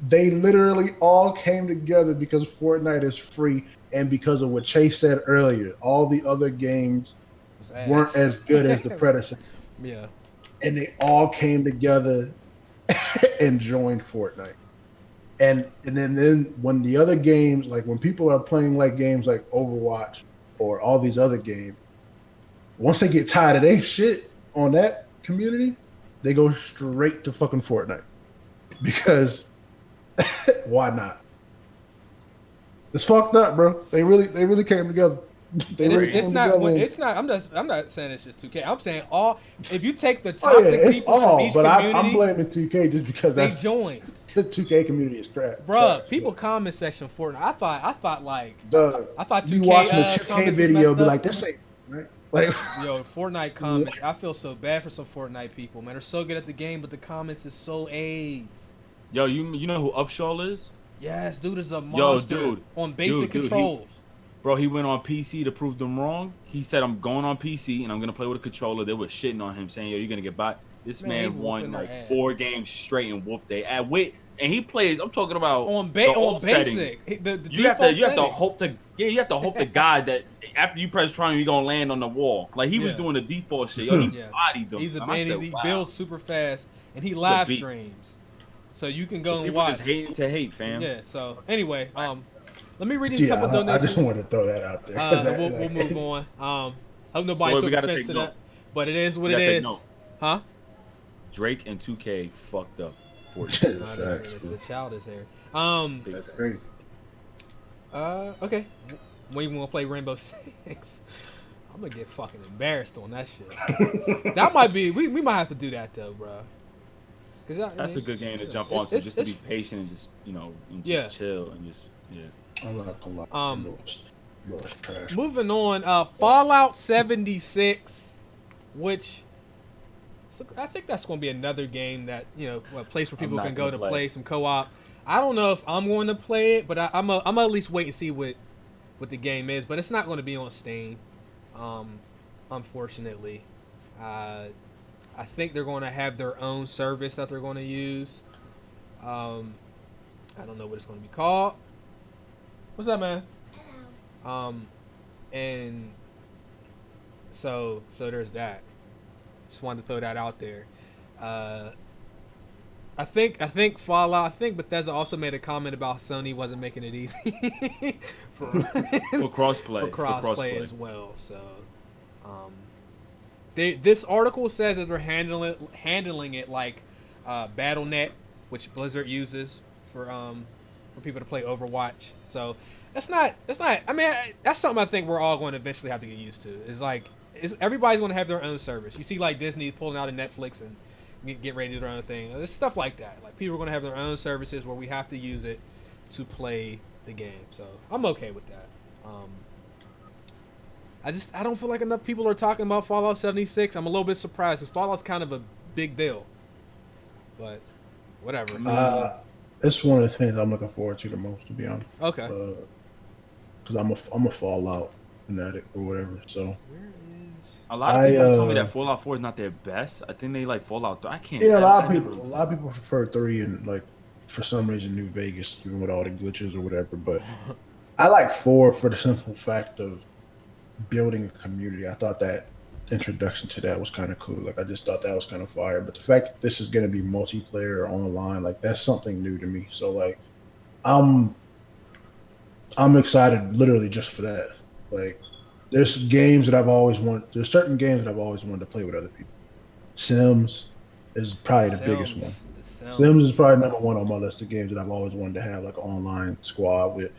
S1: They literally all came together because Fortnite is free and because of what Chase said earlier. All the other games
S2: was ass.
S1: weren't as good as the predecessor,
S2: Yeah.
S1: and they all came together and joined Fortnite. And then when the other games, like when people are playing like games like Overwatch or all these other games, once they get tired of their shit on that community, they go straight to fucking Fortnite because why not? It's fucked up, bro. They really came together. They
S2: And
S1: really
S2: it's
S1: came
S2: not.
S1: together and-
S2: It's not. I'm not saying it's just 2K. I'm saying all. If you take the
S1: Oh, yeah,
S2: toxic
S1: it's
S2: people from
S1: all,
S2: each
S1: but I'm
S2: community,
S1: blaming 2K just because
S2: they
S1: that's
S2: joined.
S1: the 2K community is crap.
S2: Bruh,
S1: Trash.
S2: people comment section Fortnite. I thought like
S1: Duh.
S2: I thought
S1: You
S2: 2K
S1: watching the 2K
S2: comments was
S1: video,
S2: messed
S1: be
S2: up.
S1: like, this ain't right. Like,
S2: Yo, Fortnite comments. I feel so bad for some Fortnite people, man. They're so good at the game, but the comments is so AIDS.
S3: Yo, you know who Upshaw is?
S2: Yes, dude is a monster
S3: dude.
S2: on basic
S3: Dude,
S2: controls.
S3: Bro, he went on PC to prove them wrong. He said, I'm going on PC and I'm going to play with a controller. They were shitting on him, saying, yo, you're going to get by. This
S2: Man, he
S3: man won
S2: whooping their
S3: like
S2: ass.
S3: 4 games straight and whooped they ass. Wait, and he plays, I'm talking about
S2: on
S3: the old
S2: basic.
S3: settings.
S2: The
S3: You have
S2: default
S3: to
S2: settings.
S3: hope to you have to hope to God that after you press triangle, you're gonna land on the wall. Like he was
S2: Yeah.
S3: doing the default shit. Yo, he
S2: Yeah.
S3: bodied them.
S2: He's a
S3: And I
S2: man.
S3: said,
S2: He
S3: wow.
S2: builds super fast, and he live
S3: beat.
S2: streams, so you can go and
S3: People
S2: watch.
S3: just hating to hate, fam.
S2: Yeah. So anyway, let me read these
S1: yeah,
S2: couple
S1: I
S2: donations.
S1: just wanted to throw that out there. 'cause that-
S2: We'll
S1: like-
S2: move on. Hope nobody
S3: So we
S2: took
S3: gotta
S2: offense
S3: take
S2: to
S3: note.
S2: that, but it is what
S3: We
S2: it
S3: gotta take
S2: is.
S3: note.
S2: Huh?
S3: Drake and 2K fucked up. Fortnite.
S1: Facts, bro.
S2: The child is here.
S4: That's crazy.
S2: Okay. We even want to play Rainbow Six. I'm gonna get fucking embarrassed on that shit. That might be. We might have to do that though, bro.
S3: That's a good game to jump on. So just to be patient and just and just chill and just
S1: I'm not gonna lie. Those trash.
S2: Moving on, Fallout 76, which I think that's going to be another game that a place where people
S3: not
S2: can go
S3: gonna
S2: to
S3: play.
S2: play some co-op. I don't know if I'm going to play it, but I'm gonna at least wait and see what the game is. But it's not going to be on Steam, unfortunately. I think they're going to have their own service that they're going to use. I don't know what it's going to be called. What's up, man? And so there's that. Just wanted to throw that out there. I think Fallout. I think Bethesda also made a comment about Sony wasn't making it easy for
S3: crossplay.
S2: For crossplay as well. So, this article says that they're handling it like BattleNet, which Blizzard uses for people to play Overwatch. So that's not. I mean, that's something I think we're all going to eventually have to get used to. Everybody's going to have their own service. You see, like Disney pulling out of Netflix and get ready to do their own thing. There's stuff like that. Like people are going to have their own services where we have to use it to play the game. So I'm okay with that. I don't feel like enough people are talking about Fallout 76. I'm a little bit surprised because Fallout's kind of a big deal. But whatever.
S1: It's one of the things I'm looking forward to the most, to be honest.
S2: Okay.
S1: Because I'm a Fallout fanatic or whatever. So.
S3: A lot of people told me that Fallout 4 is not their best. I think they like Fallout 3. I can't.
S1: Yeah, a lot of people prefer 3 and like for some reason New Vegas, even with all the glitches or whatever. But I like 4 for the simple fact of building a community. I thought that introduction to that was kind of cool. Like I just thought that was kind of fire. But the fact that this is going to be multiplayer or online, like that's something new to me. So like, I'm excited literally just for that. Like. There's games that I've always wanted. There's certain games that I've always wanted to play with other people. Sims is probably the biggest one. Sims is probably number 1 on my list of games that I've always wanted to have, like an online squad with,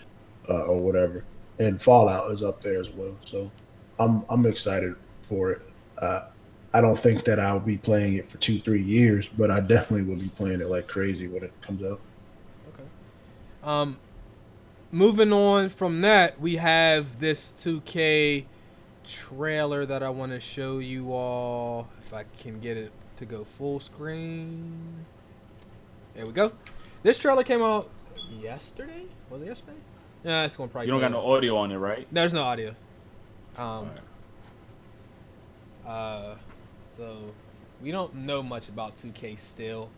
S1: or whatever. And Fallout is up there as well. So I'm excited for it. I don't think that I'll be playing it for 2-3 years, but I definitely will be playing it like crazy when it comes out.
S2: Okay. Moving on from that, we have this 2K trailer that I want to show you all. If I can get it to go full screen. There we go. This trailer came out yesterday? Was it yesterday? Yeah, it's going to probably
S3: You don't got no audio on it, right?
S2: There's no audio.
S3: Right.
S2: So we don't know much about 2K still.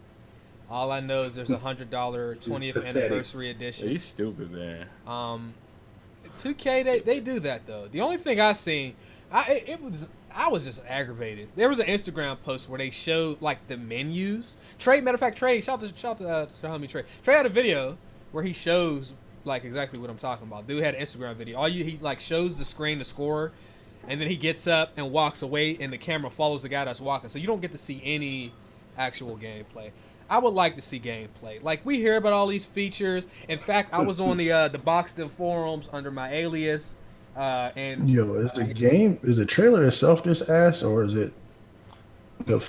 S2: All I know is there's a $100 20th anniversary edition.
S3: You stupid, man.
S2: 2K, they do that though. The only thing I seen, I was just aggravated. There was an Instagram post where they showed like the menus. Trey, matter of fact, Trey, shout out to homie Trey. Trey had a video where he shows like exactly what I'm talking about. Dude had an Instagram video. He like shows the screen, the score, and then he gets up and walks away, and the camera follows the guy that's walking. So you don't get to see any actual gameplay. I would like to see gameplay. Like we hear about all these features. In fact, I was on the Boxed In forums under my alias, and
S1: is the trailer itself just ass, or is it?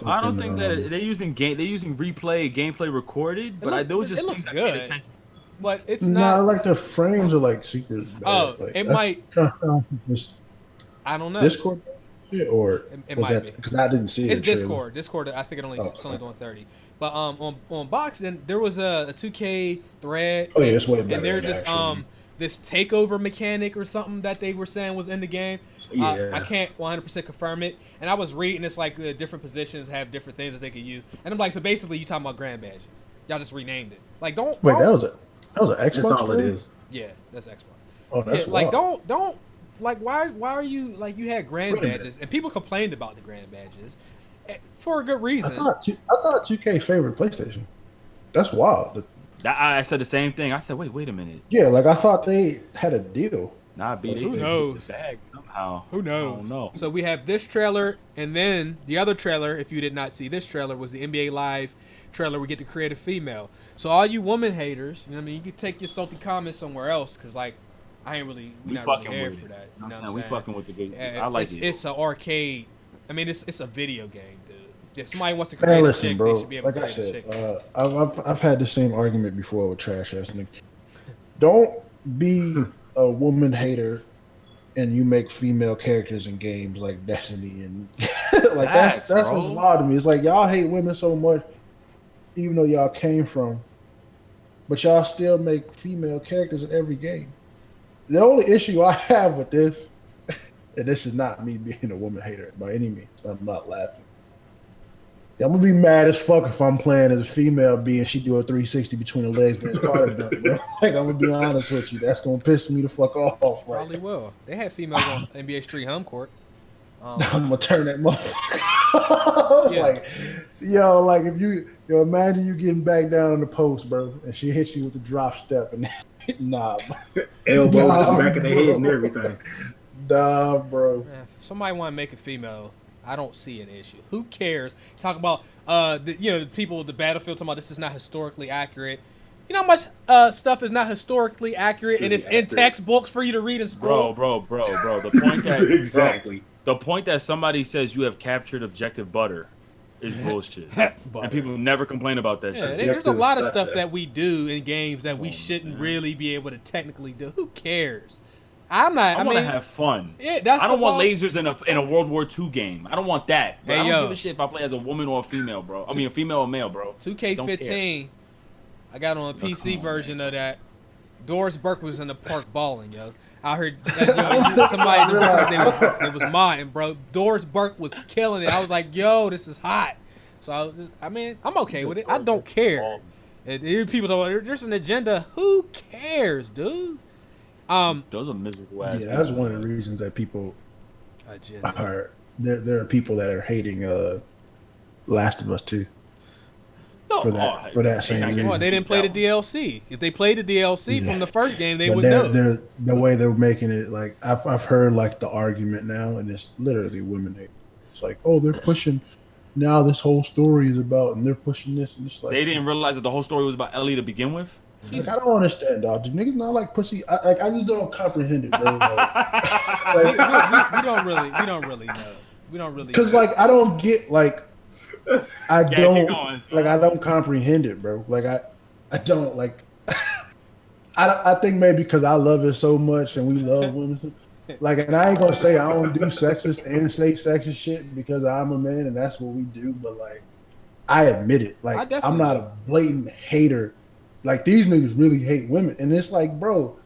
S3: I don't think that they're using gameplay recorded, but it
S2: looks good. But it's
S1: not.
S2: Nah,
S1: like the frames are like super bad.
S2: Oh,
S1: like,
S2: it might. I don't know.
S1: Discord, or
S2: it might be
S1: because I didn't see it.
S2: It's Discord. Discord. I think it's only doing 30. But on Boxing, there was a 2K thread.
S1: Oh yeah, it's way better.
S2: And there's this takeover mechanic or something that they were saying was in the game.
S3: Yeah.
S2: I can't 100% confirm it. And I was reading it's like different positions have different things that they could use. And I'm like, so basically you talking about grand badges. Y'all just renamed it. Like that
S1: was an Xbox.
S4: That's all it is.
S2: Yeah, that's Xbox.
S1: Oh, that's
S2: like
S1: wild.
S2: don't like why are you like you had grand badges and people complained about the grand badges for a good reason.
S1: I thought 2K favored PlayStation. That's wild.
S3: I said the same thing. I said, wait a minute.
S1: Yeah, like I thought they had a deal.
S3: Nah,
S2: who knows?
S3: Somehow.
S2: Who knows?
S3: I don't know.
S2: So we have this trailer, and then the other trailer, if you did not see this trailer, was the NBA Live trailer. We get to create a female. So all you woman haters, you know what I mean? You can take your salty comments somewhere else, because, like, I ain't really, we're not really here for that. You know what I'm saying?
S3: We fucking with the game.
S2: I
S3: like it.
S2: It's an arcade. I mean, it's a video game, dude. If somebody wants to create a chick, they should be able to create a chick.
S1: I've had the same argument before with trash ass niggas. Don't be a woman hater and you make female characters in games like Destiny and like that's what's wild to me. It's like y'all hate women so much, even though y'all came from, but y'all still make female characters in every game. The only issue I have with this, and this is not me being a woman hater by any means, I'm not laughing, I'm gonna be mad as fuck if I'm playing as a female B and she do a 360 between the legs and it's Carter dunk, bro. Like I'm gonna be honest with you, that's gonna piss me the fuck off. Right?
S2: Probably will. They had females on NBA Street home court.
S1: I'm gonna turn that motherfucker.
S2: Yeah.
S1: Like, yo, like if you imagine you getting back down on the post, bro, and she hits you with the drop step and nah,
S4: elbows to the back of the head and everything.
S1: Nah, bro.
S2: Man, if somebody want to make a female, I don't see an issue. Who cares? Talk about the people with the battlefield talking about this is not historically accurate. You know how much stuff is not historically accurate and it's in textbooks for you to read in school?
S3: Bro. The point that
S4: Exactly.
S3: The point that somebody says you have captured objective butter is bullshit. And people never complain about that
S2: Yeah,
S3: shit.
S2: there's a lot of stuff that we do in games that we shouldn't really be able to technically do. Who cares? I want
S3: to have fun.
S2: Yeah,
S3: I don't want lasers in a World War II game. I don't want that.
S2: Hey,
S3: I don't give a shit if I play as a woman or a female, bro. I mean, a female or male, bro.
S2: 2K15, I got on a PC version of that. Doris Burke was in the park balling, yo. I heard somebody it was mine, bro. Doris Burke was killing it. I was like, yo, this is hot. So I'm okay with it. I don't care. And people don't. There's an agenda. Who cares, dude?
S3: Those are miserable ass.
S1: Yeah, that's one of the reasons that people are. There are people that are hating Last of Us 2 for that same reason.
S2: Well, they didn't play the DLC. If they played the DLC from the first game, they would know.
S1: The way they're making it, like I've heard like the argument now, and it's literally women hate. It's like, oh, they're pushing. Now this whole story is about, and they're pushing this, and it's like
S3: they didn't realize that the whole story was about Ellie to begin with.
S1: Like, I don't understand, dog. Do niggas not like pussy? I just don't comprehend it, bro.
S2: We don't really know. We don't really.
S1: Because like I don't get like I don't comprehend it, bro. Like I don't like. I think maybe because I love it so much and we love women. Like, and I ain't gonna say I don't do sexist and say sexist shit because I'm a man and that's what we do. But like, I admit it. Like, I'm not a blatant hater. Like, these niggas really hate women, and it's like, bro,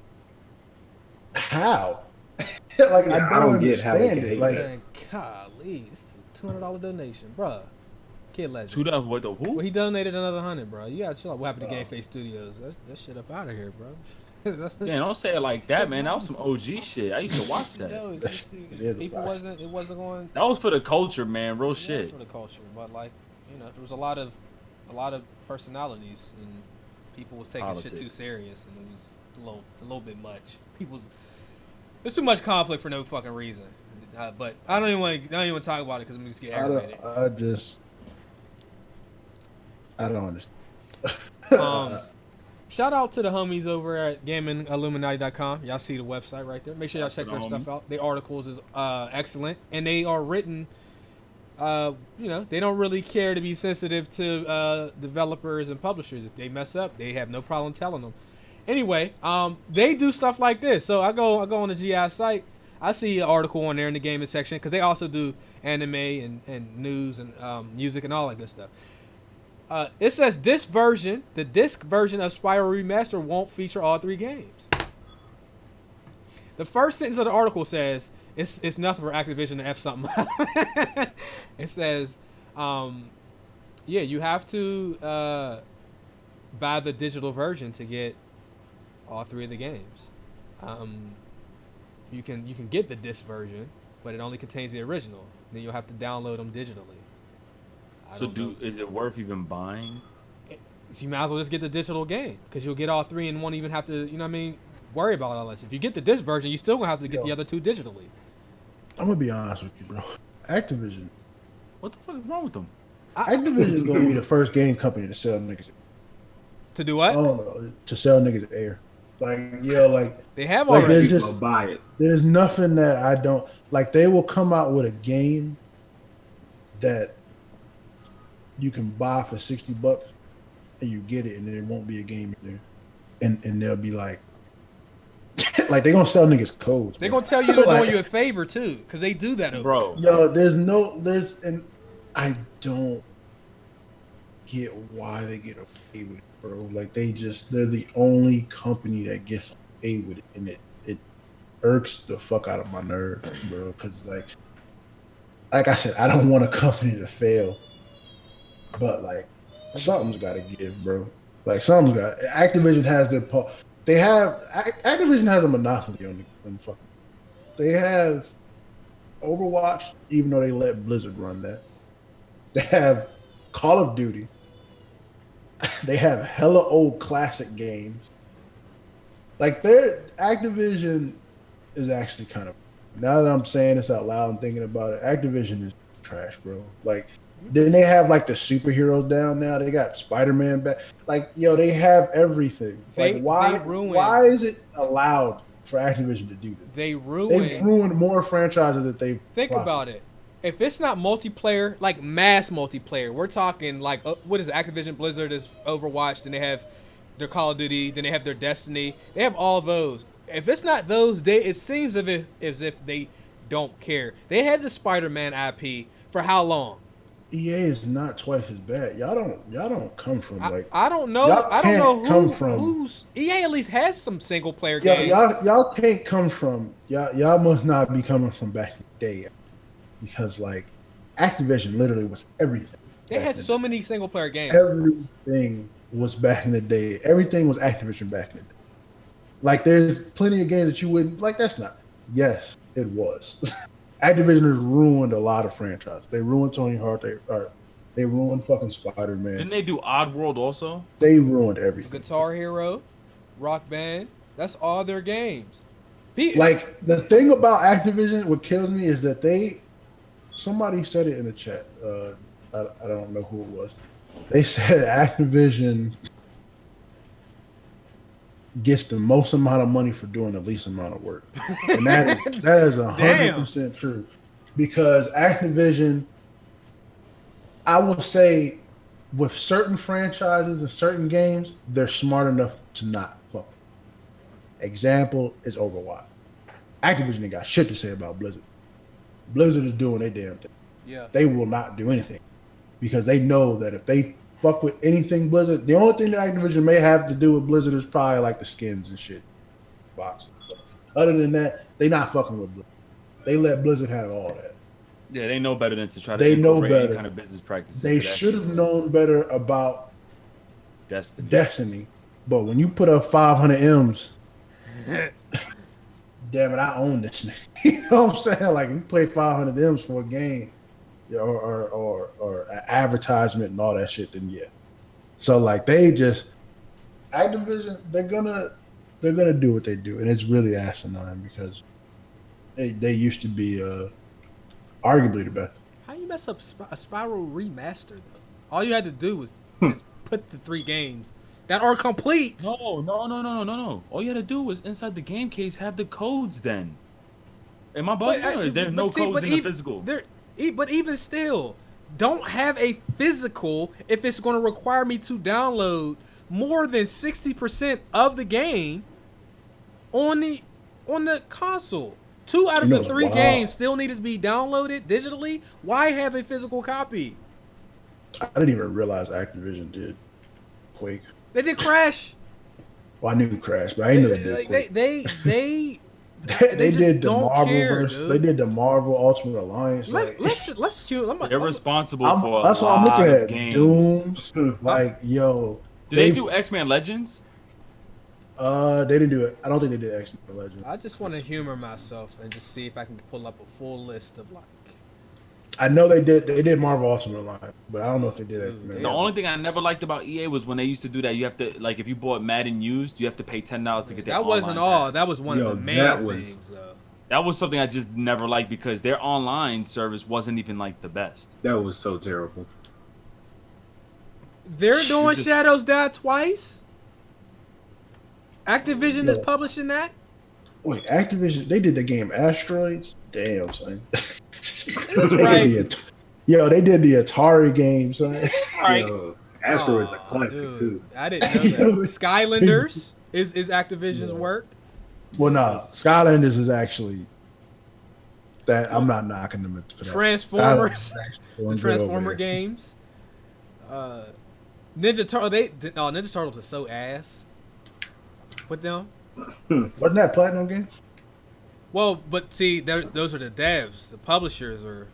S1: how? Like, I don't understand it. Like,
S2: man, golly, it's a $200 donation, bro. Kid legend.
S3: $2 what the who?
S2: Well, he donated another $100, bro. You gotta chill out. What happened to Game Face Studios? That shit up out of here, bro.
S3: Yeah, don't say it like that, man. That was some OG shit. I used to watch that.
S2: People it wasn't going.
S3: That was for the culture, man. Real shit.
S2: It was for the culture, but like, there was a lot of personalities and people was taking shit too serious, and it was a little bit much. There's too much conflict for no fucking reason. But I don't even want to talk about it because I'm just get aggravated.
S1: I don't understand.
S2: Shout out to the homies over at GamingIlluminati.com. Y'all see the website right there. Make sure y'all check their stuff out. The articles is excellent, and they are written. They don't really care to be sensitive to developers and publishers. If they mess up, they have no problem telling them. Anyway, they do stuff like this. So I go on the GI site. I see an article on there in the gaming section because they also do anime and news and music and all that good stuff. It says the disc version of Spyro Remaster won't feature all 3 games. The first sentence of the article says it's nothing for Activision to F something. It says, you have to buy the digital version to get all 3 of the games. You can get the disc version, but it only contains the original. Then you'll have to download them digitally.
S3: Is it worth even buying?
S2: So you might as well just get the digital game because you'll get all 3 and won't even have to, worry about all this. If you get the disc version, you still gonna have to get the other 2 digitally.
S1: I'm gonna be honest with you, bro. Activision.
S3: What the fuck is wrong with them?
S1: Activision is gonna be the first game company to sell niggas.
S2: To do what?
S1: I don't know. To sell niggas air.
S2: They have already.
S4: Just buy it.
S1: There's nothing that I don't like. They will come out with a game that you can buy for $60 and you get it, and then it won't be a game in there, and they'll be like they're gonna sell niggas codes.
S2: They're gonna tell you they're doing you a favor too, because they do that,
S3: bro.
S1: Yo, and I don't get why they get away with it, bro. Like they're the only company that gets away with it, and it irks the fuck out of my nerves, bro. Because like I said, I don't want a company to fail but like something's got to give, bro. Like something's got. Activision has their Activision has a monopoly on the fucking. They have Overwatch, even though they let Blizzard run that. They have Call of Duty. They have hella old classic games. Like their Activision is actually kind of. Now that I'm saying this out loud and thinking about it, Activision is trash, bro. Like, didn't they have like the superheroes down now? They got Spider-Man back. Like, yo, they have everything. Like, why is it allowed for Activision to do this?
S2: They've
S1: ruined more franchises that they've.
S2: Think about it. If it's not multiplayer, like mass multiplayer, we're talking like what is it? Activision Blizzard is Overwatch, then they have their Call of Duty, then they have their Destiny. They have all those. If it's not those, it seems as if they don't care. They had the Spider-Man IP for how long?
S1: EA is not twice as bad. Y'all don't come from like.
S2: I don't know. I don't know who's EA at least has some single player games.
S1: Y'all can't come from y'all must not be coming from back in the day, because like Activision literally was everything.
S2: They had so many single player games.
S1: Everything was back in the day. Everything was Activision back in the day. Like there's plenty of games that you wouldn't like. That's not. Yes, it was. Activision has ruined a lot of franchises. They ruined Tony Hawk. They ruined fucking Spider-Man.
S3: Didn't they do Oddworld also?
S1: They ruined everything.
S2: Guitar Hero, Rock Band. That's all their games.
S1: Like the thing about Activision, what kills me is that somebody said it in the chat. I don't know who it was. They said Activision gets the most amount of money for doing the least amount of work, and that is 100% true. Because Activision, I will say, with certain franchises and certain games, they're smart enough to not fuck. Example is Overwatch. Activision ain't got shit to say about Blizzard. Blizzard is doing their damn thing.
S2: Yeah,
S1: they will not do anything because they know that if they fuck with anything Blizzard, the only thing that Activision may have to do with Blizzard is probably like the skins and shit. Boxes. Other than that, they not fucking with Blizzard. They let Blizzard have all that.
S3: Yeah, they know better than to try to
S1: incorporate any
S3: kind of business practices.
S1: They should have known better about Destiny. But when you put up 500 M's, damn it, I own this nigga. You know what I'm saying? Like, you play 500 M's for a game, or an advertisement and all that shit, then yeah. So like Activision, they're gonna do what they do, and it's really asinine because they used to be arguably the best.
S2: How you mess up a Spiral remaster though? All you had to do was just put the 3 games that are complete.
S3: No. All you had to do was inside the game case have the codes then. Am I bugging? There's no codes in the physical.
S2: But even still, don't have a physical if it's going to require me to download more than 60% of the game on the console. 2 out of the 3 games still needed to be downloaded digitally. Why have a physical copy?
S1: I didn't even realize Activision did Quake.
S2: They did Crash.
S1: Well, I knew Crash, but I didn't know they did Quake.
S2: They just
S1: did the
S2: don't
S1: Marvel
S2: care,
S1: verse. They did the Marvel Ultimate Alliance.
S2: Let's
S3: They're responsible for
S1: that's
S3: a
S1: all I'm
S3: lot
S1: looking
S3: of
S1: at.
S3: games.
S1: Dooms, like yo.
S3: Did they do X-Men Legends?
S1: They didn't do it. I don't think they did X-Men Legends.
S2: I just want to humor myself and just see if I can pull up a full list of like.
S1: I know they did. They did Marvel Ultimate Alliance, but I don't know if they did X-Men.
S3: The only thing I never liked about EA was when they used to do that. You have to like if you bought Madden used, you have to pay $10 to get
S2: that. Wasn't all. That was one of the main things, though.
S3: That was something I just never liked because their online service wasn't even like the best.
S4: That was so terrible.
S2: They're doing Shadows Die Twice. Activision is publishing that.
S1: Wait, Activision? They did the game Asteroids. Damn, son.
S2: That's right.
S1: Yo, they did the Atari game, son.
S3: Right.
S4: Yo, Asteroids are classic too.
S2: I didn't know that. Skylanders is Activision's work.
S1: Well, no, Skylanders is actually that. I'm not knocking them for that.
S2: Transformers, the Transformer games. Ninja Turtle. Ninja Turtles are so ass. With them.
S1: Wasn't that Platinum Games?
S2: Well, but see, those are the devs. The publishers are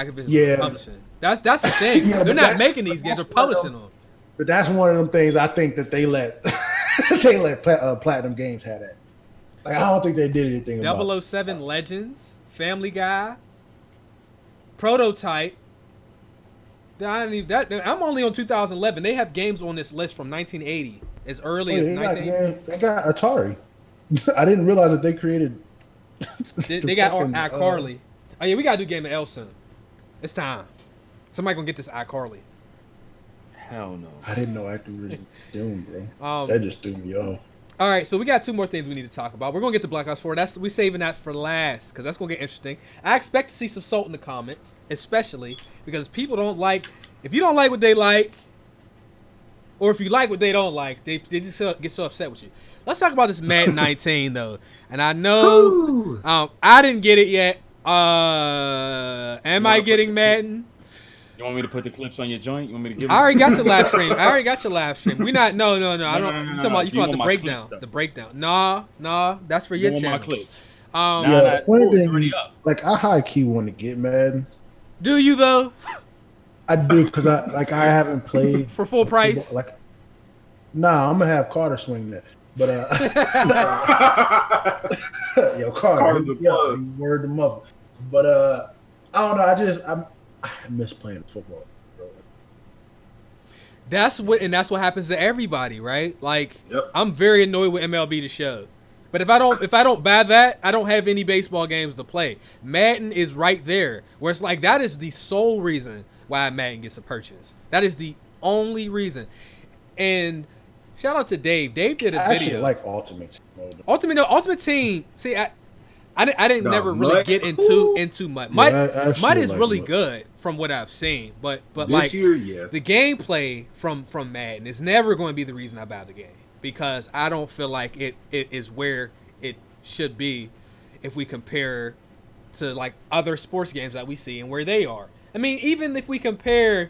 S2: Activision
S1: Yeah.
S2: publishing. That's the thing.
S1: Yeah,
S2: They're
S1: but
S2: not
S1: that's-
S2: making these games; they're publishing them.
S1: But that's one of them things I think that they let they let Platinum Games have that. Like I don't think they did anything about it.
S2: 007 Legends, Family Guy, Prototype. I'm only on 2011. They have games on this list from 1980, as early as 1980.
S1: They got Atari. I didn't realize that they created.
S2: They got iCarly. Oh yeah, we gotta do Game of L soon. It's time. Somebody gonna get this iCarly.
S3: Hell no.
S1: I didn't know Activision Doom, bro. That just threw me off.
S2: All right, so we got 2 more things we need to talk about. We're gonna get to Black Ops 4. We saving that for last because that's gonna get interesting. I expect to see some salt in the comments, especially because people don't like. If you don't like what they like, or if you like what they don't like, they just get so upset with you. Let's talk about this Madden 19 though, and I know I didn't get it yet. Am I getting Madden?
S3: You want me to put the clips on your joint? You want me to give?
S2: I already got your live stream. We not. No. I don't. You talking about the breakdown?
S3: Clips,
S2: the breakdown. Nah. That's for your channel.
S3: My clips.
S1: Yeah, funny thing, like I high key want to get Madden.
S2: Do you though?
S1: I do because I haven't played
S2: for full price.
S1: Like, nah, I'm gonna have Carter swing that. But yo, Carter, word the mother. But I don't know. I miss playing football, bro.
S2: That's what happens to everybody, right? Like, I'm very annoyed with MLB The Show, but if I don't buy that, I don't have any baseball games to play. Madden is right there, where it's like that is the sole reason why Madden gets a purchase. That is the only reason. And shout out to Dave. Dave did a video.
S1: Like Ultimate Team.
S2: Ultimate Team. See, I didn't never really get into Mud. Mud is really good from what I've seen, but like the gameplay from Madden is never going to be the reason I buy the game because I don't feel like it is where it should be if we compare to like other sports games that we see and where they are. I mean, even if we compare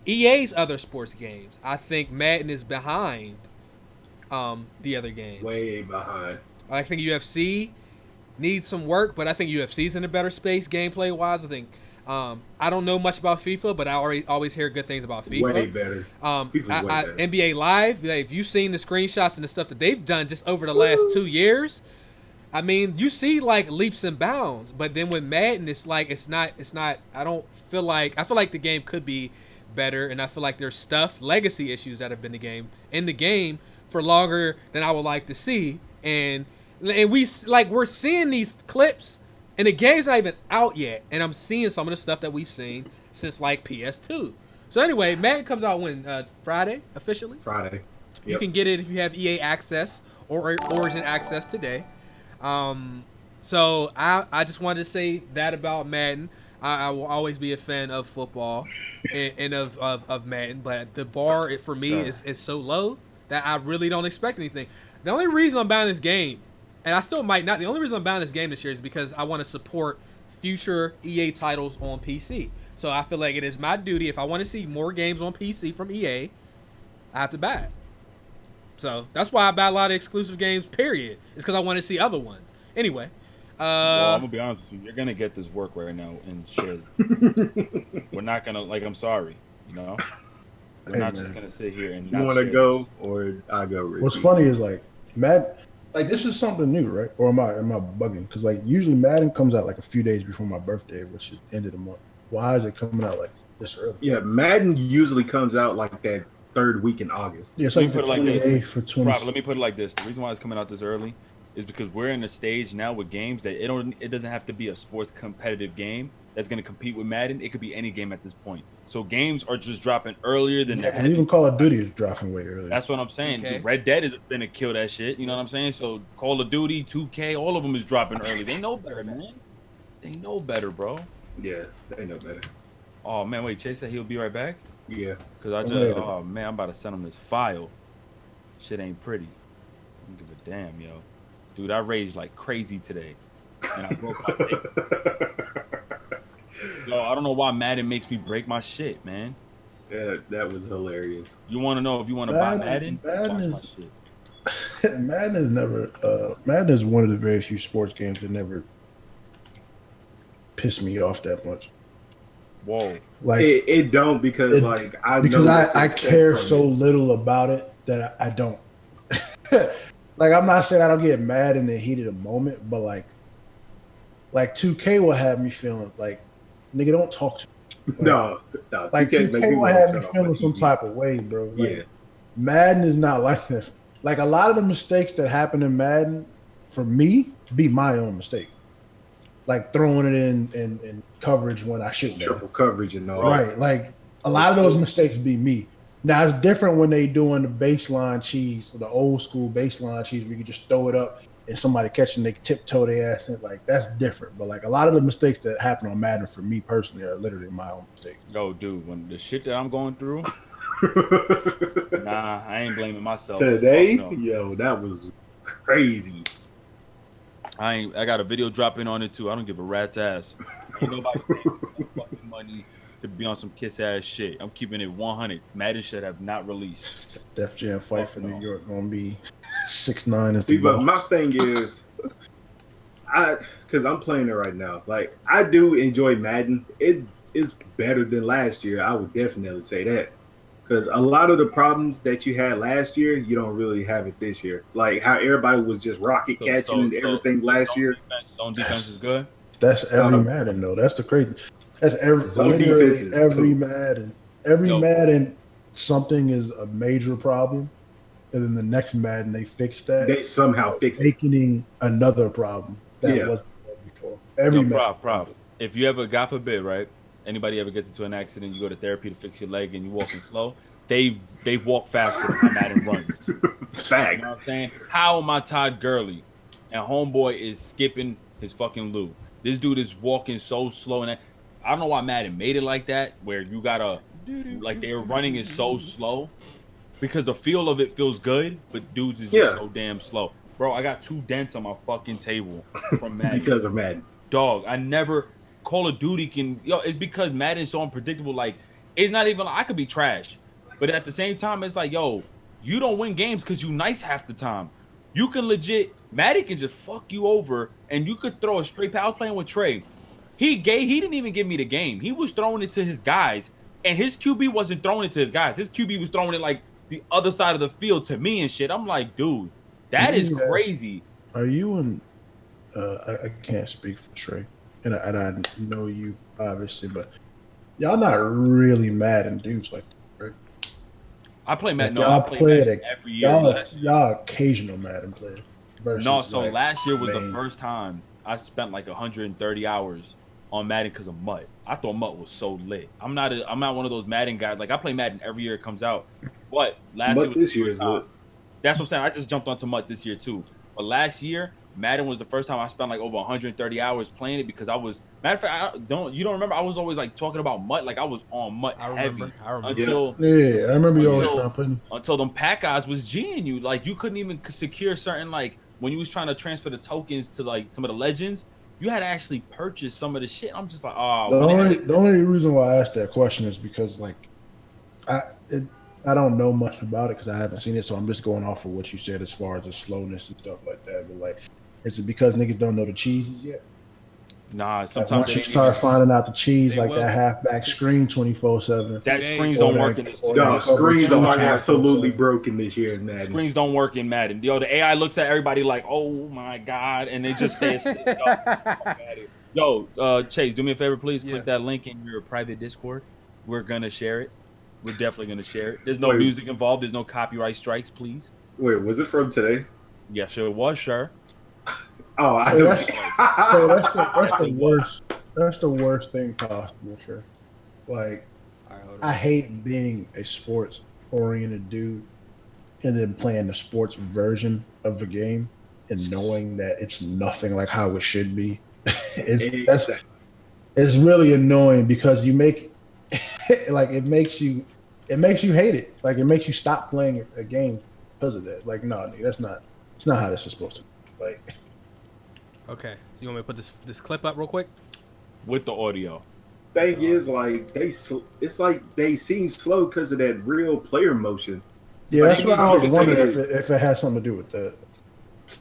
S2: EA's other sports games, I think Madden is behind the other games.
S4: Way behind.
S2: I think UFC needs some work, but I think UFC's in a better space gameplay wise. I think I don't know much about FIFA, but I always hear good things about FIFA.
S4: Way better. FIFA's way better.
S2: NBA Live, if you've seen the screenshots and the stuff that they've done just over the last 2 years, I mean, you see like leaps and bounds. But then with Madden, it's like it's not. I feel like the game could be better, and I feel like there's legacy issues that have been in the game for longer than I would like to see, and we're seeing these clips, and the game's not even out yet, and I'm seeing some of the stuff that we've seen since like PS2. So anyway, Madden comes out when Friday officially.
S4: Friday. Yep.
S2: You can get it if you have EA Access or Origin Access today. So I just wanted to say that about Madden. I will always be a fan of football and of Madden, but the bar for me is so low that I really don't expect anything. The only reason I'm buying this game, and I still might not, the only reason I'm buying this game this year is because I want to support future EA titles on PC. So I feel like it is my duty, if I want to see more games on PC from EA, I have to buy it. So that's why I buy a lot of exclusive games, period. It's because I want to see other ones. Anyway.
S3: Well, I'm going to be honest with you. You're going to get this work right now and shit. We're not going to, I'm sorry, you know? We're not just going to sit here and
S4: you want to go or I go, Ricky?
S1: What's funny is, Madden, this is something new, right? Or am I bugging? Because, usually Madden comes out, a few days before my birthday, which is the end of the month. Why is it coming out, this early?
S4: Yeah, Madden usually comes out, that third week in August.
S1: Yeah, so let me
S3: put it like this. The reason why it's coming out this early is because we're in a stage now with games that it doesn't have to be a sports competitive game that's going to compete with Madden. It could be any game at this point. So games are just dropping earlier than that.
S1: And even Call of Duty is dropping way earlier.
S3: That's what I'm saying. Okay. Red Dead is going to kill that shit. You know what I'm saying? So Call of Duty, 2K, all of them is dropping early. They know better, man. They know better, bro.
S4: Yeah, they know better.
S3: Oh, man, wait. Chase said he'll be right back?
S4: Yeah.
S3: Because I'm about to send him this file. Shit ain't pretty. I don't give a damn, yo. Dude, I raged like crazy today. And I broke my thing. Yo, I don't know why Madden makes me break my shit, man.
S4: Yeah, that was hilarious.
S3: You want to know if you want to buy Madden?
S1: Madden is never. Madden is one of the very few sports games that never pissed me off that much.
S3: Whoa.
S1: Like
S4: it don't because
S1: I care so little about it that I don't. Like I'm not saying I don't get mad in the heat of the moment, but like 2K will have me feeling like nigga don't talk to me.
S4: No,
S1: Like 2K will have me feeling some type of way, bro. Like,
S4: Yeah.
S1: Madden is not like this. Like a lot of the mistakes that happen in Madden, for me, be my own mistake. Like throwing it in coverage when I shouldn't have.
S4: Triple coverage and all.
S1: Right. Like a lot of those mistakes be me. Now it's different when they doing the baseline cheese, the old school baseline cheese where you can just throw it up and somebody catching they tiptoe their ass in. Like that's different. But like a lot of the mistakes that happen on Madden for me personally are literally my own mistakes.
S3: Yo, dude, when the shit that I'm going through, nah, I ain't blaming myself.
S4: Today,
S3: no.
S4: yo, that was crazy.
S3: I got a video dropping on it too. I don't give a rat's ass. Ain't nobody paying no fucking money to be on some kiss ass shit. I'm keeping it 100. Madden should have not released.
S1: Def Jam fight for New York gonna be 6'9" is
S4: See,
S1: the
S4: but
S1: ball.
S4: my thing is, because I'm playing it right now. Like I do enjoy Madden. It is better than last year. I would definitely say that. Because a lot of the problems that you had last year, you don't really have it this year. Like how everybody was just rocket catching and everything last year.
S3: Zone defense is good.
S1: That's every Madden though. That's the crazy. That's
S4: Zone defense is
S1: every
S4: poop.
S1: Madden. Every Madden, something is a major problem, and then the next Madden they fix that.
S4: They somehow fix it.
S1: Making another problem that wasn't there before. Every Madden.
S3: Prof. If you ever, God forbid, right? Anybody ever gets into an accident, you go to therapy to fix your leg, and you walking slow. They walk faster than how Madden runs.
S4: Facts.
S3: You know what I'm saying? How am I Todd Gurley, and homeboy is skipping his fucking loop? This dude is walking so slow, and I don't know why Madden made it like that, where you gotta like they're running it so slow, because the feel of it feels good, but dudes is just so damn slow. Bro, I got 2 dents on my fucking table from Madden.
S4: Because of Madden.
S3: Dog, I never Call of Duty can it's because Madden is so unpredictable. Like it's not even I could be trash, but at the same time it's like you don't win games because you nice half the time. You can legit Madden can just fuck you over, and you could throw a straight pass. I was playing with Trey. He didn't even give me the game. He was throwing it to his guys, and his QB wasn't throwing it to his guys. His QB was throwing it like the other side of the field to me and shit. I'm like, dude, that is crazy.
S1: Are you in? I can't speak for Trey. And I know you obviously, but y'all not really Madden dudes like that, right?
S3: I play Madden.
S1: Like,
S3: no, I play Madden every year.
S1: Y'all occasional Madden players.
S3: No, so like last year was the first time I spent like 130 hours on Madden because of Mutt. I thought Mutt was so lit. I'm not one of those Madden guys. Like I play Madden every year it comes out. But last year was
S4: this year is lit.
S3: That's what I'm saying. I just jumped onto Mutt this year too. But last year, Madden was the first time I spent like over 130 hours playing it because I was matter of fact, you don't remember I was always like talking about Mutt, like I was on Mutt heavy.
S2: I remember.
S1: I remember you always trying to play me.
S3: Until them pack guys was G'ing you. Like you couldn't even secure certain like when you was trying to transfer the tokens to like some of the legends, you had to actually purchase some of the shit. I'm just like,
S1: the only reason why I asked that question is because like I don't know much about it because I haven't seen it, so I'm just going off of what you said as far as the slowness and stuff like that. But like, is it because niggas don't know the cheeses yet?
S3: Nah, sometimes
S1: like once you start finding out the cheese,
S2: They
S1: like
S2: will.
S1: that halfback screen 24/7.
S3: that screens don't work in this.
S4: No, screens are
S1: 24/7.
S4: absolutely broken this year in Madden.
S3: Screens don't work in Madden. Yo, the AI looks at everybody like, oh my god, and they just stay. Yo, Chase, do me a favor, please. Click that link in your private Discord. We're gonna share it. We're definitely gonna share it. There's no music involved. There's no copyright strikes, please.
S4: Wait, was it from today?
S3: Yes, it was, sure.
S4: Oh, I
S1: Hey,
S4: know.
S1: that's the worst. That's the worst thing possible, sure. Like, I hate being a sports-oriented dude and then playing the sports version of the game and knowing that it's nothing like how it should be. It's really annoying because you make like it makes you hate it. Like it makes you stop playing a game because of that. Like no, it's not how this is supposed to be. Like
S2: Okay, so you want me to put this clip up real quick?
S3: With the audio.
S4: Thing is, like it's like they seem slow because of that real player motion.
S1: yeah,
S4: Like,
S1: that's what I was wondering
S4: saying
S1: if it has something to do with that.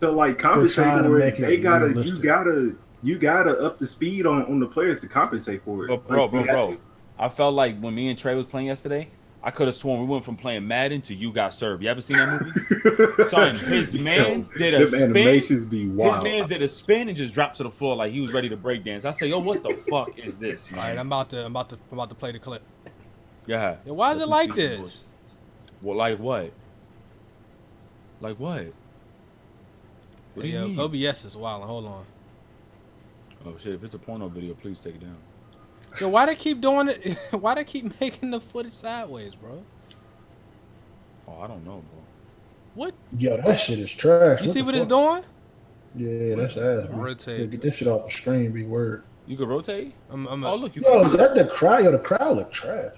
S4: To like compensate
S1: trying to
S4: for
S1: make
S4: it,
S1: it
S4: they
S1: realistic.
S4: you gotta up the speed on the players to compensate for it.
S3: But bro,
S4: Like, you have to.
S3: I felt like when me and Trey was playing yesterday, I could have sworn we went from playing Madden to You Got Served. You ever seen that movie? Son, his mans did a
S4: them
S3: spin.
S4: animations be wild.
S3: His mans did a spin and just dropped to the floor like he was ready to break dance. I say, yo, what the fuck is this, man?
S2: All right, I'm about to play the clip.
S3: Yeah.
S2: Yeah, why is it like this?
S3: Well, like what? Like what? What do you mean?
S2: OBS is wild. Hold on.
S3: Oh shit! If it's a porno video, please take it down.
S2: Yo, why they keep doing it? Why they keep making the footage sideways, bro?
S3: Oh, I don't know, bro.
S2: What?
S1: Yo, that shit is trash.
S2: You see what it's doing?
S1: Yeah, that's ass.
S2: Rotate.
S1: Yo, get this shit off the stream, be word.
S3: You can rotate?
S2: Oh,
S3: look.
S1: Yo, is that the crowd? Yo, the crowd look trash.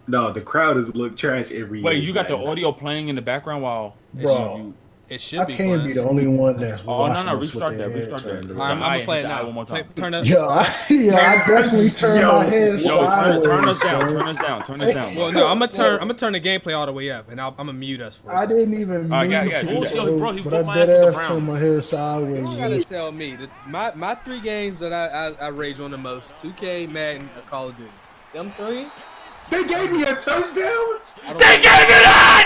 S4: No, the crowd is look trash every year.
S3: Wait, you got the audio playing in the background while...
S1: Bro,
S2: it should be.
S1: I can't be the only one that's watching.
S3: No, restart that. Restart that.
S2: I'm gonna play it now.
S3: One more time.
S2: Turn up.
S1: Yo, I definitely turned my head sideways.
S3: Turn us down. Turn us down.
S2: Well, no, I'm gonna turn the gameplay all the way up, and I'm gonna mute us for a second.
S1: I didn't even mean to,
S3: bro, he
S1: but
S3: put
S1: I
S3: my
S1: dead
S3: ass with
S1: ass
S3: the
S1: turned my head sideways.
S2: You gotta tell me that my 3 games that I rage on the most: 2K, Madden, Call of Duty. Them 3.
S4: They gave me a touchdown.
S3: They gave me that.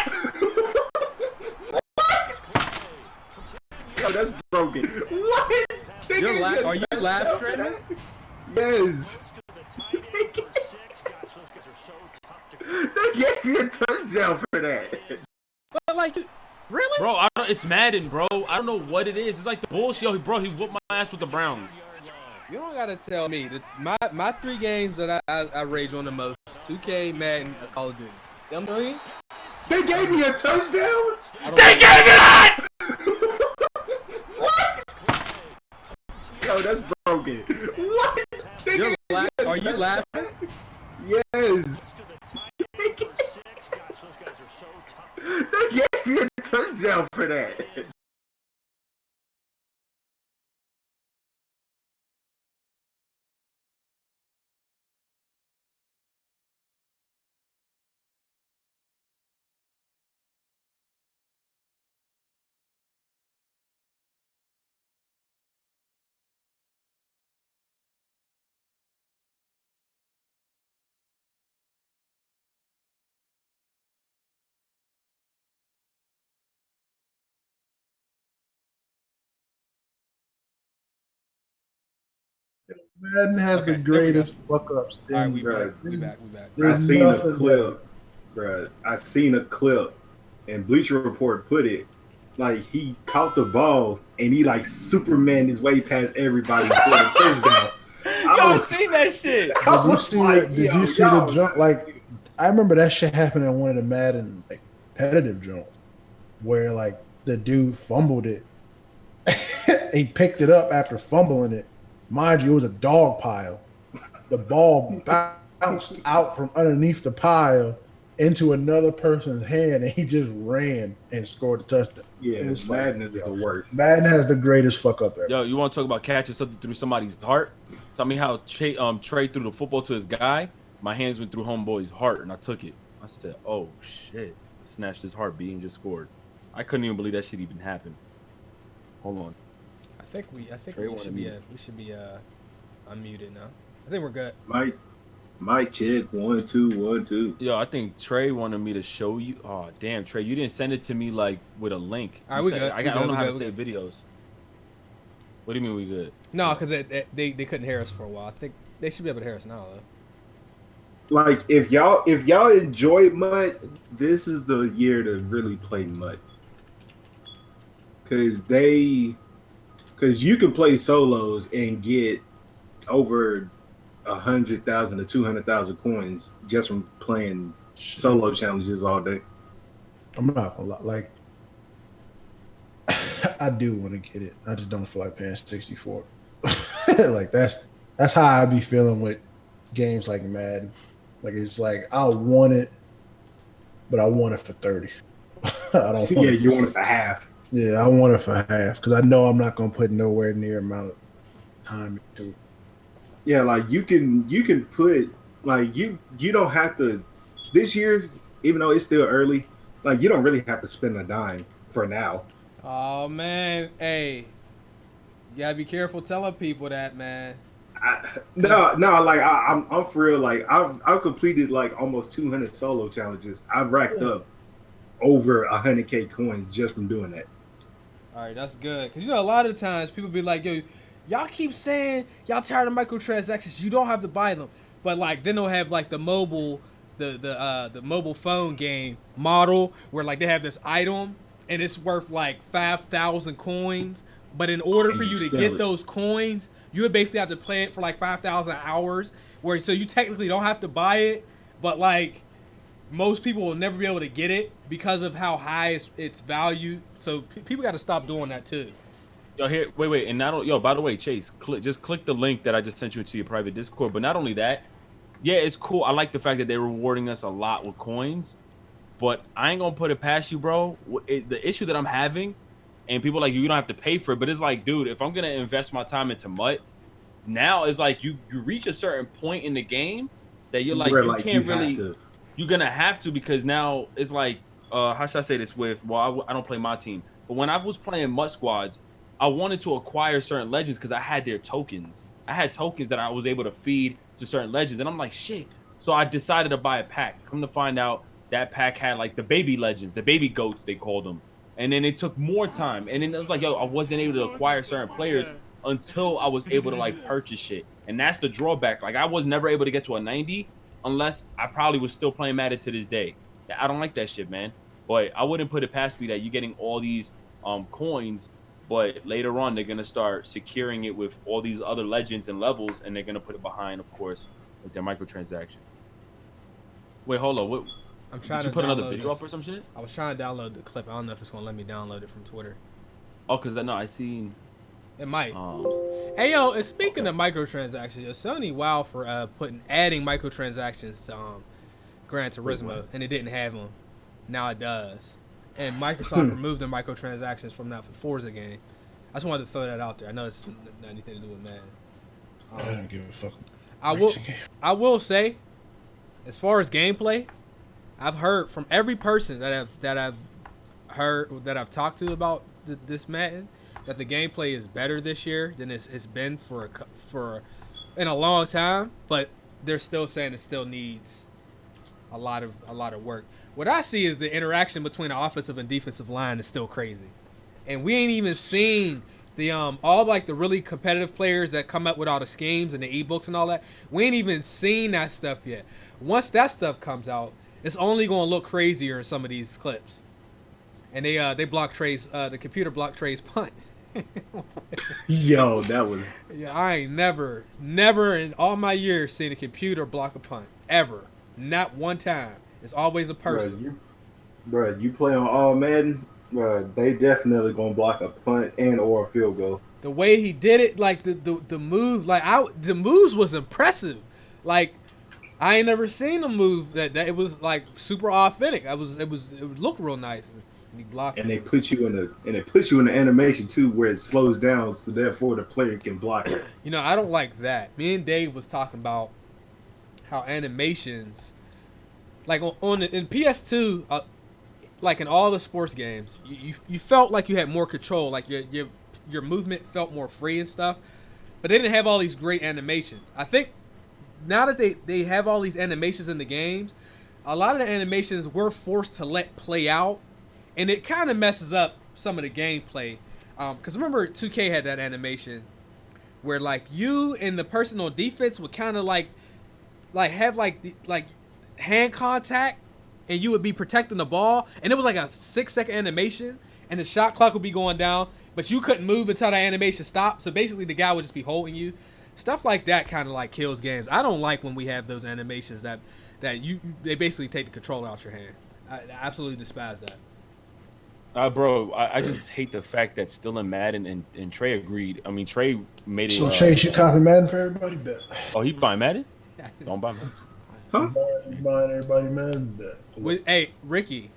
S4: Yo, that's broken. What?
S2: Are you live streaming?
S4: Yes. They gave me a touchdown for that.
S2: But like, really?
S3: Bro, it's Madden, bro. I don't know what it is. It's like the bullshit. Bro, he whooped my ass with the Browns.
S2: You don't gotta tell me that my 3 games that I rage on the most: 2K, Madden, Call of Duty. Them 3.
S4: They gave me a touchdown.
S3: They gave me that.
S4: Yo, that's broken. What?
S2: Are you laughing?
S4: Yes. They gave me a touchdown for that.
S1: Madden has the greatest fuck ups.
S2: All right, we back.
S4: I seen a clip, bro. I seen a clip, and Bleacher Report put it like he caught the ball and he like Superman his way past everybody for a touchdown.
S3: I seen that shit.
S1: Did you see the jump? Like, I remember that shit happened in one of the Madden like competitive jumps where like the dude fumbled it. He picked it up after fumbling it. Mind you, it was a dog pile. The ball bounced out from underneath the pile into another person's hand, and he just ran and scored a touchdown.
S4: Yeah, Madden is the worst.
S1: Madden has the greatest fuck up ever.
S3: Yo, you want to talk about catching something through somebody's heart? Tell me how Trey threw the football to his guy. My hands went through homeboy's heart, and I took it. I said, "Oh shit!" Snatched his heartbeat and just scored. I couldn't even believe that shit even happened. Hold on.
S2: I think we should be unmuted now. I think we're good.
S4: Mike check 1 2 1 2.
S3: Yo, I think Trey wanted me to show you. Oh damn, Trey, you didn't send it to me like with a link.
S2: All right, we good.
S3: I don't know how to save videos. What do you mean we good?
S2: No, because they couldn't hear us for a while. I think they should be able to hear us now though.
S4: Like if y'all enjoy MUT, this is the year to really play MUT. Cause you can play solos and get over 100,000 to 200,000 coins just from playing solo challenges all day.
S1: I'm not gonna lie, like I do want to get it. I just don't feel like paying 64. Like that's how I be feeling with games like Madden. Like it's like I want it, but I want it for 30. I don't.
S4: Yeah, you want it for half.
S1: Yeah, I want it for half because I know I'm not gonna put nowhere near amount of time into it.
S4: Yeah, like you can put like you don't have to this year, even though it's still early. Like you don't really have to spend a dime for now.
S2: Oh man, hey, you gotta be careful telling people that, man.
S4: I'm for real. Like I've completed like almost 200 solo challenges. I've racked up over 100K coins just from doing that.
S2: All right, that's good. Because, a lot of the times people be like, yo, y'all keep saying y'all tired of microtransactions. You don't have to buy them. But, like, then they'll have, like, the mobile phone game model where, like, they have this item and it's worth, like, 5,000 coins. But in order for you to get those coins, you would basically have to play it for, like, 5,000 hours. So you technically don't have to buy it. But, like, most people will never be able to get it because of how high its value. So people got to stop doing that too.
S3: Yo, here, wait, and by the way, Chase, just click the link that I just sent you into your private Discord. But not only that, yeah, it's cool. I like the fact that they're rewarding us a lot with coins. But I ain't gonna put it past you, bro. The issue that I'm having, and people like you don't have to pay for it, but it's like, dude, if I'm gonna invest my time into MUT, now it's like you reach a certain point in the game that you're like, you can't really. You're gonna have to, because now it's like, how should I say this? I don't play my team, but when I was playing MUT squads, I wanted to acquire certain legends because I had their tokens. I had tokens that I was able to feed to certain legends, and I'm like, shit. So I decided to buy a pack. Come to find out, that pack had like the baby legends, the baby goats they called them, and then it took more time. And then it was like, yo, I wasn't able to acquire certain players until I was able to like purchase shit, and that's the drawback. Like I was never able to get to a 90. Unless I probably was still playing Madden to this day. I don't like that shit, man. But I wouldn't put it past me that you're getting all these coins, but later on they're gonna start securing it with all these other legends and levels, and they're gonna put it behind, of course, with their microtransaction. Wait, hold on. What?
S2: I'm trying
S3: to
S2: to
S3: put another
S2: download
S3: video
S2: this.
S3: up or some shit.
S2: I was trying to download the clip. I don't know if it's gonna let me download it from Twitter.
S3: Oh, cause I seen.
S2: It might. Hey yo, and speaking of microtransactions, Sony wow for adding microtransactions to Gran Turismo, and it didn't have them. Now it does. And Microsoft removed the microtransactions from that Forza game. I just wanted to throw that out there. I know it's not anything to do with Madden.
S1: I don't give a fuck.
S2: I will say, as far as gameplay, I've heard from every person that I've talked to about this Madden that the gameplay is better this year than it's been for in a long time. But they're still saying it still needs a lot of work. What I see is the interaction between the offensive and defensive line is still crazy, and we ain't even seen the all like the really competitive players that come up with all the schemes and the ebooks and all that. We ain't even seen that stuff yet. Once that stuff comes out, it's only gonna look crazier in some of these clips. And they block Trey's the computer blocked Trey's punt.
S4: Yo, that was.
S2: Yeah, I ain't never in all my years seen a computer block a punt ever. Not one time. It's always a person.
S4: Bro, you play on all Madden, bro, they definitely gonna block a punt and or a field goal.
S2: The way he did it, like the move, like the moves was impressive. Like I ain't never seen a move that it was like super authentic. It looked real nice. And he blocked.
S4: And they put you in the animation too, where it slows down, so therefore the player can block it.
S2: You know, I don't like that. Me and Dave was talking about how animations, like in PS2, like in all the sports games, you felt like you had more control, like your movement felt more free and stuff, but they didn't have all these great animations. I think now that they have all these animations in the games, a lot of the animations were forced to let play out, and it kind of messes up some of the gameplay. Because remember, 2K had that animation where like you and the person on defense would kind of like have like hand contact, and you would be protecting the ball, and it was like a 6-second animation, and the shot clock would be going down, but you couldn't move until the animation stopped. So basically, the guy would just be holding you. Stuff like that kind of like kills games. I don't like when we have those animations that they basically take the control out your hand. I absolutely despise that.
S3: Bro, I just hate the fact that still in Madden, and Trey agreed. I mean, Trey made it.
S1: So Chase, you copy Madden for everybody? Bet.
S3: Oh, he buying Madden? Don't buy Madden.
S4: Huh?
S1: You buying everybody Madden? Bet.
S2: Hey, Ricky,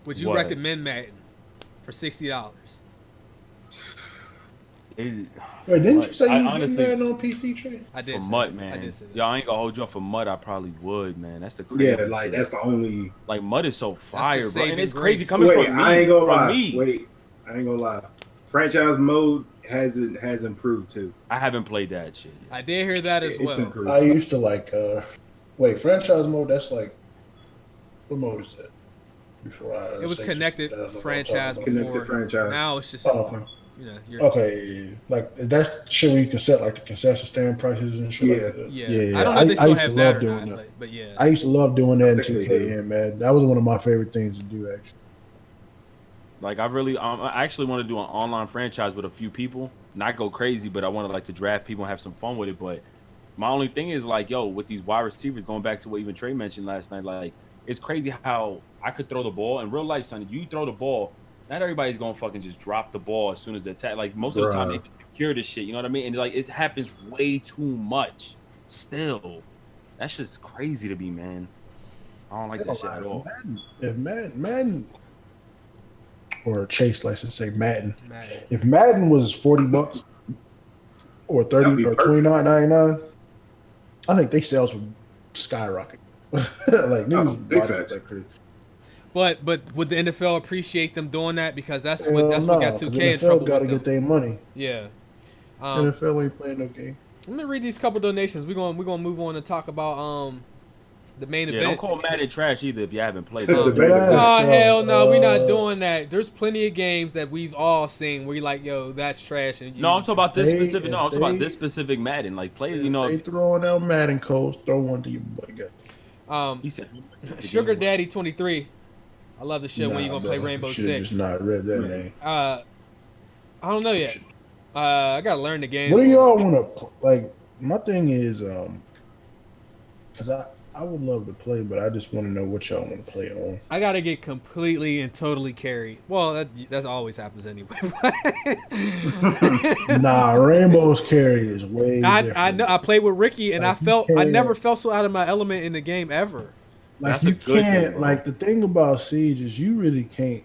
S2: would you
S3: What?
S2: recommend Madden for $60?
S1: Wait, didn't you say you
S3: honestly,
S1: Madden on PC, Trey?
S2: I did
S3: for
S2: say
S3: MUT,
S2: that.
S3: man.
S2: I did say that.
S3: Yo, I ain't gonna hold you up for MUT. I probably would, man. That's the crazy.
S4: Yeah, like
S3: shit.
S4: that's the only.
S3: Like MUT is so fire, bro.
S2: saving
S3: And it's
S2: grace.
S3: crazy coming
S4: Wait,
S3: from me.
S4: I ain't gonna
S3: from
S4: lie.
S3: me.
S4: Wait, I ain't gonna lie. Franchise mode has improved too.
S3: I haven't played that shit yet.
S2: I did hear that as
S4: It's
S2: well.
S4: improved.
S1: I used to like franchise mode. That's like what mode is that? Before I
S2: It was
S1: say
S2: connected
S1: something, I don't know what I'm
S2: franchise
S1: talking
S2: before.
S4: Connected franchise.
S2: Now it's just
S1: about. Oh, okay.
S2: you know you're
S1: Okay, like that's shit where you can set like the concession stand prices and shit.
S4: Yeah.
S1: Like that.
S2: yeah. I don't know if they
S1: I
S2: still
S1: used to
S2: have that
S1: love
S2: or
S1: doing
S2: not,
S1: that.
S2: but yeah.
S1: I used to love doing that in
S4: think they
S1: 2K
S4: do.
S1: and man, that was one of my favorite things to do actually.
S3: Like I actually want to do an online franchise with a few people, not go crazy, but I want to like to draft people and have some fun with it. But my only thing is like, yo, with these wide receivers, going back to what even Trey mentioned last night, like it's crazy how I could throw the ball in real life, son. You throw the ball, not everybody's gonna fucking just drop the ball as soon as they attack. Like most of the time, they
S4: Bruh.
S3: secure this shit. You know what I mean? And like it happens way too much. Still, that's just crazy to me, man. I don't like that shit at all.
S1: If Madden or Chase likes to say Madden,
S2: Madden.
S1: if Madden was $40 or
S4: That'd be
S1: 30 or
S4: perfect.
S1: $29.99, I think they sales would skyrocket. Like niggas would
S4: big
S1: buy that
S4: facts.
S1: like crazy.
S2: But would the NFL appreciate them doing that? Because that's
S1: Hell
S2: what
S1: nah,
S2: got
S1: 'cause
S2: 2K in
S1: NFL
S2: trouble
S1: gotta
S2: with
S1: get
S2: them.
S1: their money.
S2: Yeah.
S1: NFL ain't playing no game.
S2: Let me read these couple donations. We're gonna move on and talk about the main
S3: Yeah, don't
S2: event.
S3: call Madden trash either if you haven't played
S4: The
S3: it.
S4: main event.
S2: Oh hell no, we're not
S1: Uh,
S2: doing that. There's plenty of games that we've all seen where you're like, yo, that's trash. And you,
S3: No, I'm talking about this
S1: They-
S3: specific. No,
S1: if
S3: I'm talking about
S1: they-
S3: this specific Madden. Like play,
S1: If
S3: you know.
S1: they throwing out Madden codes, throw one to your boy.
S3: He said,
S2: Sugar Daddy 23. I love the shit when you gonna play Rainbow
S1: Should've
S2: Six.
S1: just not read that
S4: Man.
S1: name.
S2: I don't know yet. I gotta learn the game.
S1: What do y'all want to like? My thing is, because I would love to play, but I just want to know what y'all want to play on.
S2: I gotta get completely and totally carried. Well, that's always happens anyway.
S1: Nah, Rainbow's carry is way different.
S2: I know. I played with Ricky, and
S1: Like,
S2: I never felt so out of my element in the game ever.
S1: Like
S3: That's a
S1: you
S3: good
S1: can't.
S3: thing, bro.
S1: Like the thing about Siege is you really can't.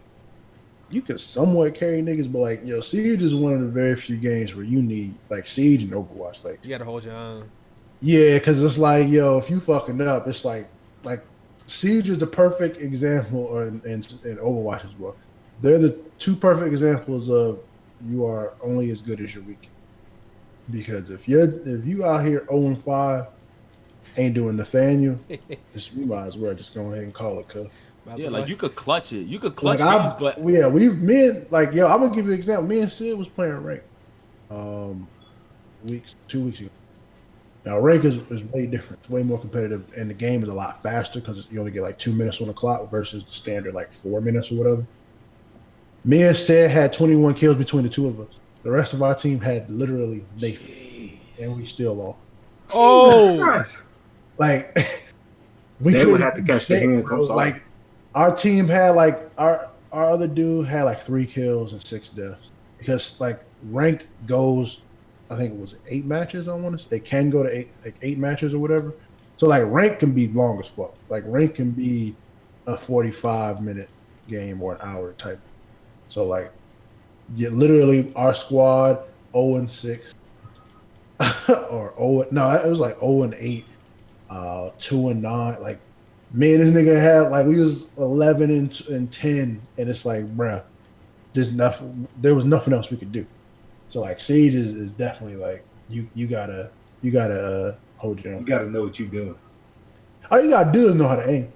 S1: You can somewhat carry niggas, but like yo, Siege is one of the very few games where you need like Siege and Overwatch. Like
S2: You gotta hold your own.
S1: yeah, because it's like yo, if you fucking up, it's like Siege is the perfect example, or in Overwatch as well. They're the two perfect examples of you are only as good as your week. Because if you out here 0-5, ain't doing Nathaniel, you might as well just go ahead and call it, cuz.
S3: yeah, like you could clutch it. You could clutch
S1: Like
S3: games, but
S1: yeah, like yo, I'm gonna give you an example. Me and Sid was playing rank, 2 weeks ago. Now rank is way different. It's way more competitive, and the game is a lot faster because you only get like 2 minutes on the clock versus the standard like 4 minutes or whatever. Me and Sid had 21 kills between the two of us. The rest of our team had literally nothing, and we still lost.
S2: Oh,
S4: Christ.
S1: Like we
S4: They would
S1: couldn't
S4: have to catch their
S1: shit,
S4: hands.
S1: bro.
S4: I'm sorry.
S1: Like our team had like our other dude had like 3 kills and 6 deaths because like ranked goes, I think it was 8 matches. I want to say it can go to 8 matches or whatever. So like rank can be long as fuck. Like rank can be a 45-minute game or an hour type. So like, literally our squad 0-6 or 0. No, it was like 0-8, 2-9. Like me and this nigga had like we was 11 and 10, and it's like, bruh, there's nothing. There was nothing else we could do. So like Siege is definitely like you gotta hold your own.
S4: You got to know what you're doing.
S1: All you gotta do is know how to aim.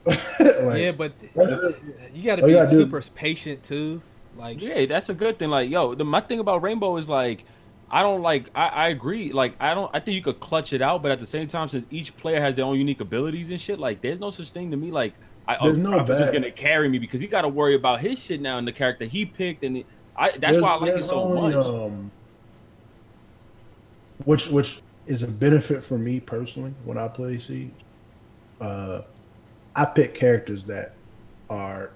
S1: Like,
S2: yeah, but
S1: that's-
S2: you gotta
S1: all
S2: be
S1: you gotta do-
S2: super patient too. Like,
S3: yeah, that's a good thing. Like, yo, my thing about Rainbow is like, I don't like. I agree. Like, I think you could clutch it out, but at the same time, since each player has their own unique abilities and shit, like, there's no such thing to me. Like,
S1: There's no
S3: Prophet's just
S1: bad.
S3: gonna carry me because he got to worry about his shit now and the character he picked, and that's why I like it
S1: There's
S3: so
S1: only,
S3: much.
S1: Which is a benefit for me personally when I play Siege. I pick characters that are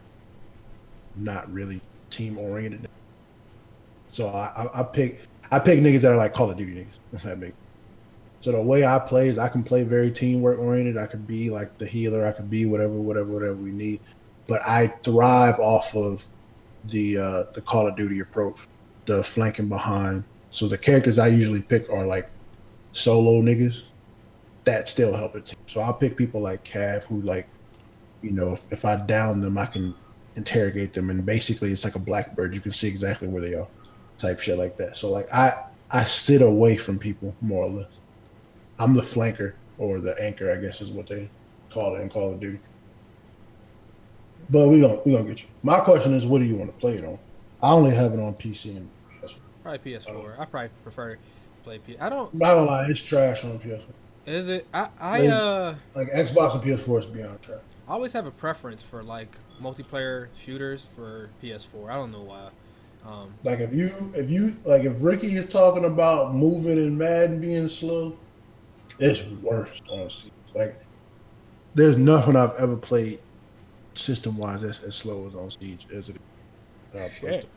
S1: not really team oriented. So I pick niggas that are like Call of Duty niggas. If that makes sense. So the way I play is I can play very teamwork oriented. I could be like the healer. I could be whatever we need. But I thrive off of the Call of Duty approach, the flanking behind. So the characters I usually pick are like solo niggas that still help it. So I'll pick people like Cav who like, you know, if I down them, I can interrogate them, and basically it's like a blackbird. You can see exactly where they are. type shit like that. So like I sit away from people more or less. I'm the flanker or the anchor, I guess is what they call it in Call of Duty. But we gonna get you. My question is, what do you want to play it on? I only have it on PC and PS4.
S2: Probably PS4. I probably prefer to play PS. I don't.
S1: Not gonna lie, it's trash on PS4.
S2: Is it? I
S1: like Xbox and PS4 is beyond trash.
S2: I always have a preference for like multiplayer shooters for PS4. I don't know why.
S1: Like if Ricky is talking about moving and Madden being slow, it's worse on Siege. Like there's nothing I've ever played system wise that's as slow as on Siege as it is.
S2: Shit.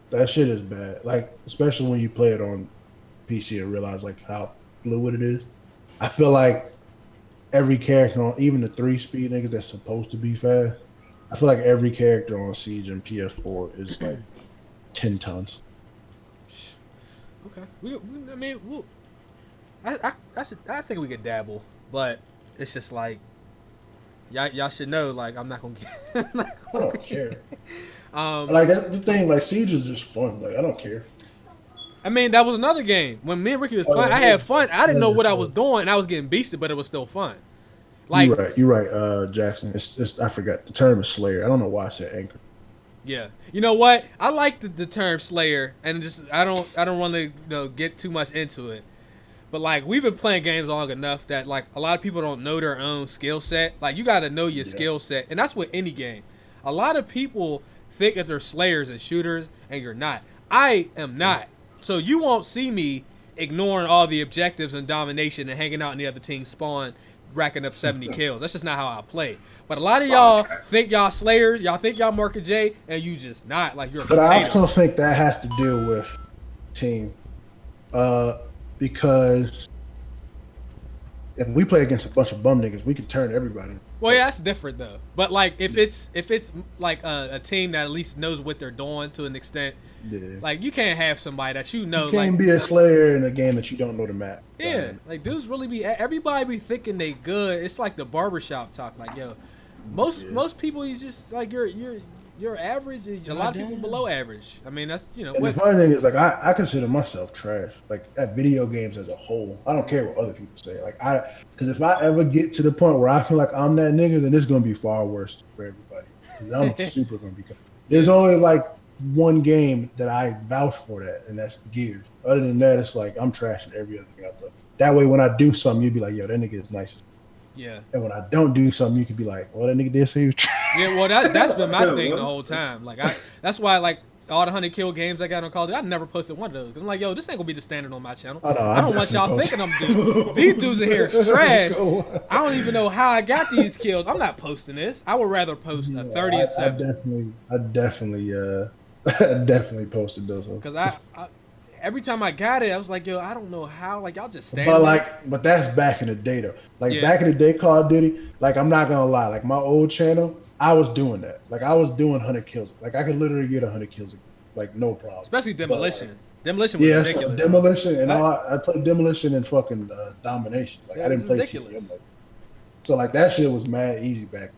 S1: That shit is bad. Like especially when you play it on PC and realize like how fluid it is. I feel like every character on even the 3-speed niggas that's supposed to be fast, I feel like every character on Siege and PS4 is like 10 tons.
S2: Okay. I mean, I think we could dabble, but it's just like y'all should know. Like, I'm not gonna get.
S1: I don't care. Like that's the thing. Like Siege is just fun. Like I don't care.
S2: I mean, that was another game. When me and Ricky was playing, I had fun. I didn't know what I was doing, and I was getting beasted, but it was still fun. Like
S1: you're right, Jackson. It's I forgot the term is Slayer. I don't know why I said anchor.
S2: Yeah, you know what? I like the term Slayer, and just I don't want to get too much into it. But like we've been playing games long enough that like a lot of people don't know their own skill set. Like you got to know your skill set, and that's with any game. A lot of people think that they're Slayers and shooters, and you're not. I am not. So you won't see me ignoring all the objectives and domination and hanging out in the other team's spawn, racking up 70 kills. That's just not how I play. But a lot of y'all think y'all Slayers, y'all think y'all Market J, and you just not. Like you're a potato.
S1: But I also think that has to deal with team. Because if we play against a bunch of bum niggas, we can turn everybody.
S2: Well, yeah, that's different though. But like if it's like a team that at least knows what they're doing to an extent, like you can't have somebody that you know.
S1: You can't
S2: like,
S1: be a Slayer in a game that you don't know the map.
S2: Yeah, like dudes really be everybody be thinking they good. It's like the barbershop talk. Like yo, most people you just like you're average. A lot of people below average. I mean that's
S1: And the funny thing is like I consider myself trash. Like at video games as a whole, I don't care what other people say. Like because if I ever get to the point where I feel like I'm that nigga, then it's gonna be far worse for everybody. 'Cause I'm super gonna be. There's only like one game that I vouch for that, and that's Gears. Other than that, it's like I'm trashing every other thing I play. That way, when I do something, you'd be like, "Yo, that nigga is nice."
S2: Yeah.
S1: And when I don't do something, you could be like, "Well, that nigga did say he was trash."
S2: Yeah, well, that's been my thing the whole time. Like that's why like all the 100 kill games I got on Call of Duty, I never posted one of those. I'm like, yo, this ain't gonna be the standard on my channel. I don't want y'all thinking I'm doing these dudes in here is trash. I don't even know how I got these kills. I'm not posting this. I would rather post a 30 and 7.
S1: I definitely posted those.
S2: Because I every time I got it, I was like, yo, I don't know how. Like y'all just stand.
S1: But that's back in the day though. Like back in the day, Call of Duty. Like I'm not gonna lie. Like my old channel, I was doing that. Like I was doing 100 kills. Like I could literally get 100 kills, like no problem.
S2: Especially demolition. Demolition was ridiculous.
S1: Demolition, and I played demolition and fucking domination. Like I didn't play TDM. So like that shit was mad easy back.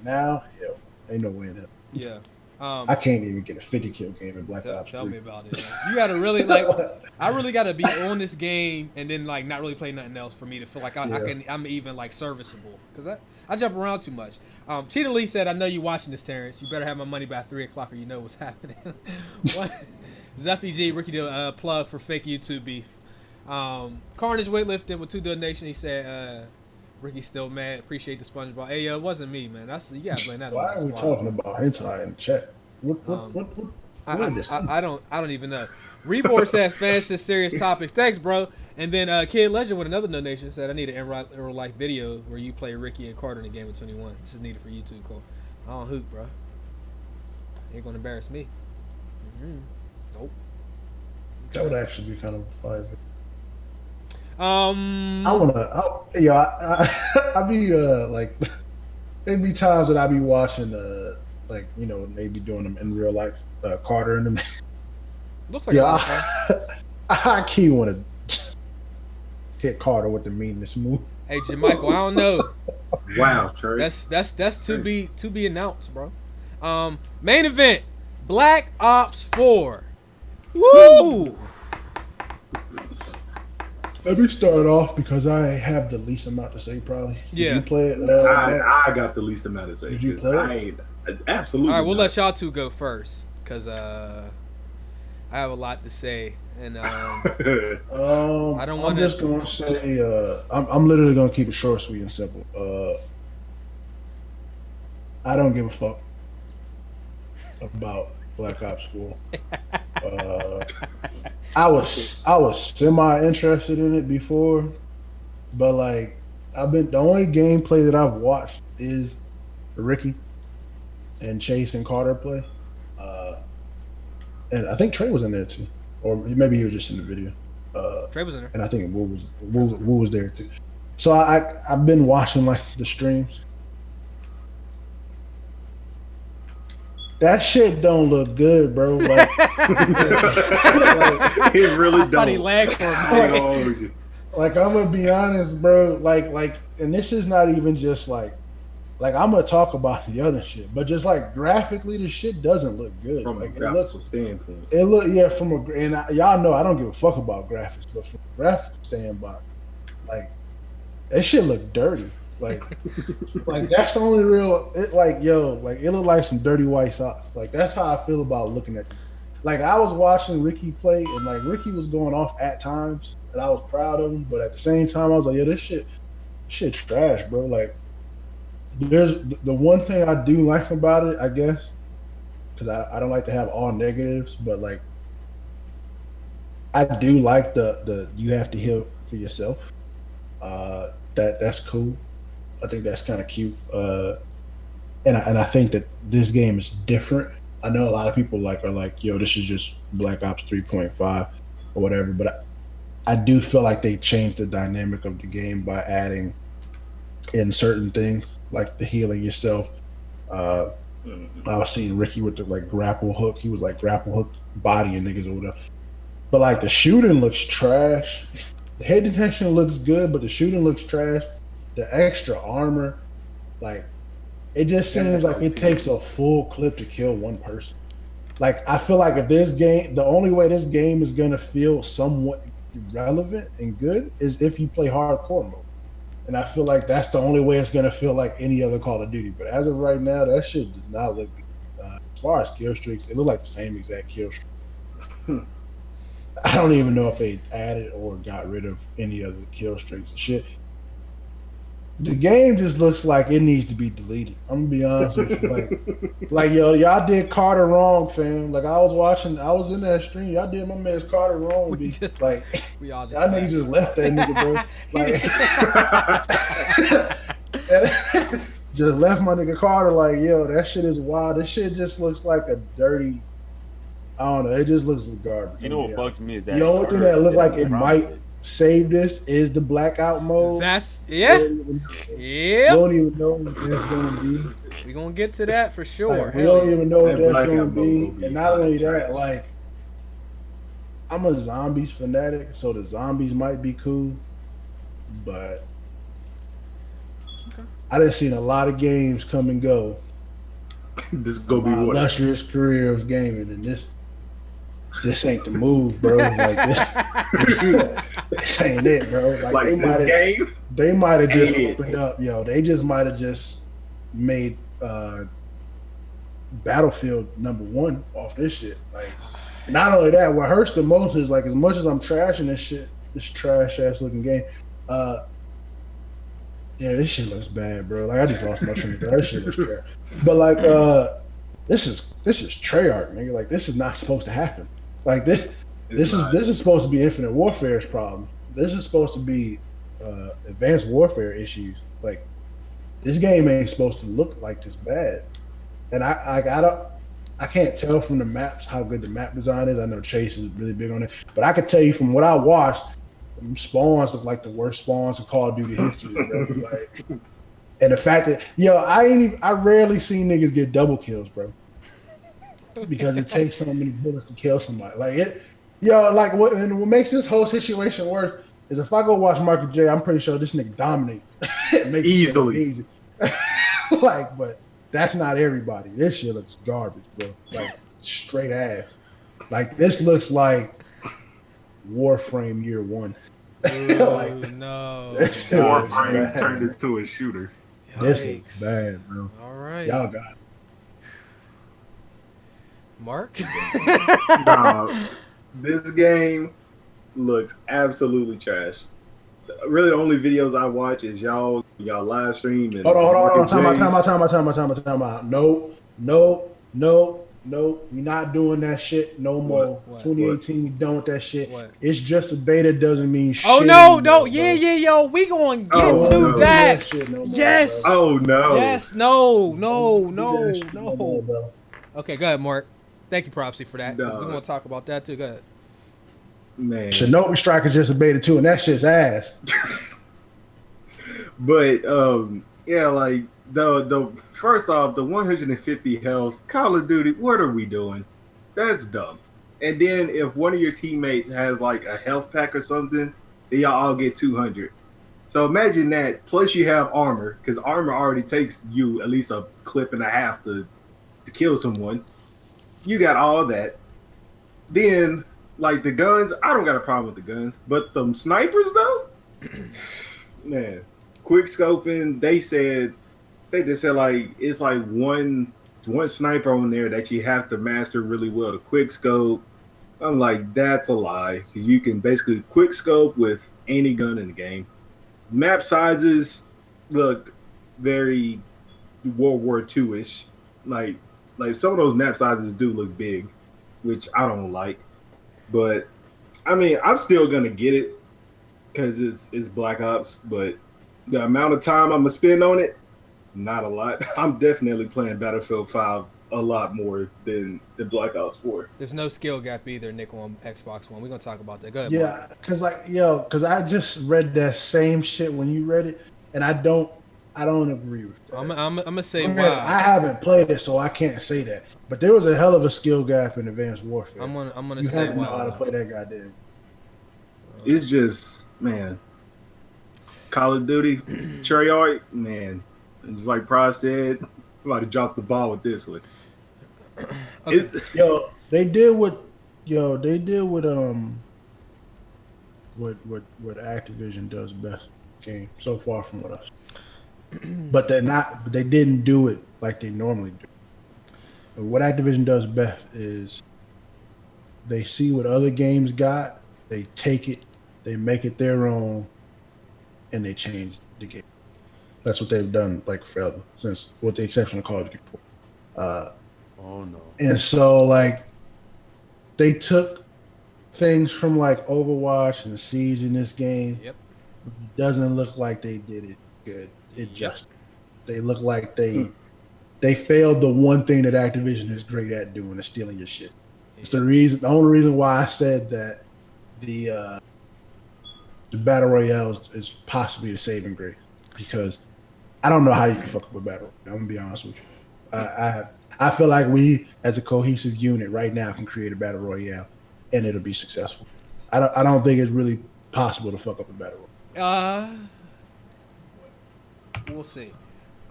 S1: Now, hell, ain't no way in hell.
S2: Yeah.
S1: I can't even get a 50 kill game in Black Ops 3.
S2: Tell me about it. You gotta really like. I really gotta be on this game and then like not really play nothing else for me to feel like I'm even like serviceable because I jump around too much. Cheetah Lee said, "I know you watching this, Terrence. You better have my money by 3:00 or you know what's happening." What? Zeppy G, Ricky do plug for fake YouTube beef. Carnage weightlifting with 2 donations. He said, Ricky's still mad. Appreciate the SpongeBob. Hey, it wasn't me, man. You gotta blame that.
S1: Why are we talking about hentai in the chat? What
S2: I don't even know. Reborn said, "Fans is serious topics." Thanks, bro. And then Kid Legend with another donation said, "I need an in real life video where you play Ricky and Carter in a game of 21. This is needed for YouTube, Cole. I don't hoop, bro. Ain't gonna embarrass me. Nope.
S1: That would actually be kind of a fire.
S2: I
S1: be like, there'd be times that I be watching like maybe doing them in real life, Carter and them.
S2: Looks like
S1: I keep want to hit Carter with the meanest move.
S2: Hey, Jamichael, I don't know.
S4: Wow, Trey.
S2: That's to be announced, bro. Main event, Black Ops 4. Woo!
S1: Let me start off because I have the least amount to say. Probably.
S2: Yeah.
S1: Did you play it?
S4: I got the least amount to say.
S1: Did you play
S4: I ain't absolutely.
S2: All right, we'll
S4: not.
S2: let y'all two go first because I have a lot to say, and I don't
S1: I'm
S2: want
S1: just gonna say I'm literally gonna keep it short, sweet, and simple. I don't give a fuck about Black Ops 4. I was semi interested in it before, but like the only gameplay that I've watched is Ricky and Chase and Carter play, and I think Trey was in there too, or maybe he was just in the video.
S2: Trey was in there,
S1: and I think Wu was there too. So I've been watching like the streams. That shit don't look good, bro. Like,
S4: It really
S2: I thought he
S4: don't.
S2: lagged for a minute.
S1: like I'm gonna be honest, bro. Like, and this is not even just like I'm gonna talk about the other shit, but just like graphically, the shit doesn't look good.
S4: From
S1: Like
S4: a graphical standpoint.
S1: It look from y'all know I don't give a fuck about graphics, but from a graphic standpoint, like that shit look dirty. Like that's the only real. It it look like some dirty white socks. Like that's how I feel about looking at. Like I was watching Ricky play, and like Ricky was going off at times, and I was proud of him. But at the same time, I was like, yeah, this shit trash, bro. Like there's the one thing I do like about it, I guess, because I don't like to have all negatives, but like I do like the you have to heal for yourself. That's cool. I think that's kind of cute. And I think that this game is different. I know a lot of people are like, yo, this is just Black Ops 3.5 or whatever, but I do feel like they changed the dynamic of the game by adding in certain things like the healing yourself. I was seeing Ricky with the like grapple hook. He was like grapple hook bodying niggas or whatever. But like the shooting looks trash. The head detection looks good, but the shooting looks trash. The extra armor, like it just seems like it takes a full clip to kill one person. Like I feel like if this game, the only way this game is gonna feel somewhat relevant and good is if you play hardcore mode. And I feel like that's the only way it's gonna feel like any other Call of Duty. But as of right now, that shit does not look good. As far as kill streaks, it looked like the same exact kill streak. I don't even know if they added or got rid of any other kill streaks and shit. The game just looks like it needs to be deleted. I'm gonna be honest with you. Like yo, y'all did Carter wrong, fam. Like I was in that stream. Y'all did my man's Carter wrong.
S2: We just
S1: y'all niggas just left that nigga, bro. Like, just left my nigga Carter. Like yo, that shit is wild. This shit just looks like a dirty. I don't know. It just looks like garbage.
S3: You know what bugs me is that
S1: the only thing that look like it might save this is the blackout mode.
S2: That's
S1: You don't even know what that's gonna be.
S2: We're gonna get to that for sure.
S1: Like, we don't even know what
S4: That
S1: that's gonna
S4: blackout
S1: be.
S4: mode will be
S1: And not only
S4: trash.
S1: that, like I'm a zombies fanatic, so the zombies might be cool, but I done seen a lot of games come and go.
S4: This is gonna be
S1: My
S4: what?
S1: illustrious career of gaming, and this ain't the move, bro. Like this ain't it, bro.
S4: Like this game?
S1: They might have just
S4: Ain't it.
S1: opened up, yo. They just might have just made Battlefield #1 off this shit. Like, not only that, what hurts the most is like as much as I'm trashing this shit, this trash ass looking game. Yeah, this shit looks bad, bro. Like I just lost my train of thought. This shit looks trash. But like, this is Treyarch, nigga. Like this is not supposed to happen. Like this is supposed to be Infinite Warfare's problem. This is supposed to be Advanced Warfare issues. Like this game ain't supposed to look like this bad. And I can't tell from the maps how good the map design is. I know Chase is really big on it, but I could tell you from what I watched, spawns look like the worst spawns in Call of Duty history, bro. Like, and the fact that I rarely see niggas get double kills, bro. Because it takes so many bullets to kill somebody. Like what makes this whole situation worse is if I go watch Marky J, I'm pretty sure this nigga dominates.
S4: Easily.
S1: Easy. Like, but that's not everybody. This shit looks garbage, bro. Like straight ass. Like this looks like Warframe Year One.
S2: Ooh,
S1: Like,
S2: no.
S1: this shit looks
S4: Warframe
S1: bad.
S4: turned into a shooter.
S1: This
S2: Yikes.
S1: is bad, bro.
S2: All right.
S1: Y'all got it.
S2: Mark?
S4: Nah, this game looks absolutely trash. Really, the only videos I watch is y'all live stream. And
S1: Hold on.
S4: Mark and
S1: Time out. No. We're not doing that shit no more.
S2: What?
S1: 2018, we done with that shit.
S2: What?
S1: It's just a beta doesn't mean shit.
S2: Oh, no.
S1: anymore,
S2: Yeah,
S1: bro.
S2: yo. We going to get
S4: Oh,
S2: to
S4: no.
S2: that.
S1: Shit no more,
S2: Yes.
S1: bro.
S4: Oh no!
S2: Yes. No.
S1: Don't do that shit no more, bro.
S2: Okay, go ahead, Mark. Thank you, Propsy, for that. 'Cause
S4: No.
S2: we're going to talk about that, too. Go ahead.
S4: Man.
S1: Shinobi Striker's just a beta too, and that shit's ass.
S4: But yeah, like the first off, the 150 health Call of Duty. What are we doing? That's dumb. And then if one of your teammates has like a health pack or something, then y'all all get 200. So imagine that. Plus you have armor, because armor already takes you at least a clip and a half to kill someone. You got all that. Then like the guns, I don't got a problem with the guns, but them snipers though, man. Quick scoping, they just said like it's like one sniper on there that you have to master really well to quick scope. I'm like, that's a lie, because you can basically quick scope with any gun in the game. Map sizes look very World War II-ish. Like some of those map sizes do look big, which I don't like. But I mean, I'm still gonna get it because it's Black Ops, but the amount of time I'm gonna spend on it, not a lot. I'm definitely playing Battlefield 5 a lot more than the Black Ops 4.
S2: There's no skill gap either, Nick, on Xbox One. We're going to talk about that. Go ahead, Mark.
S1: Yeah, because I just read that same shit when you read it, and I don't agree with that.
S2: I'm going to say
S1: Granted,
S2: why.
S1: I haven't played it, so I can't say that. But there was a hell of a skill gap in Advanced Warfare.
S2: I'm gonna
S1: You
S2: say
S1: had to know how to
S2: why.
S1: play that goddamn.
S4: It's just, man, Call of Duty, Treyarch, man, just like Pride said, I'm about to drop the ball with this one.
S2: Okay.
S1: They did what what Activision does best game so far from what us. But they didn't do it like they normally do. And what Activision does best is they see what other games got, they take it, they make it their own, and they change the game. That's what they've done like forever, since with the exception of Call of Duty 4.
S3: Oh no.
S1: And so like they took things from like Overwatch and Siege in this game.
S2: Yep.
S1: It doesn't look like they did it good. It just they look like they failed the one thing that Activision is great at doing, is stealing your shit. It's the only reason why I said that the Battle Royale is possibly the saving grace, because I don't know how you can fuck up a battle. I'm gonna be honest with you. I feel like we, as a cohesive unit right now, can create a battle royale, and it'll be successful. I don't think it's really possible to fuck up a battle royale.
S2: We'll see.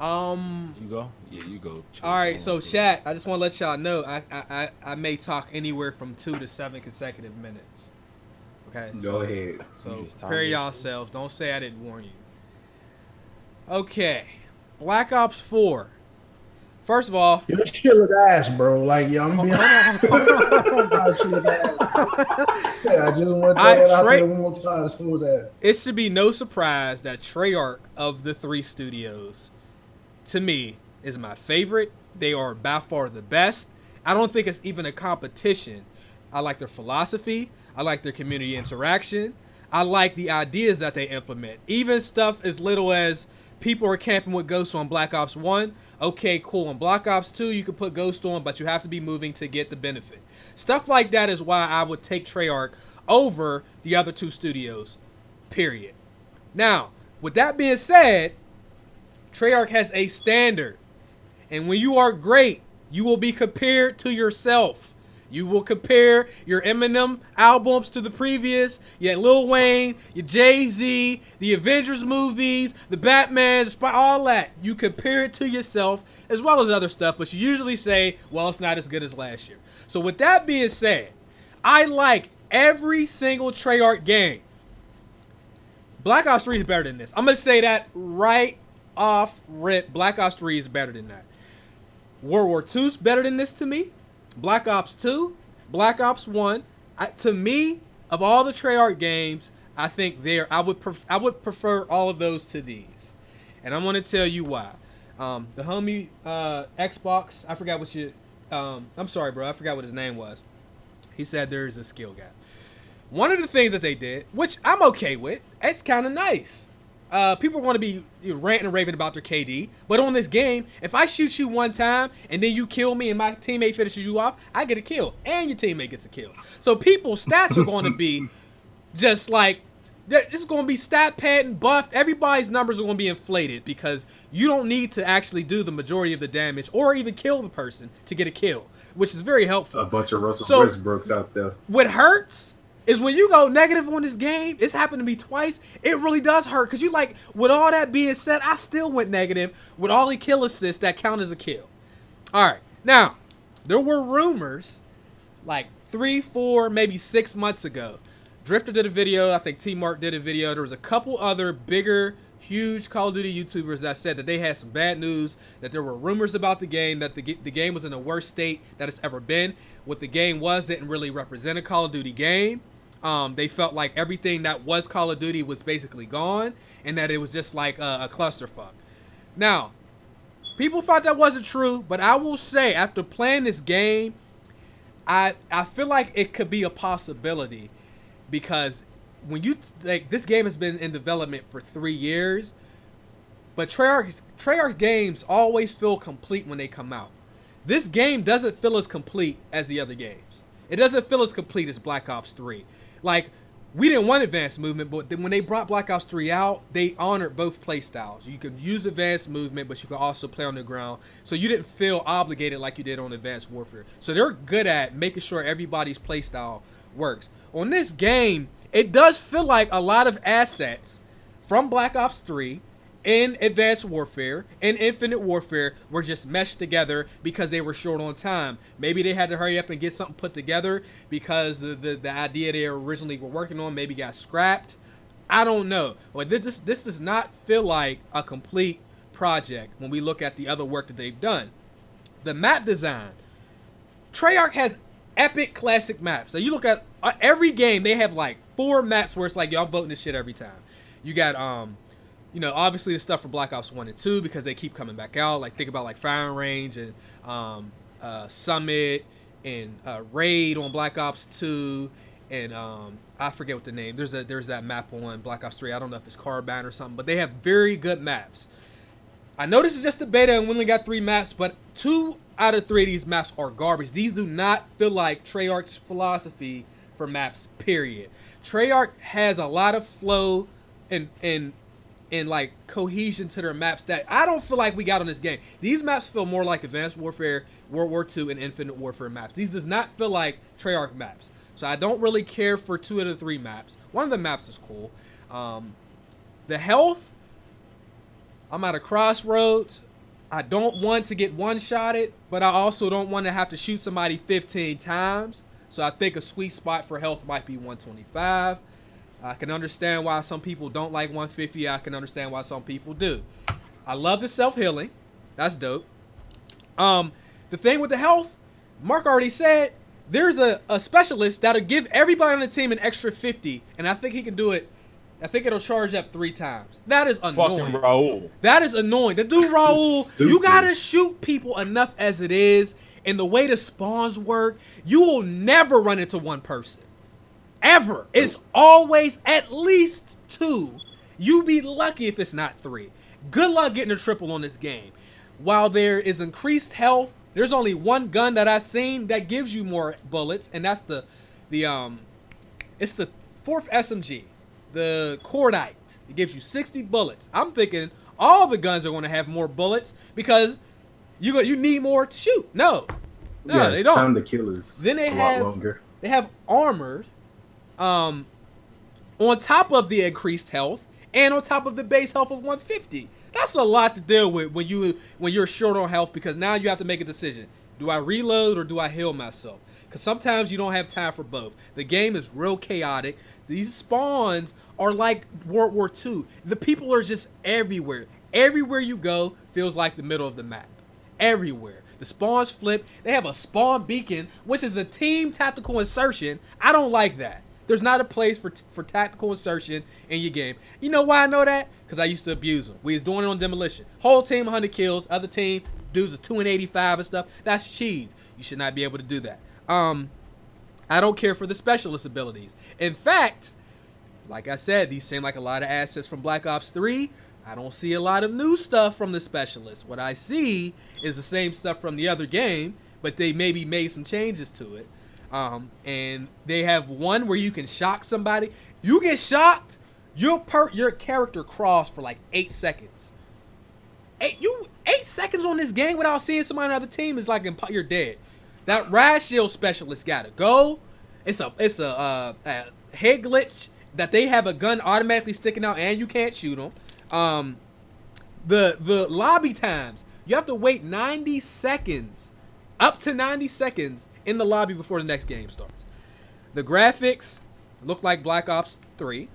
S3: You go? Yeah, you go.
S2: All right, so chat, I just want to let y'all know I may talk anywhere from 2 to 7 consecutive minutes. Okay.
S4: Go ahead.
S2: So
S3: You just
S2: prepare
S3: timed it.
S2: yourselves. Don't say I didn't warn you. Okay. Black Ops 4. First of all,
S1: Your shit look ass, bro. Like, yo, I'm gonna be honest. Shit look ass. Yeah, I just want to throw that out there one more time. This was ass.
S2: it should be no surprise that Treyarch of the 3 studios, to me, is my favorite. They are by far the best. I don't think it's even a competition. I like their philosophy. I like their community interaction. I like the ideas that they implement. Even stuff as little as people are camping with Ghost on Black Ops 1. Okay, cool. On Black Ops 2, you can put Ghost on, but you have to be moving to get the benefit. Stuff like that is why I would take Treyarch over the other 2 studios, period. Now, with that being said, Treyarch has a standard. And when you are great, you will be compared to yourself. You will compare your Eminem albums to the previous, your Lil Wayne, your Jay-Z, the Avengers movies, the Batman, all that. You compare it to yourself as well as other stuff, but you usually say, well, it's not as good as last year. So with that being said, I like every single Treyarch game. Black Ops 3 is better than this. I'm going to say that right off rip. Black Ops 3 is better than that. World War II is better than this to me. Black Ops 2, Black Ops 1. To me, of all the Treyarch games, I think I would prefer all of those to these. And I'm going to tell you why. The homie Xbox, I forgot what you... I'm sorry, bro. I forgot what his name was. He said there's a skill gap. One of the things that they did, which I'm okay with, it's kind of nice. People are going to be ranting and raving about their KD, but on this game, if I shoot you one time and then you kill me and my teammate finishes you off, I get a kill and your teammate gets a kill. So people's stats are going to be just like, it's going to be stat padding, buffed. Everybody's numbers are going to be inflated because you don't need to actually do the majority of the damage or even kill the person to get a kill, which is very helpful.
S4: A bunch of Russell Westbrooks out there.
S2: What hurts is when you go negative on this game. It's happened to me twice. It really does hurt because you like, with all that being said, I still went negative with all the kill assists that count as a kill. All right. Now, there were rumors like 3, 4, maybe 6 months ago. Drifter did a video. I think T-Mark did a video. There was a couple other bigger, huge Call of Duty YouTubers that said that they had some bad news, that there were rumors about the game, that the game was in the worst state that it's ever been. What the game was didn't really represent a Call of Duty game. They felt like everything that was Call of Duty was basically gone and that it was just like a clusterfuck. Now, people thought that wasn't true, but I will say after playing this game, I feel like it could be a possibility because when you like this game has been in development for 3 years, but Treyarch games always feel complete when they come out. This game doesn't feel as complete as the other games. It doesn't feel as complete as Black Ops 3. Like, we didn't want advanced movement, but when they brought Black Ops 3 out, they honored both play styles. You could use advanced movement, but you could also play on the ground. So you didn't feel obligated like you did on Advanced Warfare. So they're good at making sure everybody's play style works. On this game, it does feel like a lot of assets from Black Ops 3 and Advanced Warfare and Infinite Warfare were just meshed together because they were short on time. Maybe they had to hurry up and get something put together because the idea they originally were working on maybe got scrapped. I don't know. But this does not feel like a complete project when we look at the other work that they've done. The map design. Treyarch has epic classic maps. So you look at every game, they have like 4 maps where it's like, yo, I'm voting this shit every time. You got obviously the stuff from Black Ops 1 and 2 because they keep coming back out. Like, think about like Firing Range and Summit and Raid on Black Ops 2 and I forget what the name. There's that map on Black Ops 3. I don't know if it's Carbine or something, but they have very good maps. I know this is just a beta and we only got 3 maps, but 2 out of 3 of these maps are garbage. These do not feel like Treyarch's philosophy for maps, period. Treyarch has a lot of flow and like cohesion to their maps that I don't feel like we got on this game. These maps feel more like Advanced Warfare, World War II, and Infinite Warfare maps. These does not feel like Treyarch maps. So I don't really care for 2 out of 3 maps. One of the maps is cool. The health, I'm at a crossroads. I don't want to get one-shotted, but I also don't want to have to shoot somebody 15 times. So I think a sweet spot for health might be 125. I can understand why some people don't like 150. I can understand why some people do. I love the self-healing. That's dope. The thing with the health, Mark already said, there's a specialist that'll give everybody on the team an extra 50, and I think he can do it. I think it'll charge up 3 times. That is annoying.
S3: Fucking Raul.
S2: That is annoying. The dude Raul, you gotta shoot people enough as it is, and the way the spawns work, you will never run into one person. Ever. It's always at least 2. You be lucky if it's not 3. Good luck getting a triple on this game. While there is increased health, there's only one gun that I've seen that gives you more bullets, and that's it's the 4th SMG, the Cordite. It gives you 60 bullets. I'm thinking all the guns are going to have more bullets because you need more to shoot. No,
S4: Yeah,
S2: they don't.
S4: time to kill is
S2: Then they
S4: a
S2: have
S4: lot longer.
S2: they have armored, on top of the increased health and on top of the base health of 150. That's a lot to deal with when you're short on health because now you have to make a decision. Do I reload or do I heal myself? Because sometimes you don't have time for both. The game is real chaotic. These spawns are like World War II. The people are just everywhere. Everywhere you go feels like the middle of the map. Everywhere. The spawns flip. They have a spawn beacon, which is a team tactical insertion. I don't like that. There's not a place for tactical insertion in your game. You know why I know that? Because I used to abuse them. We was doing it on demolition. Whole team 100 kills. Other team dudes are 2 and 85 and stuff. That's cheese. You should not be able to do that. I don't care for the specialist abilities. In fact, like I said, these seem like a lot of assets from Black Ops 3. I don't see a lot of new stuff from the specialists. What I see is the same stuff from the other game, but they maybe made some changes to it. And they have one where you can shock somebody. You get shocked, your character crawls for like 8 seconds. 8 seconds on this game without seeing somebody on the other team is like you're dead. That Rad Shield specialist gotta go. It's a head glitch that they have a gun automatically sticking out and you can't shoot them. The lobby times, you have to wait 90 seconds, up to 90 seconds in the lobby before the next game starts. The graphics look like Black Ops 3.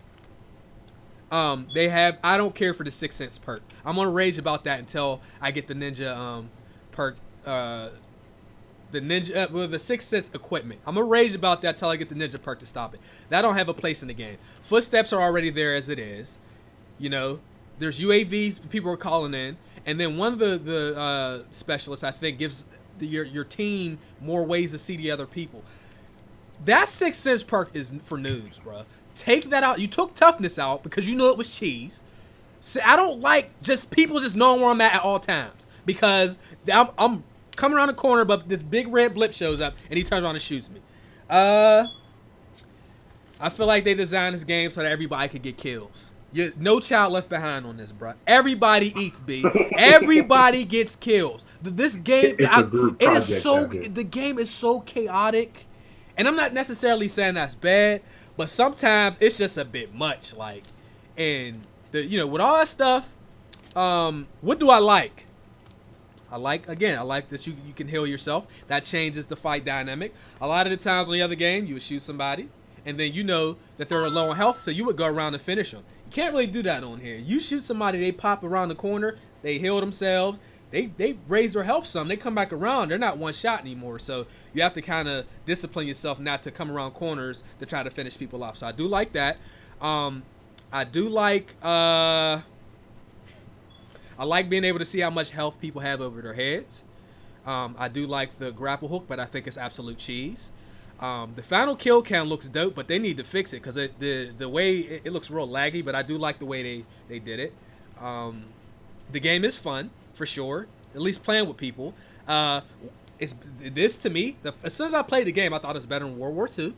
S2: They have, I don't care for the 6 cents perk. I'm gonna rage about that until I get the ninja perk, the ninja the 6 cents equipment. I'm gonna rage about that till I get the ninja perk to stop it. That don't have a place in the game. Footsteps are already there as it is. You know, there's UAVs people are calling in, and then one of the specialists I think gives your team more ways to see the other people. That 6 cents perk is for noobs, bro. Take that out. You took toughness out because you knew it was cheese. See, I don't like just people just knowing where I'm at all times because I'm coming around the corner, but this big red blip shows up and he turns around and shoots me. I feel like they designed this game so that everybody could get kills. No child left behind on this, bro. Everybody eats, B. Everybody gets kills. This game, the game is so chaotic, and I'm not necessarily saying that's bad, but sometimes it's just a bit much. Like, and with all that stuff, what do I like? I like that you can heal yourself. That changes the fight dynamic. A lot of the times on the other game, you would shoot somebody, and then you know that they're low on health, so you would go around and finish them. You can't really do that on here. You shoot somebody, they pop around the corner, they heal themselves, they raise their health some, they come back around, they're not one shot anymore. So you have to kind of discipline yourself not to come around corners to try to finish people off. So I do like that. I do like I like being able to see how much health people have over their heads. I do like the grapple hook, but I think it's absolute cheese. The final kill count looks dope, but they need to fix it because the way it looks real laggy, but I do like the way they did it. The game is fun, for sure, at least playing with people. This to me, as soon as I played the game, I thought it was better than World War II,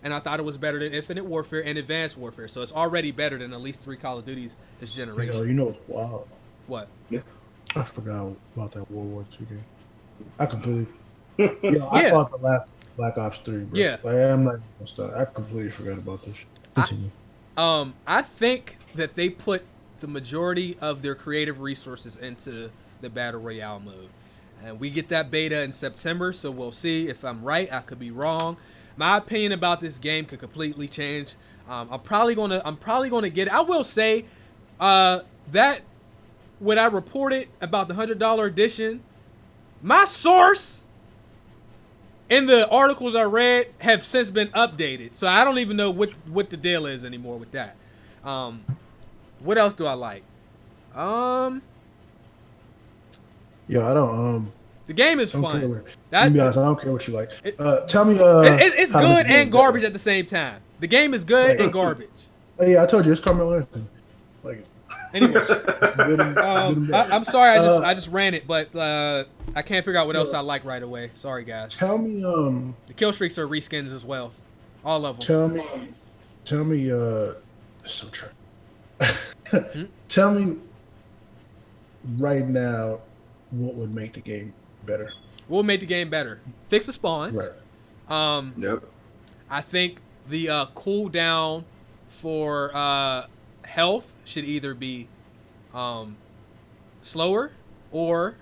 S2: and I thought it was better than Infinite Warfare and Advanced Warfare, so it's already better than at least 3 Call of Duties this generation.
S1: You know what's wild?
S2: What?
S1: Yeah. I forgot about that World War II game. I completely... I thought the last Black Ops 3, bro.
S2: Yeah.
S1: Like, I'm not gonna start. I completely forgot about this shit. Continue.
S2: I think that they put the majority of their creative resources into the Battle Royale mode. And we get that beta in September, so we'll see if I'm right. I could be wrong. My opinion about this game could completely change. I'm probably gonna get it. I will say that when I reported about the $100 edition, my source in the articles I read have since been updated, so I don't even know what the deal is anymore with that. What else do I like?
S1: Yeah, I don't.
S2: The game is fun.
S1: To be honest, I don't care what you like. Tell me.
S2: It's good and garbage at the same time. The game is good and garbage.
S1: Oh, yeah, I told you it's Carmelo Anthony. Like.
S2: Anyways, I'm sorry, I just ran it, but I can't figure out what else I like right away. Sorry, guys.
S1: Tell me.
S2: The kill streaks are reskins as well, all of them.
S1: Tell me. So true. Tell me right now what would make the game better.
S2: What would make the game better? Fix the spawns.
S1: Right.
S4: Yep.
S2: I think the cooldown for health should either be slower or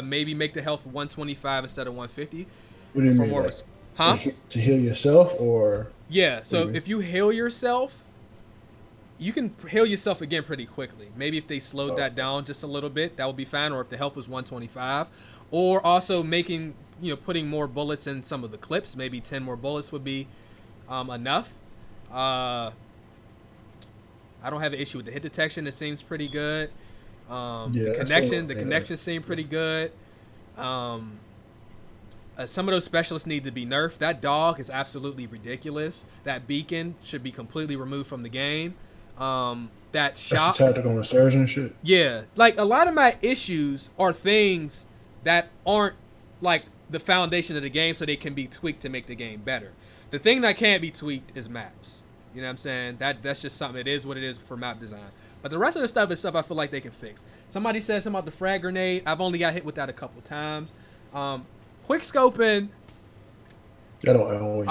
S2: Maybe make the health 125 instead of 150.
S1: What do you
S2: For
S1: mean,
S2: more
S1: like,
S2: huh?
S1: to heal yourself, or
S2: Yeah. So
S1: Mhm.
S2: if you heal yourself, you can heal yourself again pretty quickly. Maybe if they slowed that down just a little bit, that would be fine. Or if the health was 125, or also making putting more bullets in some of the clips. Maybe 10 more bullets would be enough. I don't have an issue with the hit detection. It seems pretty good.
S1: Yeah,
S2: The connection seemed pretty good. Some of those specialists need to be nerfed. That dog is absolutely ridiculous. That beacon should be completely removed from the game. That
S1: That's
S2: shop,
S1: the tactical insurgent shit.
S2: yeah, like a lot of my issues are things that aren't like the foundation of the game, so they can be tweaked to make the game better. The thing that can't be tweaked is maps. You know what I'm saying? That's just something. It is what it is for map design. But the rest of the stuff is stuff I feel like they can fix. Somebody said something about the frag grenade. I've only got hit with that a couple times. Quick scoping,
S1: I don't always.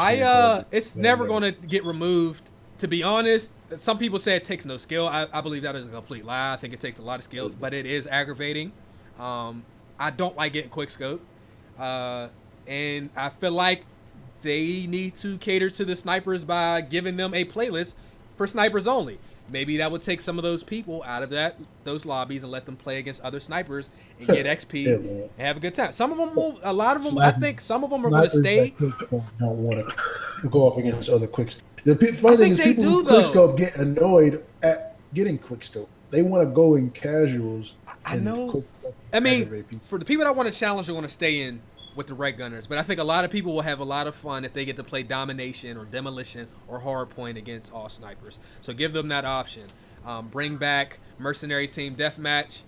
S2: it's never gonna get removed. To be honest, some people say it takes no skill. I believe that is a complete lie. I think it takes a lot of skills, but it is aggravating. I don't like getting quick scope, and I feel like they need to cater to the snipers by giving them a playlist for snipers only. Maybe that would take some of those people out of those lobbies and let them play against other snipers and get XP and have a good time. Some of them will. A lot of them, I think, some of them are going to stay.
S1: Don't want to go up against other quick. The funny
S2: I
S1: thing
S2: think
S1: is,
S2: they
S1: people
S2: do,
S1: who
S2: though.
S1: quickscope get annoyed at getting quickscope. They want to go in casuals.
S2: I
S1: and
S2: know.
S1: quickscope
S2: I mean,
S1: aggravate people.
S2: for the people that want to challenge, they want to stay in with the red gunners. But I think a lot of people will have a lot of fun if they get to play domination or demolition or hardpoint against all snipers. So give them that option. Bring back mercenary team deathmatch.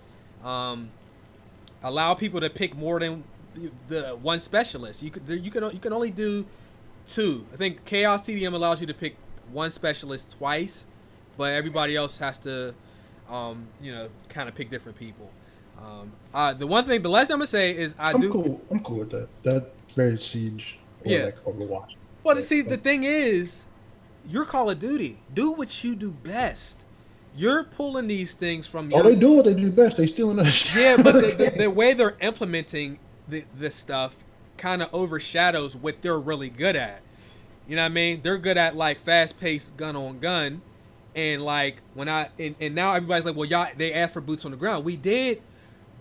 S2: Allow people to pick more than the one specialist. You can only do 2. I think Chaos TDM allows you to pick one specialist twice, but everybody else has to, kind of pick different people. The last thing I'm gonna say is
S1: I'm cool with that. That's very Siege. Or
S2: Yeah.
S1: like Overwatch.
S2: Well, see, the thing is, you're Call of Duty. Do what you do best. You're pulling these things from your...
S1: Oh, they do what they do best. They stealing other shit.
S2: Yeah, but the way they're implementing this stuff kind of overshadows what they're really good at. You know what I mean? They're good at like fast-paced gun on gun, and like and now everybody's like, well, y'all, they asked for boots on the ground. We did,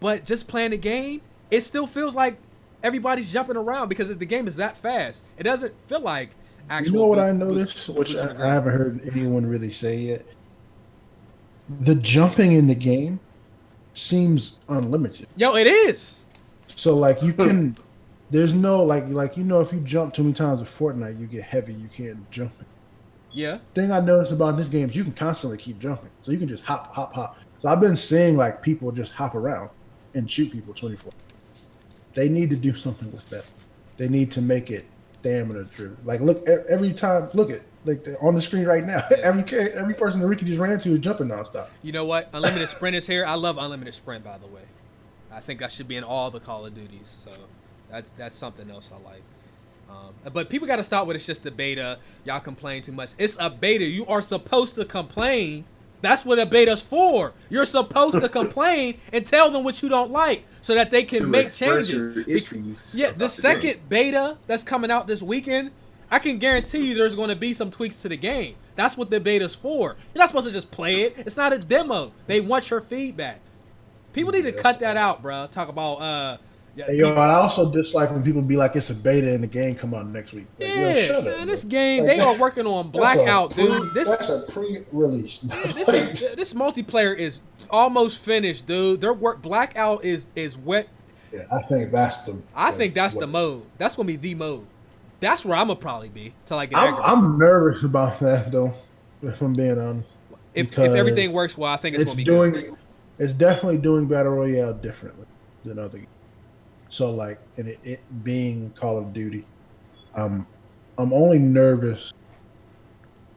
S2: but just playing the game, it still feels like everybody's jumping around because the game is that fast. It doesn't feel like actual.
S1: You know what I noticed, which I haven't heard anyone really say yet. The jumping in the game seems unlimited.
S2: Yo, it is.
S1: So like you can, there's no like if you jump too many times in Fortnite, you get heavy. You can't jump.
S2: Yeah.
S1: Thing I noticed about this game is you can constantly keep jumping, so you can just hop. So I've been seeing like people just hop around and shoot people 24. They need to do something with that. They need to make it stamina driven. Like look every time, look at like on the screen right now. Every person that Ricky just ran to is jumping nonstop.
S2: You know what? Unlimited Sprint is here. I love Unlimited Sprint, by the way. I think that should be in all the Call of Duties. So that's something else I like. But people got to stop with it's just the beta. Y'all complain too much. It's a beta. You are supposed to complain. That's what a beta's for. You're supposed to complain and tell them what you don't like so that they can make changes. Yeah, the second beta that's coming out this weekend, I can guarantee you there's going to be some tweaks to the game. That's what the beta's for. You're not supposed to just play it. It's not a demo. They want your feedback. People need to cut that out, bro. Talk about
S1: I also dislike when people be like it's a beta and the game come out next week. Like,
S2: yeah,
S1: shut
S2: man,
S1: up,
S2: this
S1: bro.
S2: game,
S1: Like,
S2: they are working on Blackout, dude.
S1: That's a pre-release.
S2: This multiplayer is almost finished, dude. Blackout is wet.
S1: Yeah, I think that's
S2: the mode. That's gonna be the mode. That's where I'm gonna probably be till I get aggravated.
S1: I'm nervous about that though, if I'm being honest.
S2: If everything works well, I think it's gonna be good.
S1: It's definitely doing Battle Royale differently than other games. So like, and it being Call of Duty, I'm only nervous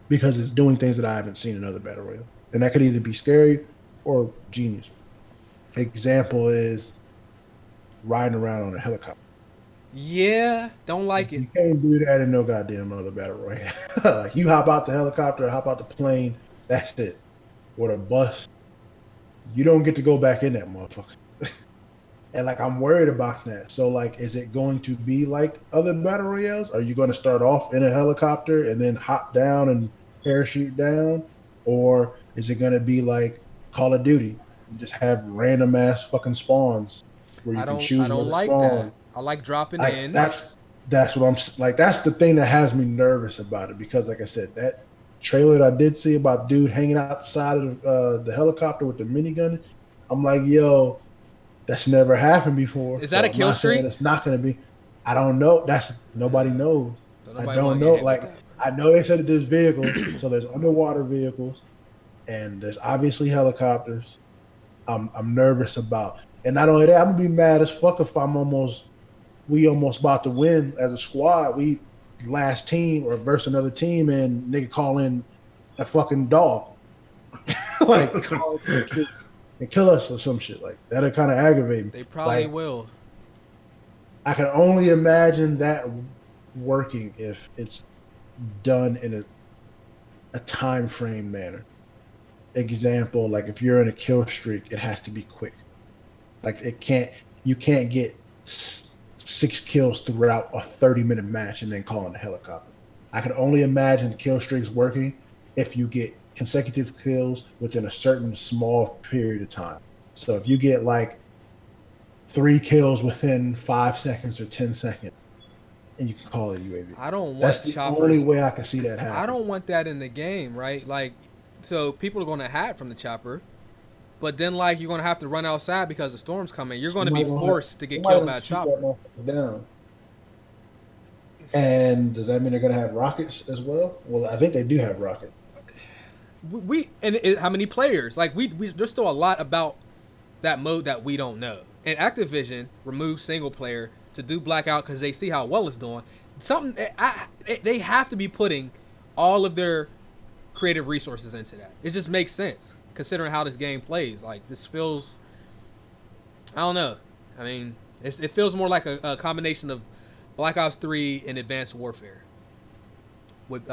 S1: because it's doing things that I haven't seen in other Battle Royale, and that could either be scary or genius. Example is riding around on a helicopter.
S2: Yeah, don't like it.
S1: You can't do that in no goddamn other Battle Royale. Like you hop out the helicopter, hop out the plane, that's it. Or a bus, you don't get to go back in that motherfucker. And like I'm worried about that. So like, is it going to be like other battle royales? Are you going to start off in a helicopter and then hop down and parachute down, or is it going to be like Call of Duty? You just have random ass fucking spawns where you can
S2: I
S1: choose where
S2: don't
S1: to
S2: like
S1: spawn.
S2: that. I like dropping
S1: Like
S2: in.
S1: that's what I'm like. That's the thing that has me nervous about it because, like I said, that trailer that I did see about dude hanging out the side of the helicopter with the minigun. I'm like, yo, that's never happened before.
S2: Is
S1: So
S2: that a
S1: I'm
S2: kill
S1: not saying
S2: streak?
S1: it's not going to be. I don't know. That's nobody knows.
S2: Don't
S1: I
S2: nobody
S1: don't
S2: want to
S1: know.
S2: get hit with
S1: Like
S2: that.
S1: I know they said that there's vehicles, so there's underwater vehicles, and there's obviously helicopters. I'm nervous about, and not only that, I'm gonna be mad as fuck if we almost about to win as a squad. We last team or versus another team, and nigga call in a fucking dog, like call and kill us or some shit like that'll kind of aggravate me.
S2: They probably
S1: Like
S2: will.
S1: I can only imagine that working if it's done in a time frame manner. Example, like if you're in a kill streak, it has to be quick. Like you can't get 6 kills throughout a 30-minute match and then call in a helicopter. I can only imagine kill streaks working if you get consecutive kills within a certain small period of time. So if you get like 3 kills within 5 seconds or 10 seconds, and you can call it UAV.
S2: I don't want
S1: That's the
S2: choppers.
S1: only way I can see that happen.
S2: I don't want that in the game, right? Like, so people are going to hack from the chopper, but then like you're going to have to run outside because the storm's coming. You're going to be forced to get killed by a chopper.
S1: Down. And does that mean they're going to have rockets as well? Well, I think they do have rockets.
S2: How many players? Like we there's still a lot about that mode that we don't know. And Activision removed single player to do Blackout because they see how well it's doing. They have to be putting all of their creative resources into that. It just makes sense considering how this game plays. Like this feels, I don't know. I mean, it feels more like a combination of Black Ops 3 and Advanced Warfare with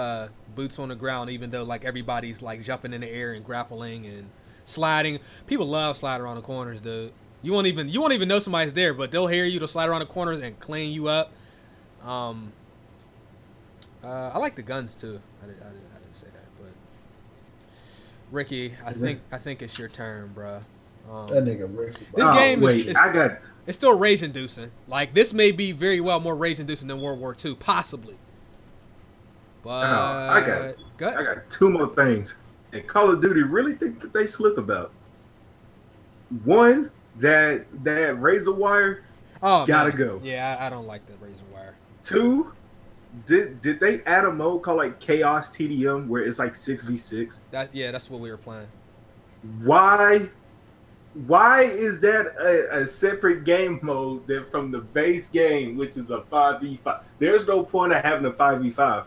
S2: boots on the ground. Even though like everybody's like jumping in the air and grappling and sliding. People love sliding around the corners, dude. You won't even know somebody's there, but they'll hear you to slide around the corners and clean you up. I like the guns too. I didn't say that, but Ricky, I think it's your turn, bro.
S1: That nigga Ricky.
S2: This game is
S4: it's
S2: still rage inducing. Like this may be very well more rage inducing than World War II, possibly. But
S4: I got 2 more things. And Call of Duty really think that they slick about. One, that razor wire gotta go.
S2: Yeah, I don't like the razor wire.
S4: 2, did they add a mode called like Chaos TDM where it's like 6v6?
S2: That's what we were playing.
S4: Why is that a separate game mode than from the base game, which is a 5v5? There's no point of having a 5v5.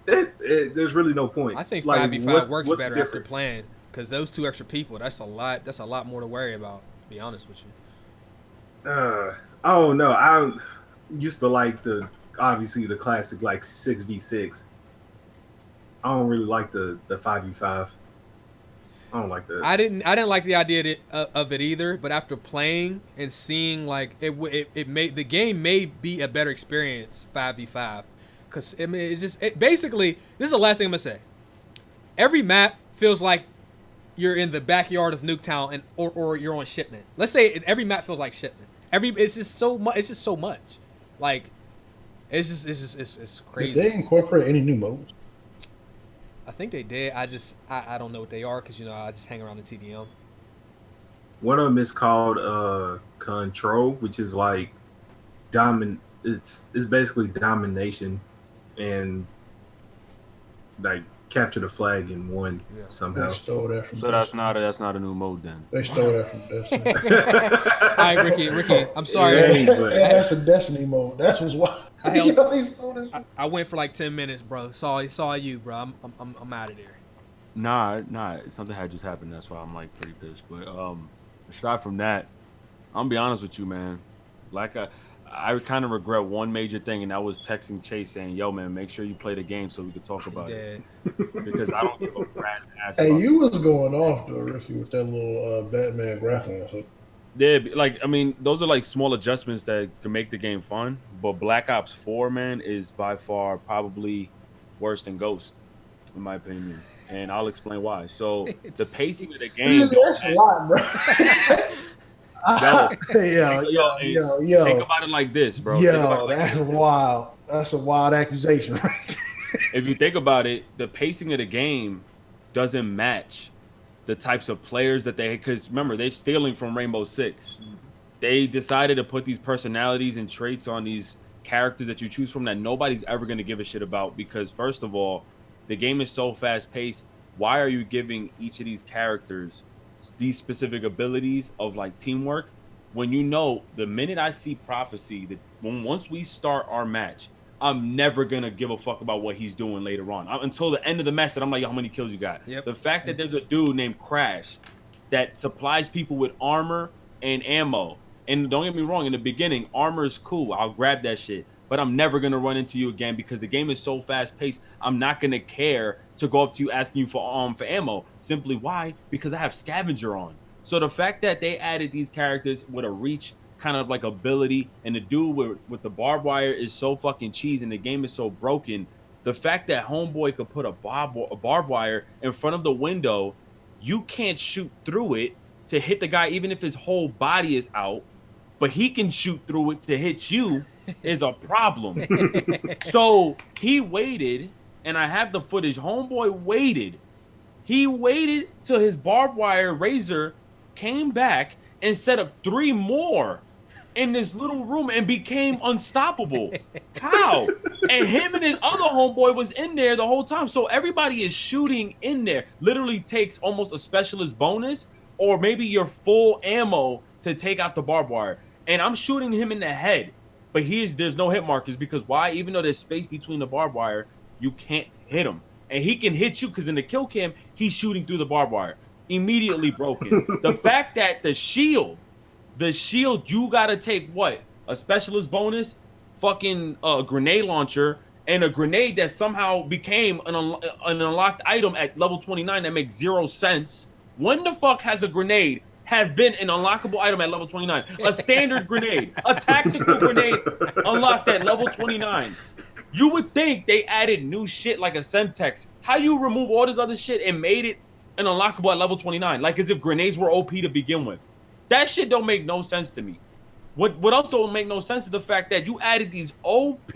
S4: There's really no point.
S2: I think
S4: like,
S2: 5v5 works
S4: what's
S2: better after playing because those 2 extra people, that's a lot more to worry about, to be honest with you.
S4: I don't know. I used to like obviously the classic like 6v6. I don't really like the 5v5. I don't like that.
S2: I didn't like the idea of it either, but after playing and seeing like it made the game may be a better experience 5v5. Because, I mean, basically, this is the last thing I'm going to say. Every map feels like you're in the backyard of Nuketown or you're on Shipment. Let's say every map feels like Shipment. It's just so much. Like, it's crazy.
S1: Did they incorporate any new modes?
S2: I think they did. I don't know what they are because, I just hang around the TDM.
S4: One of them is called Control, which is like it's basically domination. And like capture the flag and won somehow.
S1: They stole that from
S3: So that's not a new mode then.
S1: They stole that from Destiny.
S2: All right, Ricky, I'm sorry.
S4: Hey, but
S1: That's a Destiny mode. That's what's why.
S2: I went for like 10 minutes, bro. Saw you, bro. I'm out of there.
S3: Nah, something had just happened. That's why I'm like pretty pissed. But aside from that, I'm gonna be honest with you, man. Like I kind of regret one major thing, and that was texting Chase saying, "Yo, man, make sure you play the game so we can talk about it." Because I don't give a rat's ass.
S1: Hey, you was going off though, Ricky, with that little Batman grappling.
S3: Yeah, like I mean, those are like small adjustments that can make the game fun. But Black Ops 4, man, is by far probably worse than Ghost, in my opinion, and I'll explain why. So the pacing of the game don't
S1: That's a lot, bro.
S3: yo, think
S1: Yo.
S3: about it like this, bro. Think about it
S1: Yo,
S3: like
S1: that's
S3: this.
S1: wild. That's a wild accusation, right?
S3: If you think about it, the pacing of the game doesn't match the types of players that they, because remember, they're stealing from Rainbow Six. They decided to put these personalities and traits on these characters that you choose from that nobody's ever going to give a shit about, because first of all, the game is so fast paced. Why are you giving each of these characters these specific abilities of like teamwork when you know the minute I see Prophecy, that once we start our match, I'm never gonna give a fuck about what he's doing later on until the end of the match. That I'm like, yo, how many kills you got?
S2: Yep.
S3: The fact that there's a dude named Crash that supplies people with armor and ammo. And don't get me wrong, in the beginning, armor is cool. I'll grab that shit. But I'm never going to run into you again because the game is so fast-paced. I'm not going to care to go up to you asking you for ammo. Simply why? Because I have Scavenger on. So the fact that they added these characters with a reach kind of like ability, and the dude with the barbed wire is so fucking cheese, and the game is so broken. The fact that Homeboy could put a barbed wire in front of the window, you can't shoot through it to hit the guy even if his whole body is out, but he can shoot through it to hit you is a problem. So he waited, and I have the footage. Homeboy waited. He waited till his barbed wire razor came back and set up 3 more in this little room and became unstoppable. How? And him and his other homeboy was in there the whole time. So everybody is shooting in there. Literally takes almost a specialist bonus or maybe your full ammo to take out the barbed wire. And I'm shooting him in the head. But there's no hit markers because why? Even though there's space between the barbed wire, you can't hit him. And he can hit you because in the kill cam, he's shooting through the barbed wire. Immediately broken. The fact that the shield, you gotta take what? A specialist bonus, fucking grenade launcher, and a grenade that somehow became an unlocked item at level 29 that makes 0 sense. When the fuck has a grenade have been an unlockable item at level 29? A standard grenade, a tactical grenade unlocked at level 29. You would think they added new shit like a Semtex. How you remove all this other shit and made it an unlockable at level 29? Like as if grenades were OP to begin with. That shit don't make no sense to me. What else don't make no sense is the fact that you added these OP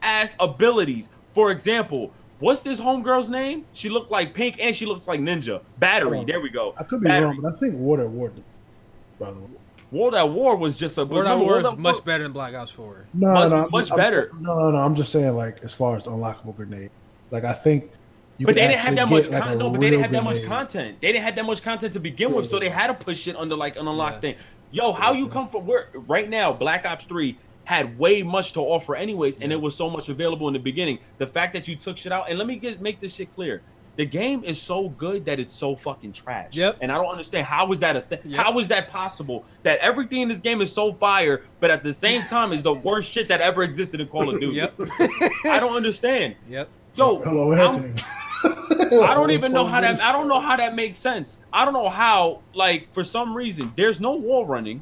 S3: ass abilities. For example, what's this homegirl's name? She looked like Pink and she looks like Ninja. Battery. There we go.
S1: I could be wrong, but I think World at War, by the way.
S3: World at War was just a
S2: World at War is much better than Black Ops 4.
S3: Much better.
S1: No. I'm just saying, like, as far as the unlockable grenade, like I think.
S3: But they didn't have that much
S1: like
S3: content. No, but they didn't have that much content. They didn't have that much content to begin with, so they had to push shit under like an unlocked thing. Yo, how you come from where right now? Black Ops 3 had way much to offer, anyways, and it was so much available in the beginning. The fact that you took shit out, and let me make this shit clear: the game is so good that it's so fucking trash.
S2: Yep.
S3: And I don't understand how is that a thing?
S2: Yep.
S3: How is that possible? That everything in this game is so fire, but at the same time is the worst shit that ever existed in Call of Duty.
S2: Yep.
S3: I don't understand.
S2: Yep.
S3: Yo,
S1: hello, Anthony.
S3: I don't even know how that. I don't know how that makes sense. I don't know how. Like for some reason, there's no wall running,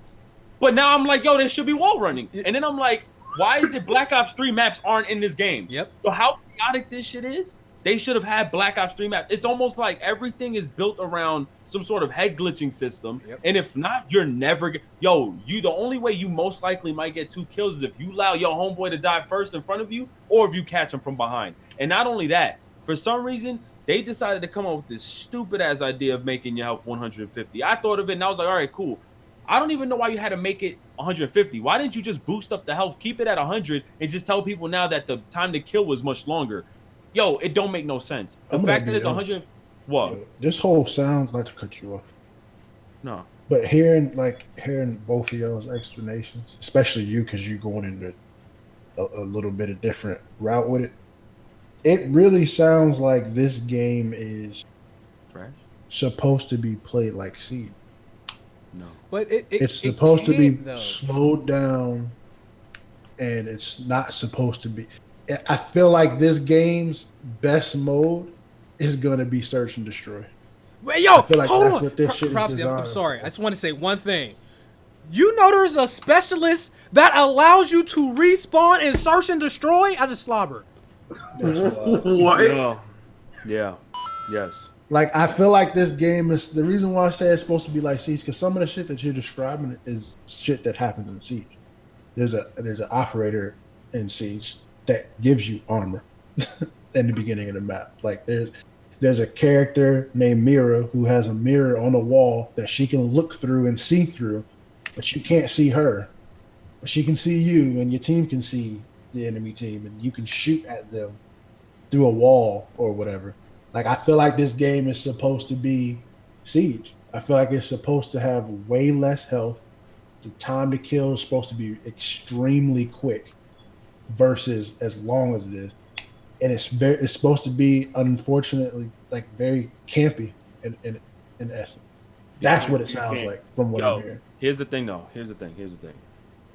S3: but now I'm like, yo, there should be wall running, and then I'm like, why is it Black Ops 3 maps aren't in this game?
S2: Yep.
S3: So how chaotic this shit is? They should have had Black Ops 3 maps. It's almost like everything is built around some sort of head glitching system, and if not, you're never. The only way you most likely might get 2 kills is if you allow your homeboy to die first in front of you, or if you catch him from behind. And not only that. For some reason, they decided to come up with this stupid-ass idea of making your health 150. I thought of it, and I was like, all right, cool. I don't even know why you had to make it 150. Why didn't you just boost up the health, keep it at 100, and just tell people now that the time to kill was much longer? Yo, it don't make no sense. The fact that it's 100... What?
S1: This whole sounds not to cut you off.
S3: No.
S1: But hearing both of y'all's explanations, especially you because you're going into a little bit of different route with it, it really sounds like this game is supposed to be played like Seed.
S3: No.
S2: But
S1: it's supposed to be slowed down, and it's not supposed to be. I feel like this game's best mode is going to be search and destroy.
S2: Wait, yo,
S1: I feel like
S2: hold
S1: that's
S2: on.
S1: what this shit is
S2: I'm
S1: designed
S2: sorry. I just want to say one thing. You know there's a specialist that allows you to respawn and search and destroy? I just slobbered.
S4: What?
S3: Yeah. Yes.
S1: Like, I feel like this game is the reason why I say it's supposed to be like Siege, because some of the shit that you're describing is shit that happens in Siege. There's an operator in Siege that gives you armor in the beginning of the map. Like there's a character named Mira who has a mirror on the wall that she can look through and see through, but you can't see her. But she can see you, and your team can see the enemy team, and you can shoot at them through a wall or whatever. Like, I feel like this game is supposed to be Siege. I feel like it's supposed to have way less health. The time to kill is supposed to be extremely quick versus as long as it is. And it's supposed to be, unfortunately, like very campy in essence. That's what it sounds like from what I'm hearing.
S3: Here's the thing, though. Here's the thing.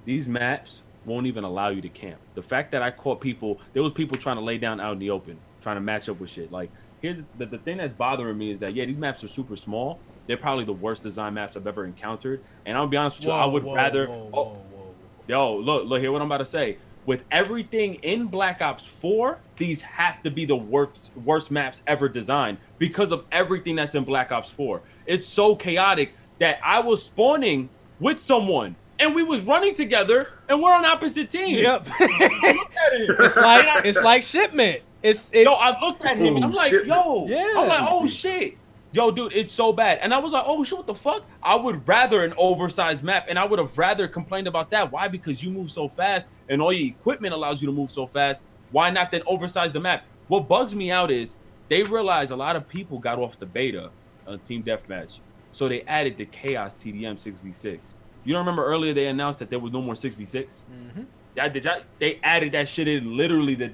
S3: These maps won't even allow you to camp. The fact that I caught people, there was people trying to lay down out in the open, trying to match up with shit. Like, here's the thing that's bothering me is that, yeah, these maps are super small. They're probably the worst design maps I've ever encountered. And I'll be honest with you, I would rather... Yo, look, hear what I'm about to say. With everything in Black Ops 4, these have to be the worst maps ever designed because of everything that's in Black Ops 4. It's so chaotic that I was spawning with someone and we was running together and we're on opposite teams.
S2: Yep.
S3: I looked at him.
S2: it's like shipment.
S3: Yo, I looked at him and I'm like,
S4: shit.
S3: yo.
S2: Yeah.
S3: I'm like, oh shit. Yo, dude, it's so bad. And I was like, oh shit, what the fuck? I would rather an oversized map, and I would have rather complained about that. Why? Because you move so fast and all your equipment allows you to move so fast. Why not then oversize the map? What bugs me out is they realized a lot of people got off the beta on Team Deathmatch. So they added the Chaos TDM 6v6. You don't remember earlier they announced that there was no more 6v6? Mm-hmm. They added that shit in literally the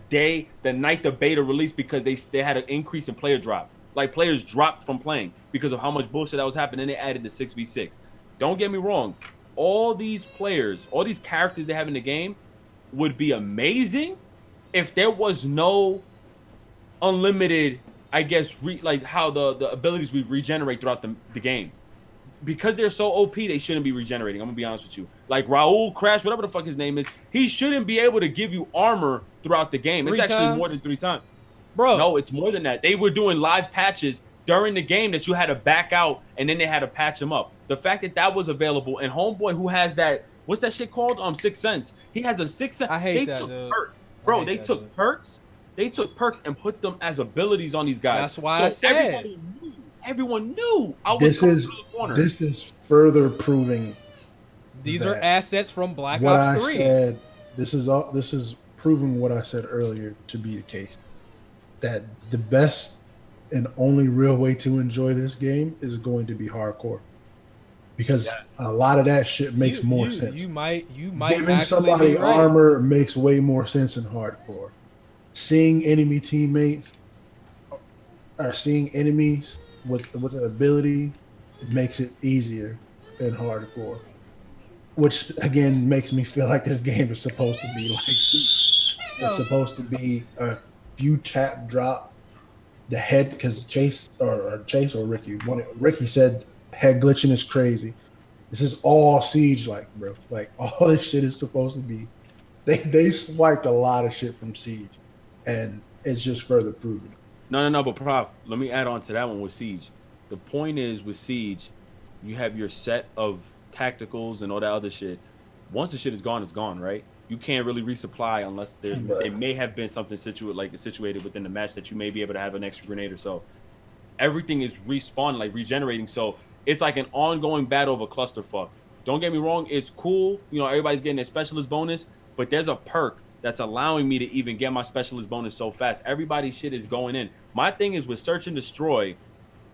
S3: night the beta released because they had an increase in player drop. Like, players dropped from playing because of how much bullshit that was happening. And they added the 6v6. Don't get me wrong. All these players, all these characters they have in the game would be amazing if there was no unlimited, I guess, like how the abilities we regenerate throughout the game. Because they're so OP, they shouldn't be regenerating. I'm going to be honest with you. Like Raul, Crash, whatever the fuck his name is, he shouldn't be able to give you armor throughout the game. It's actually more than 3 times.
S2: Bro.
S3: No, it's more than that. They were doing live patches during the game that you had to back out and then they had to patch them up. The fact that was available, and Homeboy, who has that, what's that shit called? Sixth Sense. He has a Sixth Sense.
S2: I hate that,
S3: took
S2: dude.
S3: perks. Bro, they took perks. They took perks and put them as abilities on these guys.
S2: That's why I said.
S3: Everyone knew.
S1: This is further proving.
S2: These are assets from Black Ops 3.
S1: This is proving what I said earlier to be the case. That the best and only real way to enjoy this game is going to be hardcore, because a lot of that shit makes more sense.
S2: You might
S1: giving somebody armor makes way more sense in hardcore. Seeing enemy teammates or seeing enemies with an ability, it makes it easier in hardcore, which again makes me feel like this game is supposed to be like it's supposed to be a few tap drop the head, because Chase or Ricky said head glitching is crazy. This is all Siege like, bro. Like, all this shit is supposed to be. They swiped a lot of shit from Siege, and it's just further proven.
S3: No, but Prof, let me add on to that one with Siege. The point is with Siege, you have your set of tacticals and all that other shit. Once the shit is gone, it's gone, right? You can't really resupply unless it may have been something situated within the match that you may be able to have an extra grenade or so. Everything is respawning, like regenerating. So it's like an ongoing battle of a clusterfuck. Don't get me wrong, it's cool. You know, everybody's getting their specialist bonus, but there's a perk that's allowing me to even get my specialist bonus so fast. Everybody's shit is going in. My thing is with Search and Destroy,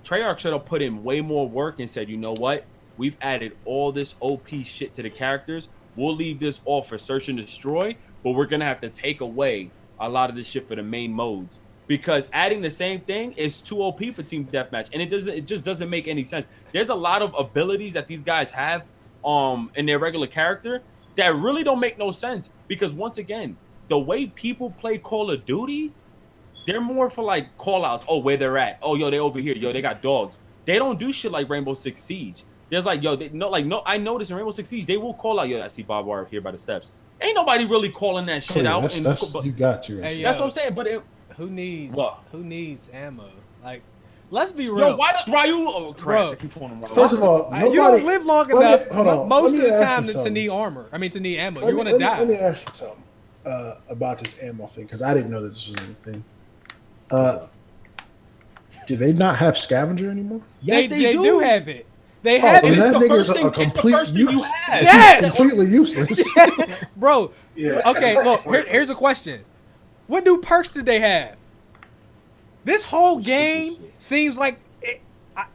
S3: Treyarch should have put in way more work and said, you know what? We've added all this OP shit to the characters. We'll leave this off for Search and Destroy, but we're going to have to take away a lot of this shit for the main modes. Because adding the same thing is too OP for Team Deathmatch, and it just doesn't make any sense. There's a lot of abilities that these guys have in their regular character that really don't make no sense. Because once again, the way people play Call of Duty, they're more for like call outs. Oh, where they're at. Oh, yo, they over here. Yo, they got dogs. They don't do shit like Rainbow Six Siege. There's like, yo, I noticed in Rainbow Six Siege, they will call out, yo, I see barbed wire here by the steps. Ain't nobody really calling that shit out.
S1: That's you got to.
S2: Hey,
S3: that's what I'm saying. But
S2: who needs ammo? Like, let's be real.
S3: Yo, why does Ryu? Oh,
S2: bro.
S1: First of all,
S2: you don't live long enough most of the time to need armor. I mean, to need ammo. You're gonna die.
S1: Let me ask you something about this ammo thing because I didn't know that this was anything. Do they not have scavenger anymore?
S2: Yes, they do have it. They have it.
S1: That nigga's a complete use.
S2: Yes,
S1: completely useless,
S2: bro. Yeah. Okay, look. Here's a question: what new perks did they have? This whole game seems like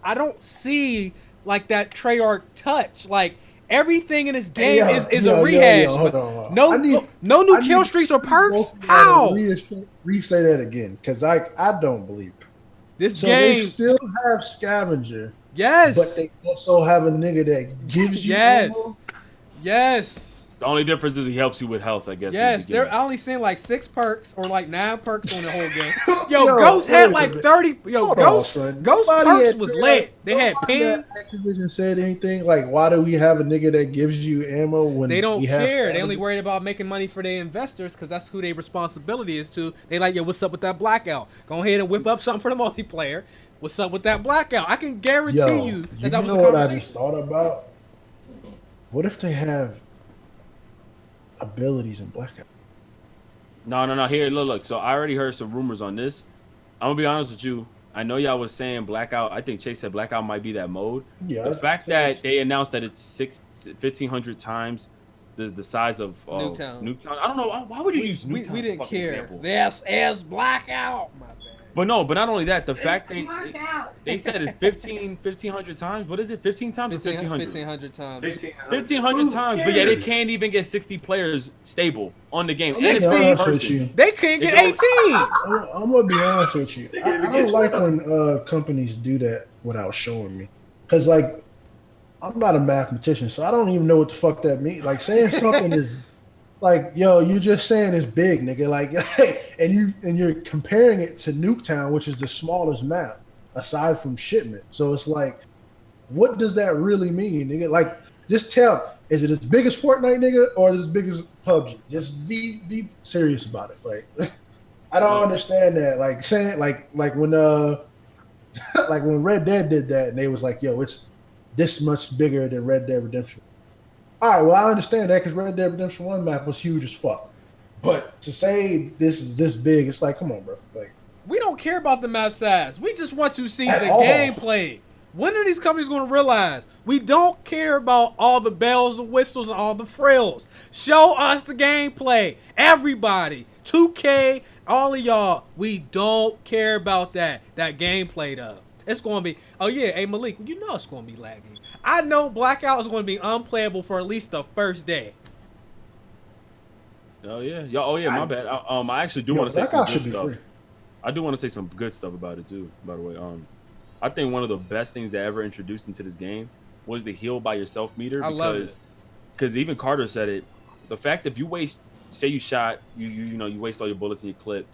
S2: I don't see like that Treyarch touch. Like everything in this game is a rehash.
S1: Hold on.
S2: No new kill streaks or perks. How?
S1: Re-say that again, because I don't believe it.
S2: This game
S1: they still have scavenger.
S2: Yes.
S1: But they also have a nigga that gives you ammo?
S2: Yes.
S3: The only difference is he helps you with health, I guess.
S2: Yes, they're only seeing like 6 perks or like 9 perks on the whole game. Yo, Ghost had like 30. Yo, Ghost perks was lit. They had pin.
S1: Activision said anything like, why do we have a nigga that gives you ammo when
S2: they don't care? They only worried about making money for their investors because that's who their responsibility is to. They like, yo, what's up with that blackout? Go ahead and whip up something for the multiplayer. What's up with that blackout? I can guarantee you that was a conversation.
S1: What I just thought about? What if they have abilities in blackout?
S3: No. Here, look. So I already heard some rumors on this. I'm gonna be honest with you. I know y'all was saying blackout. I think Chase said blackout might be that mode.
S1: Yeah.
S3: The fact that they announced that it's 1,500 times the size of Nuketown. I don't know. Why would you use Nuketown?
S2: We didn't care. Yes, as blackout. My bad.
S3: But not only that, the fact they said it's 1,500 times. What is it? 15 times or 1,500?
S2: 1,500 times.
S3: 1,500 times. But yeah, they can't even get 60 players stable on the game.
S2: 60? They can't get 18.
S1: I'm gonna be honest with you. I don't like when companies do that without showing me, because like I'm not a mathematician, so I don't even know what the fuck that means. Like saying something is. Like, yo, you just saying it's big, nigga. Like, and you're comparing it to Nuketown, which is the smallest map aside from Shipment. So it's like, what does that really mean, nigga? Like, just tell. Is it as big as Fortnite, nigga, or as big as PUBG? Just be serious about it. Like, I don't understand that. Like saying like when like when Red Dead did that, and they was like, yo, it's this much bigger than Red Dead Redemption. All right, well, I understand that because Red Dead Redemption 1 map was huge as fuck. But to say this is this big, it's like, come on, bro. Like,
S2: we don't care about the map size. We just want to see the gameplay. When are these companies going to realize we don't care about all the bells and whistles and all the frills? Show us the gameplay. Everybody. 2K, all of y'all, we don't care about that gameplay, though. It's going to be, oh, yeah, hey, Malik, you know it's going to be laggy. I know Blackout is going to be unplayable for at least the first day.
S3: Oh yeah, my bad. I actually do want to say some good stuff. I do want to say some good stuff about it too. By the way, I think one of the best things that ever introduced into this game was the heal by yourself meter.
S2: I love it
S3: because even Carter said it. The fact if you waste, say you shot, you waste all your bullets in your clip,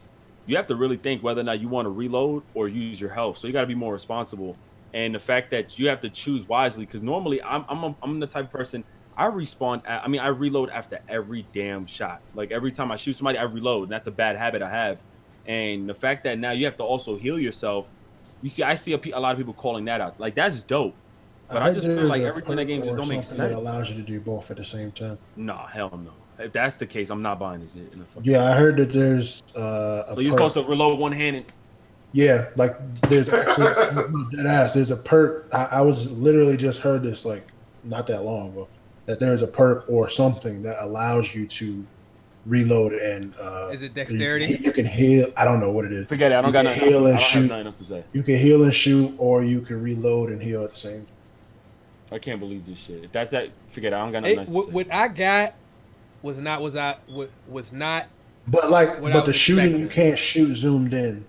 S3: you have to really think whether or not you want to reload or use your health. So you got to be more responsible. And the fact that you have to choose wisely, because normally I'm the type of person I reload after every damn shot. Like every time I shoot somebody, I reload, and that's a bad habit I have. And the fact that now you have to also heal yourself, I see a lot of people calling that out. Like that's just But I just feel like everything in that game just don't make sense.
S1: That allows you to do both at the same time.
S3: Nah, hell no. If that's the case, I'm not buying this shit.
S1: Yeah, I heard that there's
S3: so you're supposed to reload one hand and.
S1: Yeah, like there's actually there's a perk. I was literally just heard this like not that long ago that there's a perk or something that allows you to reload and
S2: is it dexterity?
S1: You can heal. I don't know what it is.
S3: Forget it. I don't got nothing.
S1: Heal and
S3: I don't
S1: shoot.
S3: have nothing else to say.
S1: You can heal and shoot, or you can reload and heal at the same time.
S3: I can't believe this shit. If that's that, forget it. I don't got nothing else to say.
S2: What I got was not.
S1: But the shooting you can't shoot zoomed in.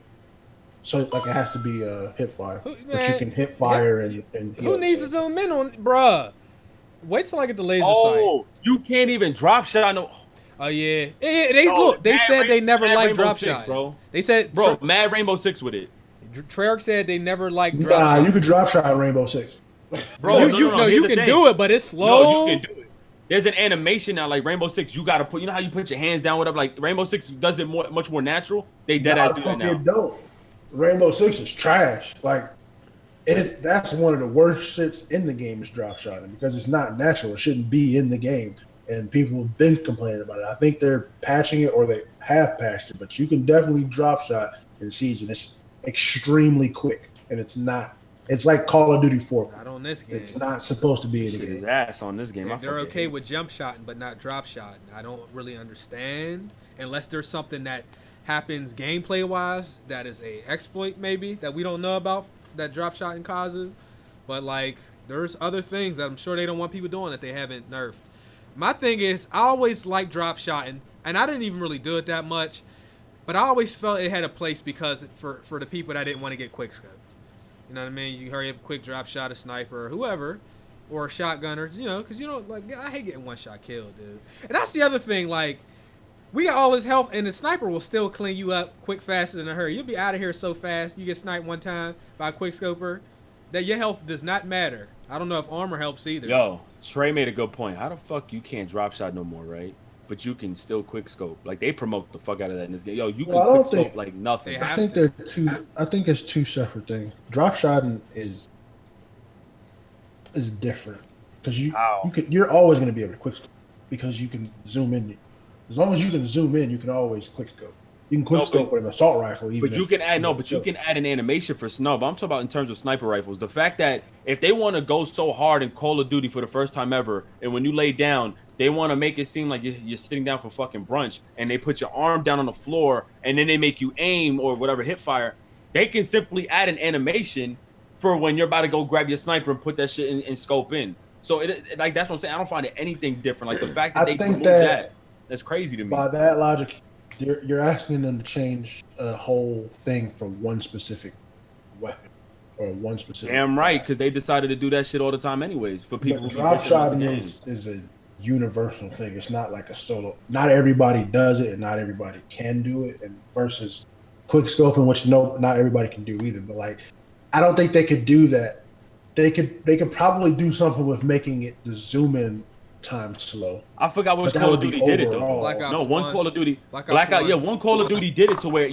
S1: So like it has to be hip fire, but you can hip fire and
S2: who needs to zoom in on, bruh? Wait till I get the laser sight.
S3: Oh, you can't even drop shot. No.
S2: Oh yeah. They said they never liked drop shot,
S3: bro.
S2: They said,
S3: Mad Rainbow Six with it.
S2: Treyarch said they never liked drop shot.
S1: Nah, you could drop shot Rainbow Six.
S3: Bro,
S2: you can do it, but it's slow.
S3: No, you can do it. There's an animation now, like Rainbow Six. You gotta put, you know how you put your hands down, whatever. Like Rainbow Six does it much more natural. They dead ass do that now.
S1: Don't. Rainbow Six is trash. Like that's one of the worst shits in the game is drop shotting because it's not natural. It shouldn't be in the game, and people have been complaining about it. I think they're patching it or they have patched it, but you can definitely drop shot in Siege, and it's extremely quick, and it's not. It's like Call of Duty 4.
S2: Not on this game.
S1: It's not supposed to be in the game.
S3: His ass on this game.
S2: They're okay with jump shotting, but not drop shotting. I don't really understand unless there's something that happens gameplay wise that is a exploit maybe that we don't know about that drop shotting causes. But like there's other things that I'm sure they don't want people doing that they haven't nerfed. My thing is I always like drop shotting, and I didn't even really do it that much, but I always felt it had a place because for the people that didn't want to get quick scoped. You know what I mean? You hurry up, quick drop shot a sniper or whoever, or a shotgunner. You know, because you know, like I hate getting one shot killed, dude. And that's the other thing. Like we got all this health, and the sniper will still clean you up quick, faster than a hurry. You'll be out of here so fast. You get sniped one time by a quick scoper, that your health does not matter. I don't know if armor helps either.
S3: Yo, Trey made a good point. How the fuck you can't drop shot no more, right? But you can still quick scope. Like they promote the fuck out of that in this game. Yo, you can quick scope like nothing.
S1: I think they're two. I think it's two separate things. Drop shotting is different because you're always going to be able to quick scope because you can zoom in. As long as you can zoom in, you can always quick scope. You can quick scope with an assault rifle.
S3: But you can add you can add an animation for snow. But I'm talking about in terms of sniper rifles. The fact that if they want to go so hard in Call of Duty for the first time ever, and when you lay down, they want to make it seem like you're sitting down for fucking brunch, and they put your arm down on the floor, and then they make you aim or whatever hip fire. They can simply add an animation for when you're about to go grab your sniper and put that shit in scope in. So like that's what I'm saying. I don't find it anything different. Like the fact that they promote that's crazy to me.
S1: By that logic, you're asking them to change a whole thing for one specific weapon or one specific.
S3: Damn right, because they decided to do that shit all the time anyways. For people who
S1: drop shotting is a universal thing. It's not like a solo. Not everybody does it, and not everybody can do it. And versus quick scoping, which not everybody can do either. But like, I don't think they could do that. They could probably do something with making it the zoom in time slow.
S3: I forgot which Call of Duty did it though. One Call of Duty. Blackout. Yeah, one Call of Duty did it to where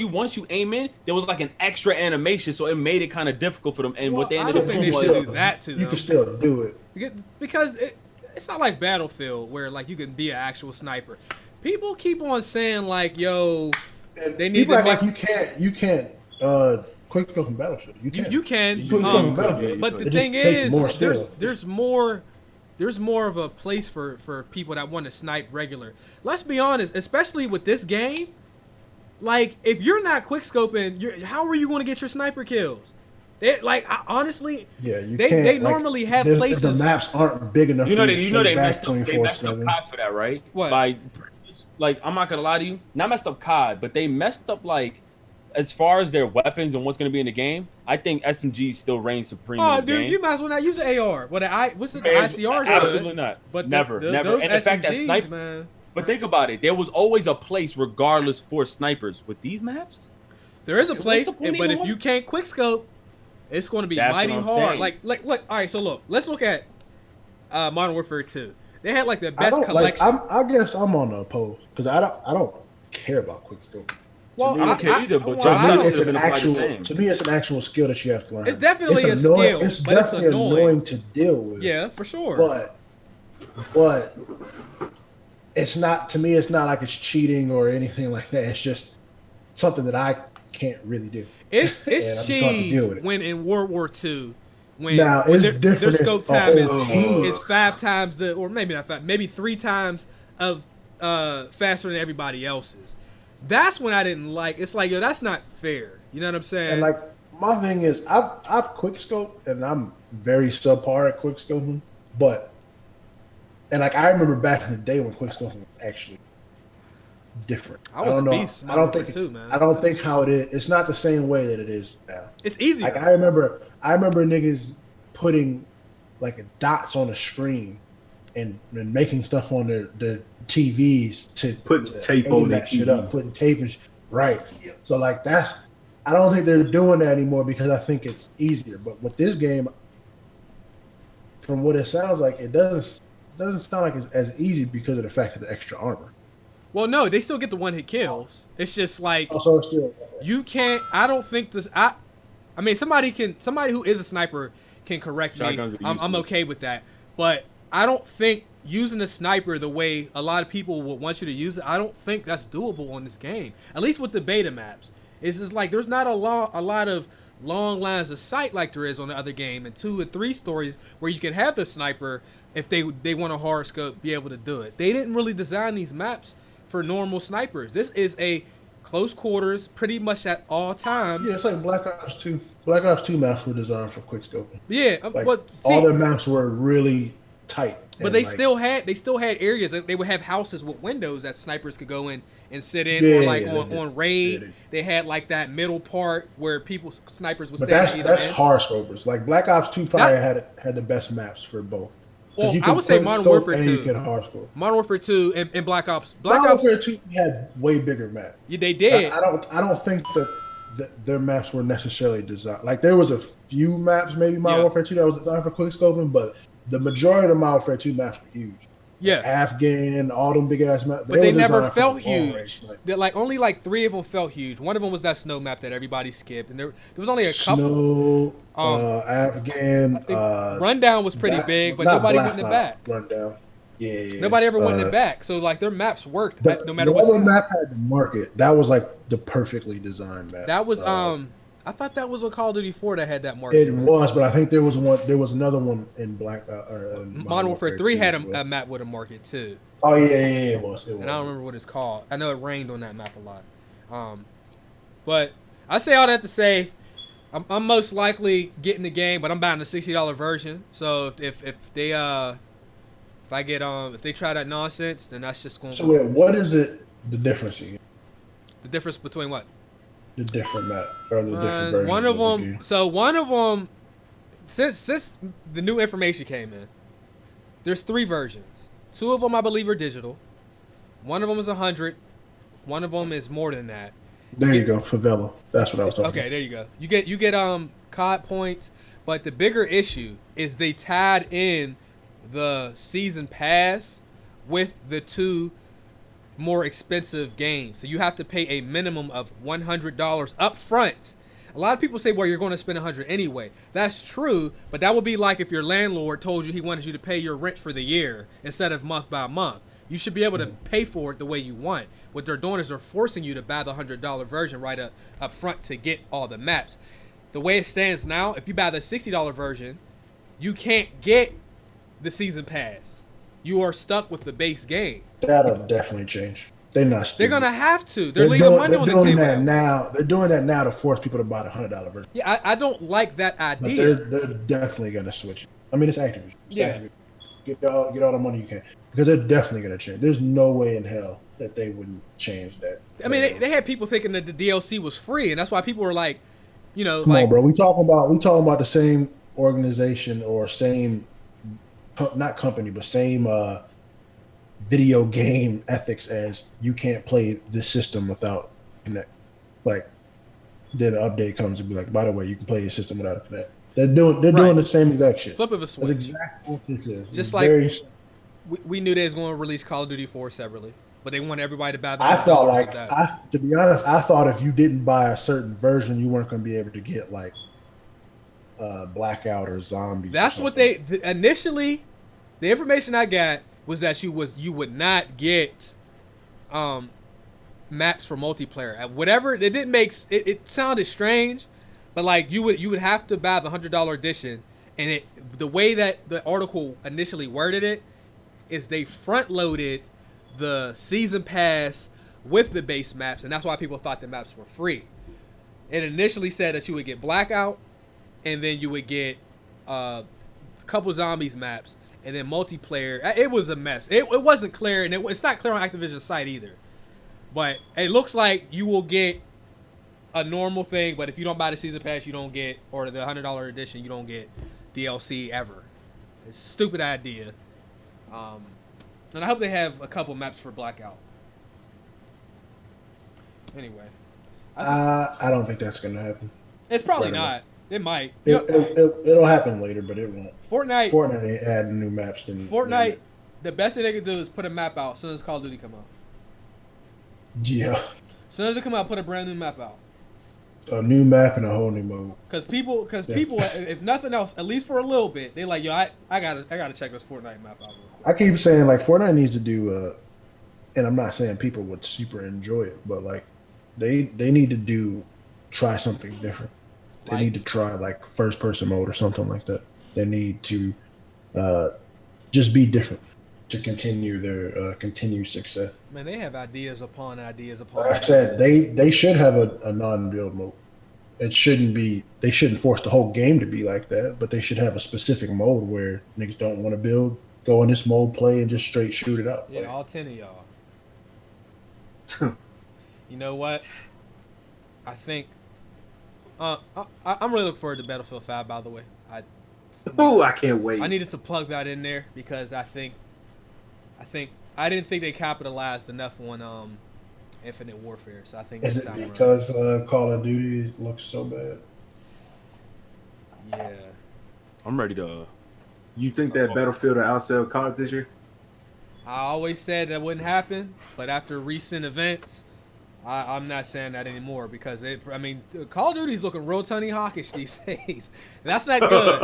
S3: once you aim in, there was like an extra animation, so it made it kind of difficult for them. And what they ended up doing,
S2: they should do that to them.
S1: You can still do it
S2: because it's not like Battlefield where like you can be an actual sniper. People keep on saying like, "Yo, they need to make
S1: you can't quick scope in Battlefield. You can.
S2: But the thing is, there's more of a place for people that want to snipe regular. Let's be honest, especially with this game. Like, if you're not quick scoping, how are you going to get your sniper kills? Honestly, they normally have places.
S1: The maps aren't big enough.
S3: They messed up COD for that, right?
S2: What?
S3: I'm not gonna lie to you, not messed up COD, but they messed up like as far as their weapons and what's going to be in the game. I think SMG still reigns supreme.
S2: Oh, dude, you might as well not use an AR. What's the ICRs?
S3: Absolutely not. But never.
S2: Those
S3: and the fact that
S2: man.
S3: But think about it. There was always a place, regardless, for snipers. With these maps,
S2: there is a place, but if you can't quick scope, it's going to be mighty hard. Like, look. All right, so look. Let's look at Modern Warfare 2. They had like the best collection.
S1: I guess I'm on the oppose because I don't care about quick scope.
S2: Well,
S1: to me, it's an actual skill that you have to learn.
S2: It's definitely a skill, but it's
S1: annoying to deal with.
S2: Yeah, for sure.
S1: But it's not, to me, it's not like it's cheating or anything like that. It's just something that I can't really do.
S2: It's cheese when in World War II. When
S1: their
S2: scope time is 5 times or maybe not 5, maybe 3 times of faster than everybody else's. That's when I didn't like. It's like, yo, that's not fair. You know what I'm saying?
S1: And like, my thing is, I've quick scoped, and I'm very subpar at quick scoping. And like, I remember back in the day when quick scoping was actually different.
S2: I was a beast.
S1: I don't think how it is. It's not the same way that it is now.
S2: It's easier.
S1: Like, I remember niggas putting like dots on the screen and making stuff on the TVs to
S4: put tape on that
S1: shit up, putting tape and right. So like I don't think they're doing that anymore because I think it's easier. But with this game, from what it sounds like, it doesn't sound like it's as easy because of the fact of the extra armor.
S2: Well, no, they still get the one hit kills. It's just like
S1: Also, it's still
S2: you can't. I don't think this. I mean, somebody who is a sniper can correct me.
S3: Shotguns are
S2: I'm
S3: useless.
S2: okay with that, but I don't think using a sniper the way a lot of people would want you to use it. I don't think that's doable on this game. At least with the beta maps, it's just like there's not a lot of long lines of sight like there is on the other game, and 2 and 3 stories where you can have the sniper if they want a hard scope be able to do it. They didn't really design these maps for normal snipers. This is a close quarters, pretty much at all times.
S1: Yeah, it's like Black Ops 2. Black Ops 2 maps were designed for quick scoping.
S2: Yeah,
S1: Like,
S2: but see,
S1: all their maps were really tight.
S2: but
S1: and,
S2: they
S1: like,
S2: still had areas. They would have houses with windows that snipers could go in and sit in,
S1: Yeah,
S2: or like
S1: yeah, they did.
S2: on raid.
S1: Yeah,
S2: they had like that middle part where snipers would
S1: But
S2: stand
S1: that's
S2: at either
S1: that's
S2: end.
S1: hard scopers. Like Black Ops 2 probably
S2: That-
S1: had the best maps for both. 'Cause
S2: Well,
S1: you
S2: I
S1: could
S2: would say
S1: quick
S2: Modern
S1: scope
S2: Warfare
S1: and you
S2: 2.
S1: could hard scope.
S2: Modern Warfare 2 and Black Ops.
S1: Modern Warfare 2 had way bigger maps.
S2: Yeah, they did.
S1: I don't think that their maps were necessarily designed. Like there was a few maps, maybe Modern
S2: Yeah.
S1: Warfare 2 that was designed for quick scoping, but the majority of the Modern Warfare 2 maps were huge.
S2: Yeah.
S1: Afghan, all them big ass maps.
S2: But they
S1: were
S2: never
S1: designed for
S2: felt
S1: the long
S2: huge.
S1: range, like
S2: They're like only like 3 of them felt huge. One of them was that snow map that everybody skipped, and there was only a couple.
S1: Snow,
S2: I
S1: Afghan.
S2: think Rundown was pretty big, but
S1: not
S2: nobody
S1: Black
S2: went in the
S1: Ops,
S2: back.
S1: Rundown. Yeah.
S2: Nobody ever went in the back. So like their maps worked
S1: The,
S2: no matter
S1: the
S2: what
S1: other
S2: size.
S1: map had the market. That was like the perfectly designed map.
S2: That was I thought that was on Call of Duty 4 that had that market.
S1: It was, but I think there was one. There was another one in Black. In
S2: Modern Warfare 3
S1: 2
S2: had
S1: as well.
S2: a map with a market too,
S1: Oh yeah, it was.
S2: and I don't remember what it's called. I know it rained on that map a lot. But I say all that to say, I'm most likely getting the game, but I'm buying the $60 version. So if they if they try that nonsense, then that's just going
S1: So
S2: to
S1: wait, what is it? The difference again?
S2: the difference between what?
S1: The different map or the different versions.
S2: One of
S1: the
S2: them.
S1: game?
S2: So one of them, since the new information came in, there's 3 versions. 2 of them I believe are digital. One of them is 100. One of them is more than that.
S1: There you go, Favela. That's what I was talking.
S2: Okay, there you go. You get COD points, but the bigger issue is they tied in the season pass with the 2 more expensive games. So you have to pay a minimum of $100 up front. A lot of people say, well, you're going to spend $100 anyway. That's true, but that would be like if your landlord told you he wanted you to pay your rent for the year instead of month by month. You should be able to pay for it the way you want. What they're doing is they're forcing you to buy the $100 version right up front to get all the maps. The way it stands now, if you buy the $60 version, you can't get the season pass. You are stuck with the base game.
S1: That'll definitely change. They're not.
S2: They're
S1: stupid.
S2: gonna have to. They're leaving money on the
S1: doing
S2: table.
S1: that now. They're doing that now to force people to buy the $100 version.
S2: Yeah, I don't like that
S1: But
S2: idea.
S1: they're definitely gonna switch. I mean, it's Activision. It's
S2: Yeah.
S1: Activision. Get all the money you can because they're definitely gonna change. There's no way in hell that they wouldn't change that.
S2: I mean, they had people thinking that the DLC was free, and that's why people were like, you know,
S1: Come
S2: like,
S1: on, bro. We talking about the same organization or same, not company, but same video game ethics as you can't play this system without connect. Like, then an update comes and be like, by the way, you can play your system without a connect. They're doing the same exact shit.
S2: flip of a
S1: That's
S2: switch.
S1: exactly what this is.
S2: Just
S1: It's
S2: like-
S1: very,
S2: We knew they was going to release Call of Duty 4 separately, but they want everybody to buy the
S1: I felt
S2: $100
S1: like
S2: of that.
S1: to be honest, I thought if you didn't buy a certain version, you weren't going to be able to get like Blackout or Zombies.
S2: That's what initially. The information I got was that you would not get maps for multiplayer. Whatever, it didn't make it sounded strange, but like you would have to buy the $100 edition, and the way that the article initially worded it is they front loaded the season pass with the base maps, and that's why people thought the maps were free. It initially said that you would get Blackout, and then you would get a couple Zombies maps, and then multiplayer. It was a mess. It wasn't clear, and it's not clear on Activision's site either. But it looks like you will get a normal thing, but if you don't buy the season pass, you don't get, or the $100 edition, you don't get DLC ever. It's a stupid idea. And I hope they have a couple maps for Blackout. Anyway.
S1: I don't think that's gonna happen.
S2: It's probably
S1: Right.
S2: not. It might.
S1: It'll happen later, but it won't.
S2: Fortnite
S1: ain't adding new maps.
S2: Fortnite, the best thing they can do is put a map out as soon as Call of Duty come out.
S1: Yeah.
S2: As soon as it come out, put a brand new map out.
S1: A new map and a whole new mode.
S2: Because people, if nothing else, at least for a little bit, they like, yo, I gotta check this Fortnite map out real quick.
S1: I keep saying like Fortnite needs to do, and I'm not saying people would super enjoy it, but like they need to try something different. They need to try like first person mode or something like that. They need to just be different to continue their continued success.
S2: Man, they have ideas upon ideas upon.
S1: Like I said, they should have a non-build mode. It shouldn't be. They shouldn't force the whole game to be like that, but they should have a specific mode where niggas don't want to build, go in this mode, play, and just straight shoot it up.
S2: Yeah,
S1: like,
S2: all 10 of y'all. You know what? I think. I'm really looking forward to Battlefield 5. By the way,
S4: I can't wait.
S2: I needed to plug that in there because I didn't think they capitalized enough on Infinite Warfare. So I think
S1: is
S2: this
S1: it
S2: time
S1: because Call of Duty looks so bad?
S2: Yeah.
S3: I'm ready to.
S4: You think that Battlefield will outsell COD this year?
S2: I always said that wouldn't happen, but after recent events, I'm not saying that anymore because Call of Duty's looking real Tony Hawkish these days. And that's not good.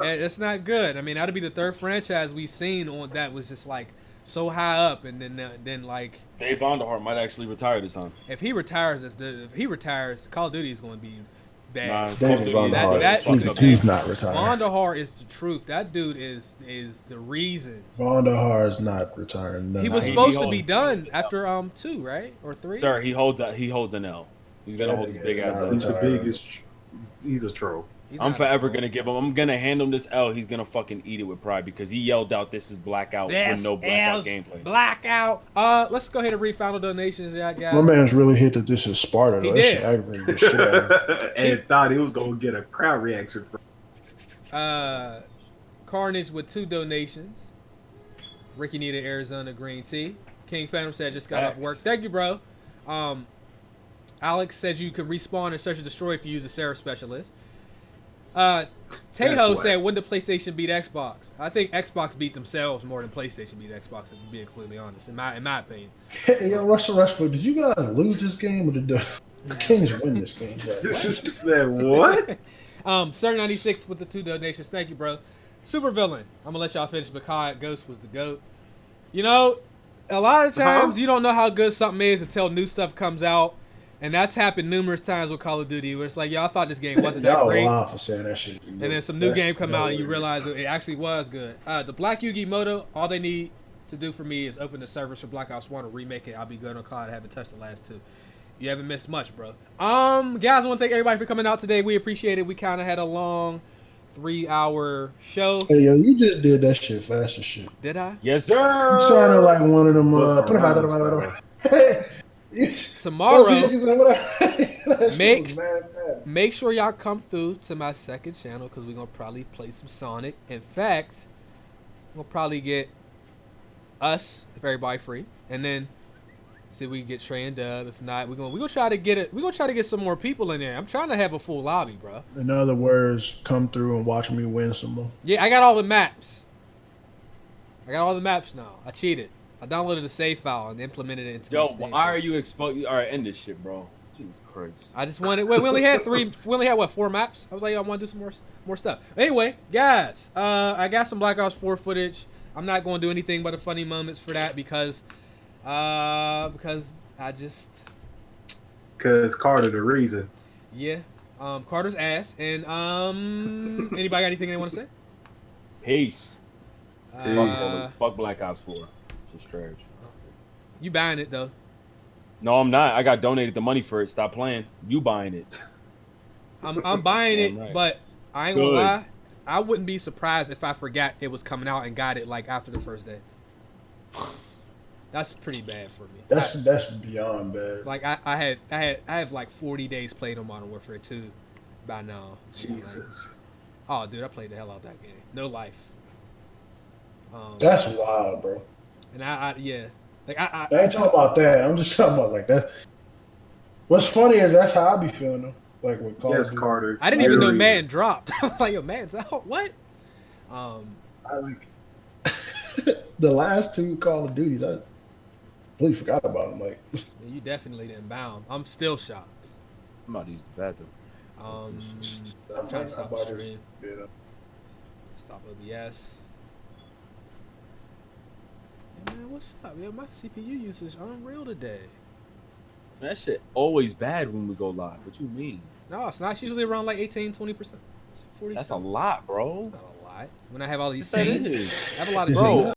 S2: It's not good. I mean, that'll be the third franchise we've seen on that was just like so high up, and then like
S3: Dave Vonderhaar might actually retire this time.
S2: if he retires, Call of Duty is going to be bad.
S3: Nah,
S1: David Vonderhaar, he's not retired.
S2: Vonderhaar is the truth. That dude is the reason.
S1: Vonderhaar is not retiring. No.
S2: He was supposed to be done after 2, right, or 3.
S3: Sir, he holds an L. He's gonna hold his big ass L.
S4: He's the biggest. He's a troll.
S3: I'm forever gonna give him. I'm gonna hand him this L. He's gonna fucking eat it with pride because he yelled out, "This is blackout with no blackout gameplay."
S2: Blackout. Let's go ahead and read final donations, yeah, guys.
S1: My man's really hit that this is Sparta.
S2: He
S1: That
S2: did.
S1: shit aggravated the shit out of him.
S4: And thought he was gonna get a crowd reaction from.
S2: Carnage with 2 donations. Ricky needed Arizona green tea. King Phantom said just got off work. Thank you, bro. Alex says you can respawn and search and destroy if you use a Sarah specialist. Tejo said, when did PlayStation beat Xbox? I think Xbox beat themselves more than PlayStation beat Xbox, if I'm being completely honest, in my opinion.
S1: Hey, yo, Russell Rushford, did you guys lose this game or did the Kings win this game?
S4: What?
S2: Sir 96 with the 2 donations. Thank you, bro. Super villain. I'm gonna let y'all finish, but Ghost was the GOAT. You know, a lot of times you don't know how good something is until new stuff comes out. And that's happened numerous times with Call of Duty, where it's like, y'all thought this game wasn't that great.
S1: Y'all for saying that shit.
S2: And then some new game come out and you realize it actually was good. The Black Yugi Moto, all they need to do for me is open the servers for Black Ops 1 or remake it. I'll be good on COD. I haven't touched the last 2. You haven't missed much, bro. Guys, I want to thank everybody for coming out today. We appreciate it. We kind of had a long 3-hour show.
S1: Hey, yo, you just did that shit fast as shit.
S2: Did I?
S3: Yes, sir.
S1: You sounded like one of them.
S2: Tomorrow, make sure y'all come through to my second channel because we're going to probably play some Sonic. In fact, we'll probably get us, if everybody free, and then see if we can get Trey and Dub. If not, we're gonna try to get it. We're gonna try to get some more people in there. I'm trying to have a full lobby, bro.
S1: In other words, come through and watch me win some more.
S2: Yeah, I got all the maps. I got all the maps now. I cheated. I downloaded a save file and implemented it into
S3: Yo,
S2: my state
S3: why are you exposing? All right, end this shit, bro. Jesus Christ.
S2: I just wanted. Wait, we only had 3. We only had 4 maps. I was like, I want to do some more stuff. Anyway, guys, I got some Black Ops 4 footage. I'm not going to do anything but the funny moments for that because I just.
S4: Cause Carter the reason.
S2: Yeah, Carter's ass. And anybody got anything they want to say?
S3: Peace. Fuck Black Ops 4. It's trash.
S2: You buying it though?
S3: No, I'm not. I got donated the money for it. Stop playing. You buying it?
S2: I'm buying it,
S3: right.
S2: but I ain't gonna lie. I wouldn't be surprised if I forgot it was coming out and got it like after the first day. That's pretty bad for me.
S1: That's beyond bad.
S2: Like I have like 40 days played on Modern Warfare 2 by now.
S4: Jesus.
S2: Oh, dude, I played the hell out of that game. No life.
S1: That's wild, bro.
S2: And yeah. Like
S1: I ain't talking about that. I'm just talking about like that. What's funny is that's how I be feeling though. Like with Call
S4: Yes,
S1: of Duty.
S4: Carter.
S2: I didn't even know
S4: Very-
S2: Madden dropped. I was like, yo, Madden's out. What?
S1: I like the last two Call of Duties. I completely forgot about them. Like,
S2: You definitely didn't bound. I'm still shocked.
S3: I'm about to use the bathroom.
S2: I'm trying to stop the stream.
S1: Yeah.
S2: Stop OBS. Hey, man, what's up? Yeah, my CPU usage unreal today.
S3: That shit always bad when we go live. What you mean?
S2: No, it's not. It's usually around like 18, 20%. 40.
S3: That's a lot, bro.
S2: Not a lot. When I have all these
S3: Yes, that
S2: scenes,
S3: is.
S2: I have a lot of
S1: Is it-
S2: scenes.
S3: Bro,